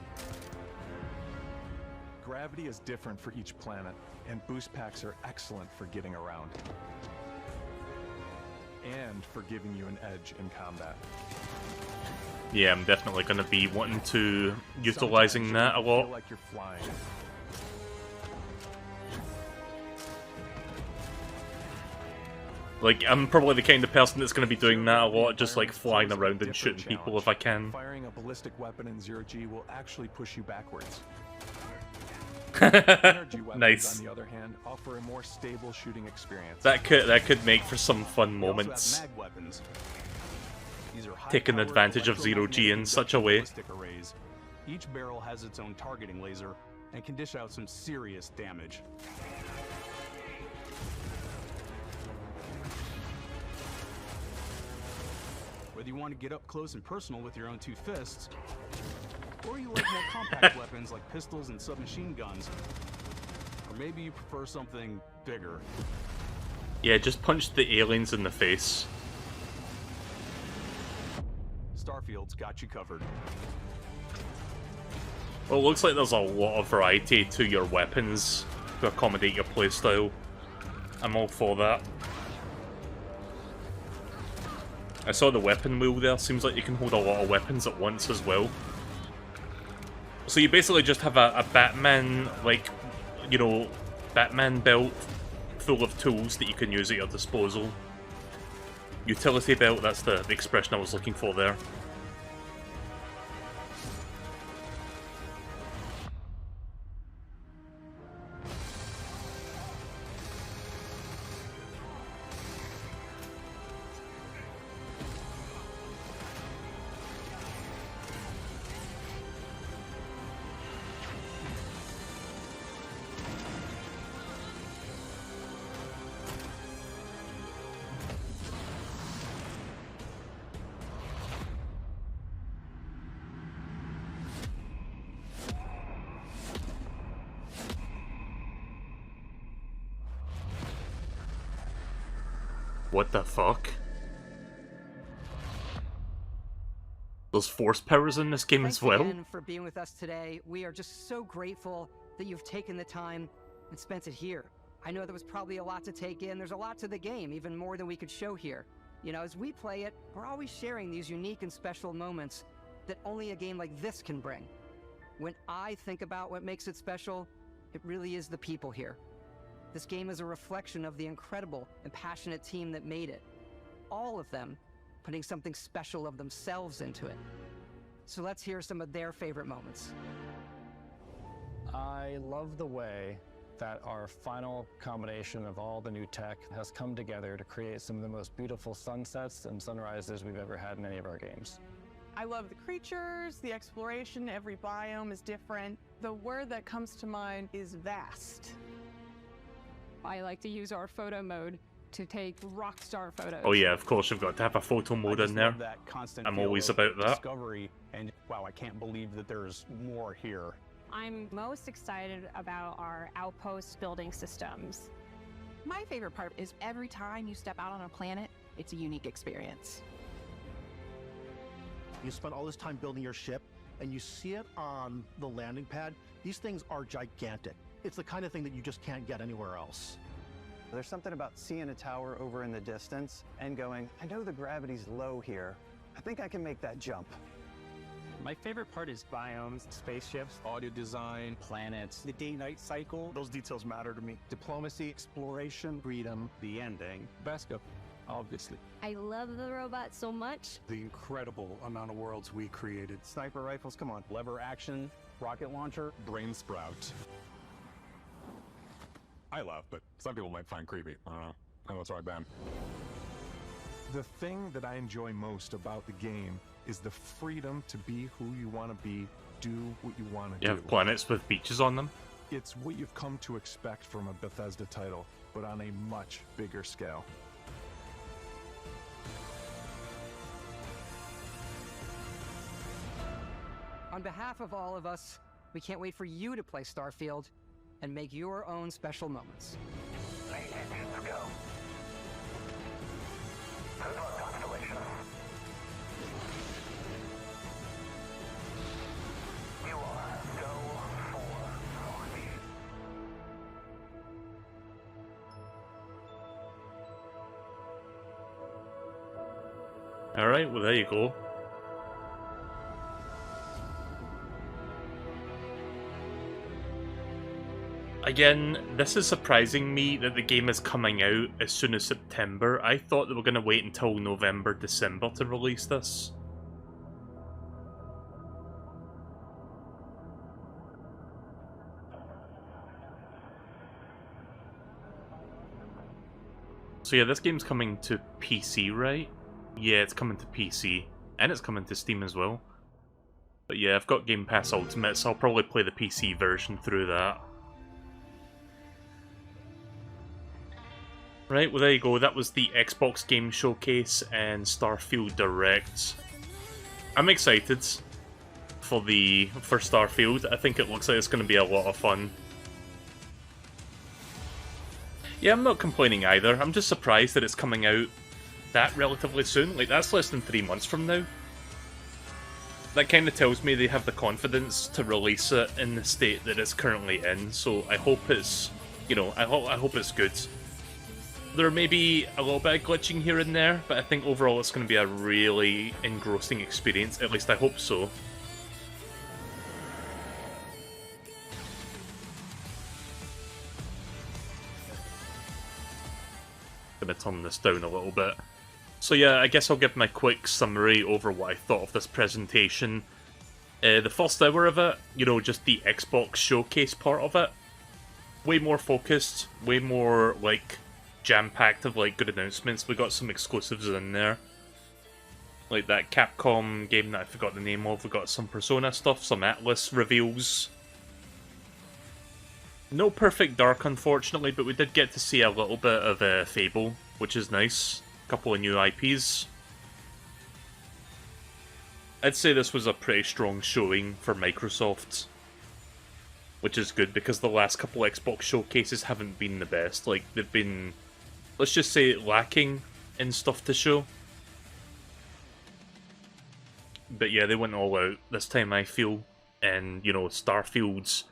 [SPEAKER 15] Gravity is different for each planet, and boost packs are excellent for getting around. And for giving you an edge in combat.
[SPEAKER 1] Yeah, I'm definitely going to be wanting to utilizing that a lot.
[SPEAKER 15] Feel like you're flying.
[SPEAKER 1] Like, I'm probably the kind of person that's going to be doing that a lot, just like flying around and shooting people if I can.
[SPEAKER 15] Firing a ballistic weapon in 0G will actually push you backwards. Energy weapons,
[SPEAKER 1] Nice.
[SPEAKER 15] on the other hand, offer a more stable shooting experience.
[SPEAKER 1] That could make for some fun moments.
[SPEAKER 17] Mag weapons. These are
[SPEAKER 1] Taking
[SPEAKER 17] high-powered
[SPEAKER 1] advantage of 0G in such a way.
[SPEAKER 17] ballistic arrays. Each barrel has its own targeting laser and can dish out some serious damage. Whether you want to get up close and personal with your own two fists, or you like more compact weapons like pistols and submachine guns, or maybe you prefer something bigger.
[SPEAKER 1] Yeah, just punch the aliens in the face.
[SPEAKER 17] Starfield's got you covered.
[SPEAKER 1] Well, it looks like there's a lot of variety to your weapons to accommodate your playstyle. I'm all for that. I saw the weapon wheel there. Seems like you can hold a lot of weapons at once as well. So you basically just have a Batman, like, you know, Batman belt full of tools that you can use at your disposal. Utility belt, that's the expression I was looking for there. What the fuck? Those force powers in this game
[SPEAKER 4] Thanks
[SPEAKER 1] as well?
[SPEAKER 4] again for being with us today. We are just so grateful that you've taken the time and spent it here. I know there was probably a lot to take in. There's a lot to the game, even more than we could show here. You know, as we play it, we're always sharing these unique and special moments that only a game like this can bring. When I think about what makes it special, it really is the people here. This game is a reflection of the incredible and passionate team that made it. All of them putting something special of themselves into it. So let's hear some of their favorite moments.
[SPEAKER 23] I love the way that our final combination of all the new tech has come together to create some of the most beautiful sunsets and sunrises we've ever had in any of our games.
[SPEAKER 8] I love the creatures, the exploration, every biome is different. The word that comes to mind is vast.
[SPEAKER 14] I like to use our photo mode to take rock star photos.
[SPEAKER 1] Oh yeah, of course, you've got to have a photo mode in there.
[SPEAKER 16] That constant
[SPEAKER 1] I'm
[SPEAKER 16] feel
[SPEAKER 1] always
[SPEAKER 16] of
[SPEAKER 1] about that.
[SPEAKER 16] discovery, and wow, I can't believe that there's more here.
[SPEAKER 11] I'm most excited about our outpost building systems.
[SPEAKER 19] My favorite part is every time you step out on a planet, it's a unique experience.
[SPEAKER 24] You spend all this time building your ship, and you see it on the landing pad. These things are gigantic. It's the kind of thing that you just can't get anywhere else.
[SPEAKER 10] There's something about seeing a tower over in the distance and going, I know the gravity's low here. I think I can make that jump.
[SPEAKER 22] My favorite part is biomes, spaceships, audio design, planets.
[SPEAKER 16] The day-night cycle, those details matter to me. Diplomacy, exploration, freedom, the ending.
[SPEAKER 23] Beskip, obviously.
[SPEAKER 25] I love the robot so much.
[SPEAKER 9] The incredible amount of worlds we created.
[SPEAKER 16] Sniper rifles, come on. Lever action, rocket launcher.
[SPEAKER 15] Brain sprout. I love, but some people might find creepy. I don't know. I know it's right, Ben. The thing that I enjoy most about the game is the freedom to be who you want to be, do what you want to do.
[SPEAKER 1] You have planets with beaches on them.
[SPEAKER 15] It's what you've come to expect from a Bethesda title, but on a much bigger scale.
[SPEAKER 4] On behalf of all of us, we can't wait for you to play Starfield and make your own special moments.
[SPEAKER 1] Alright, well there you go. Again, this is surprising me that the game is coming out as soon as September. I thought they were going to wait until November, December to release this. So yeah, this game's coming to PC, right? Yeah, it's coming to PC. And it's coming to Steam as well. But yeah, I've got Game Pass Ultimate, so I'll probably play the PC version through that. Right, well there you go, that was the Xbox Game Showcase and Starfield Direct. I'm excited for Starfield. I think it looks like it's going to be a lot of fun. Yeah, I'm not complaining either. I'm just surprised that it's coming out that relatively soon. Like, that's less than 3 months from now. That kind of tells me they have the confidence to release it in the state that it's currently in, so I hope it's, you know, I hope it's good. There may be a little bit of glitching here and there, but I think overall it's going to be a really engrossing experience, at least I hope so. Gonna turn this down a little bit. So yeah, I guess I'll give my quick summary over what I thought of this presentation. The first hour of it, you know, just the Xbox showcase part of it, way more focused, way more, like, jam-packed of, like, good announcements. We got some exclusives in there. Like that Capcom game that I forgot the name of. We got some Persona stuff, some Atlas reveals. No Perfect Dark, unfortunately, but we did get to see a little bit of Fable, which is nice. A couple of new IPs. I'd say this was a pretty strong showing for Microsoft, which is good because the last couple Xbox showcases haven't been the best. Like, they've been, let's just say, lacking in stuff to show. But yeah, they went all out this time, I feel. And, you know, Starfield's,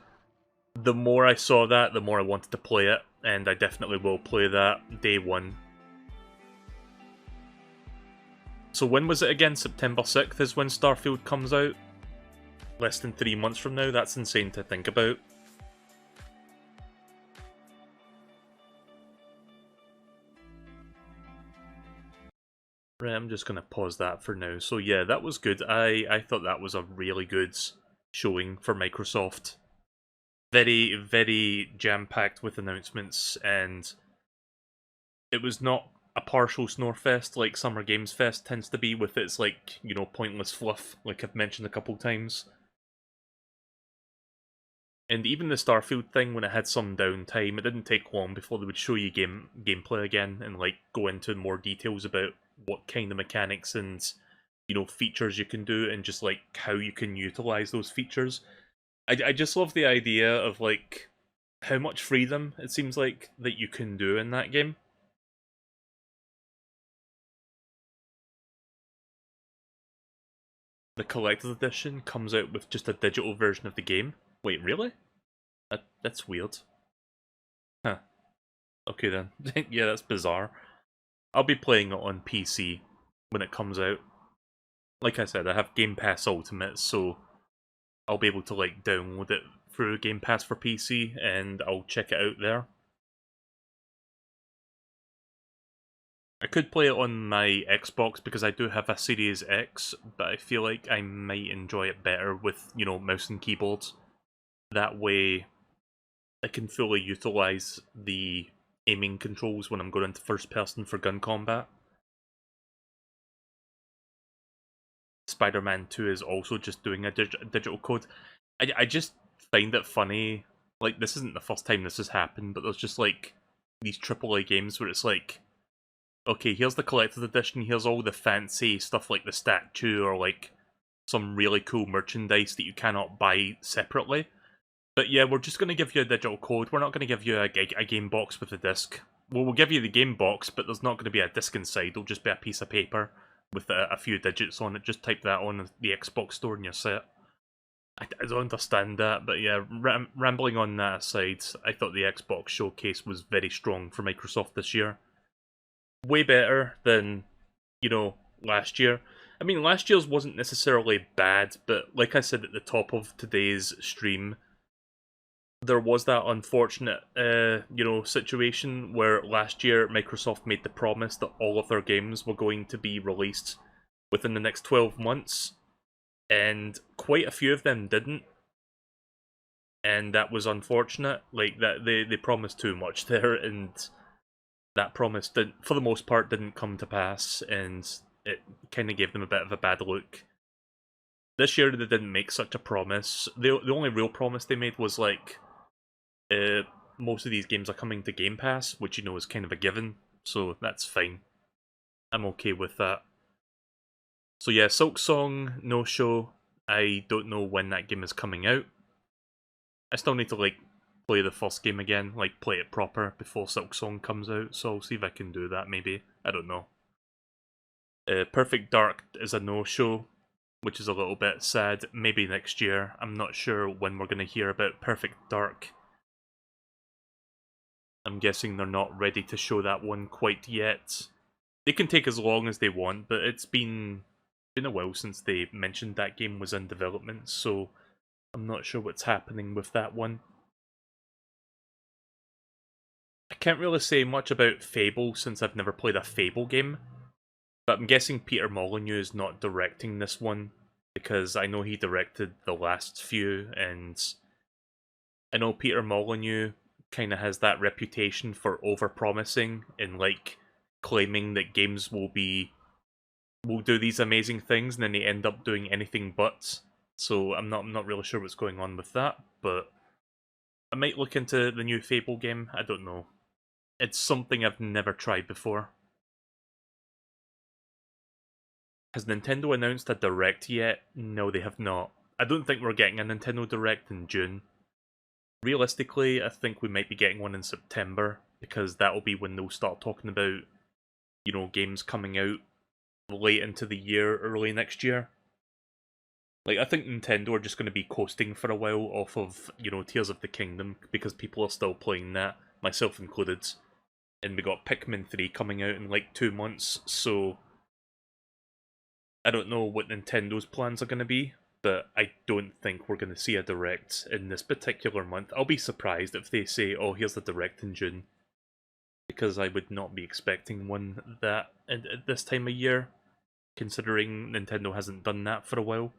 [SPEAKER 1] the more I saw that, the more I wanted to play it, and I definitely will play that day one. So when was it again? September 6th is when Starfield comes out? Less than 3 months from now? That's insane to think about. Right, I'm just going to pause that for now. So yeah, that was good. I thought that was a really good showing for Microsoft. Very, very jam-packed with announcements, and it was not a partial Snorefest like Summer Games Fest tends to be with its, like, you know, pointless fluff, like I've mentioned a couple times. And even the Starfield thing, when it had some downtime, it didn't take long before they would show you gameplay again and, like, go into more details about what kind of mechanics and, you know, features you can do and just, like, how you can utilize those features. I just love the idea of, like, how much freedom it seems like that you can do in that game. The collector's edition comes out with just a digital version of the game. Wait, really? That's weird. Huh. Okay then. Yeah, that's bizarre. I'll be playing it on PC when it comes out. Like I said, I have Game Pass Ultimate, so I'll be able to, like, download it through Game Pass for PC, and I'll check it out there. I could play it on my Xbox because I do have a Series X, but I feel like I might enjoy it better with, you know, mouse and keyboard. That way, I can fully utilize the aiming controls when I'm going into first person for gun combat. Spider-Man 2 is also just doing a digital code. I just find it funny. Like, this isn't the first time this has happened, but there's just, like, these AAA games where it's like, okay, here's the collector's edition, here's all the fancy stuff like the statue or, like, some really cool merchandise that you cannot buy separately. But yeah, we're just going to give you a digital code. We're not going to give you a game box with a disc. Well, we'll give you the game box, but there's not going to be a disc inside. It'll just be a piece of paper with a few digits on it. Just type that on the Xbox store and you're set. I don't understand that, but yeah, rambling on that aside, I thought the Xbox showcase was very strong for Microsoft this year. Way better than, you know, last year. I mean, last year's wasn't necessarily bad, but like I said at the top of today's stream, there was that unfortunate, you know, situation where last year Microsoft made the promise that all of their games were going to be released within the next 12 months, and quite a few of them didn't. And that was unfortunate. Like, that they promised too much there, and that promise for the most part didn't come to pass, and it kind of gave them a bit of a bad look. This year they didn't make such a promise. The only real promise they made was, like, most of these games are coming to Game Pass, which, you know, is kind of a given, so that's fine. I'm okay with that. So yeah, Silksong, no show. I don't know when that game is coming out. I still need to, like, play the first game again, like, play it proper before Silksong comes out, so I'll see if I can do that, maybe. I don't know. Perfect Dark is a no-show, which is a little bit sad. Maybe next year. I'm not sure when we're going to hear about Perfect Dark. I'm guessing they're not ready to show that one quite yet. They can take as long as they want, but it's been a while since they mentioned that game was in development, so I'm not sure what's happening with that one. I can't really say much about Fable since I've never played a Fable game, but I'm guessing Peter Molyneux is not directing this one, because I know he directed the last few, and I know Peter Molyneux kind of has that reputation for over-promising and, like, claiming that games will do these amazing things, and then they end up doing anything but. So I'm not really sure what's going on with that, but I might look into the new Fable game. I don't know. It's something I've never tried before. Has Nintendo announced a Direct yet? No, they have not. I don't think we're getting a Nintendo Direct in June. Realistically, I think we might be getting one in September, because that'll be when they'll start talking about, you know, games coming out late into the year, early next year. Like, I think Nintendo are just going to be coasting for a while off of, you know, Tears of the Kingdom, because people are still playing that, myself included. And we got Pikmin 3 coming out in, like, 2 months, so I don't know what Nintendo's plans are going to be, but I don't think we're going to see a Direct in this particular month. I'll be surprised if they say, oh, here's the Direct in June, because I would not be expecting one at this time of year. considering Nintendo hasn't done that for a while.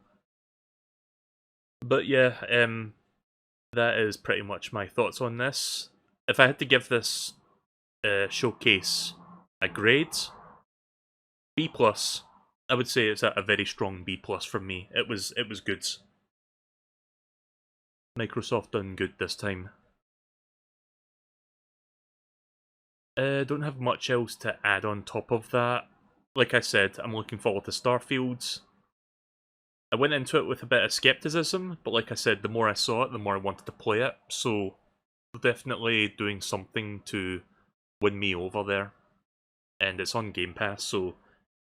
[SPEAKER 1] But yeah, that is pretty much my thoughts on this. If I had to give this showcase a grade, B+. I would say it's a very strong B+ from me. It was good. Microsoft done good this time. Don't have much else to add on top of that. Like I said, I'm looking forward to Starfield. I went into it with a bit of skepticism, but like I said, the more I saw it, the more I wanted to play it. So, definitely doing something to win me over there. And it's on Game Pass, so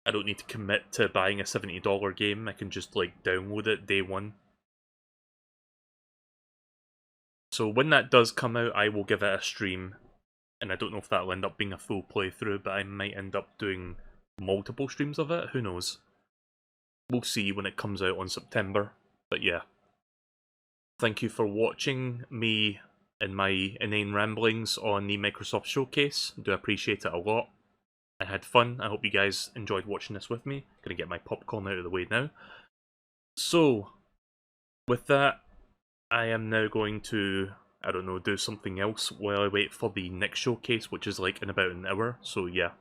[SPEAKER 1] I don't need to commit to buying a $70 game. I can just, like, download it day one. So when that does come out, I will give it a stream. And I don't know if that'll end up being a full playthrough, but I might end up doing multiple streams of it. Who knows? We'll see when it comes out on September. But yeah. Thank you for watching me and my inane ramblings on the Microsoft Showcase. I do appreciate it a lot. I had fun. I hope you guys enjoyed watching this with me. Gonna get my popcorn out of the way now. So, with that, I am now going to, I don't know, do something else while I wait for the next showcase, which is like in about an hour. So yeah.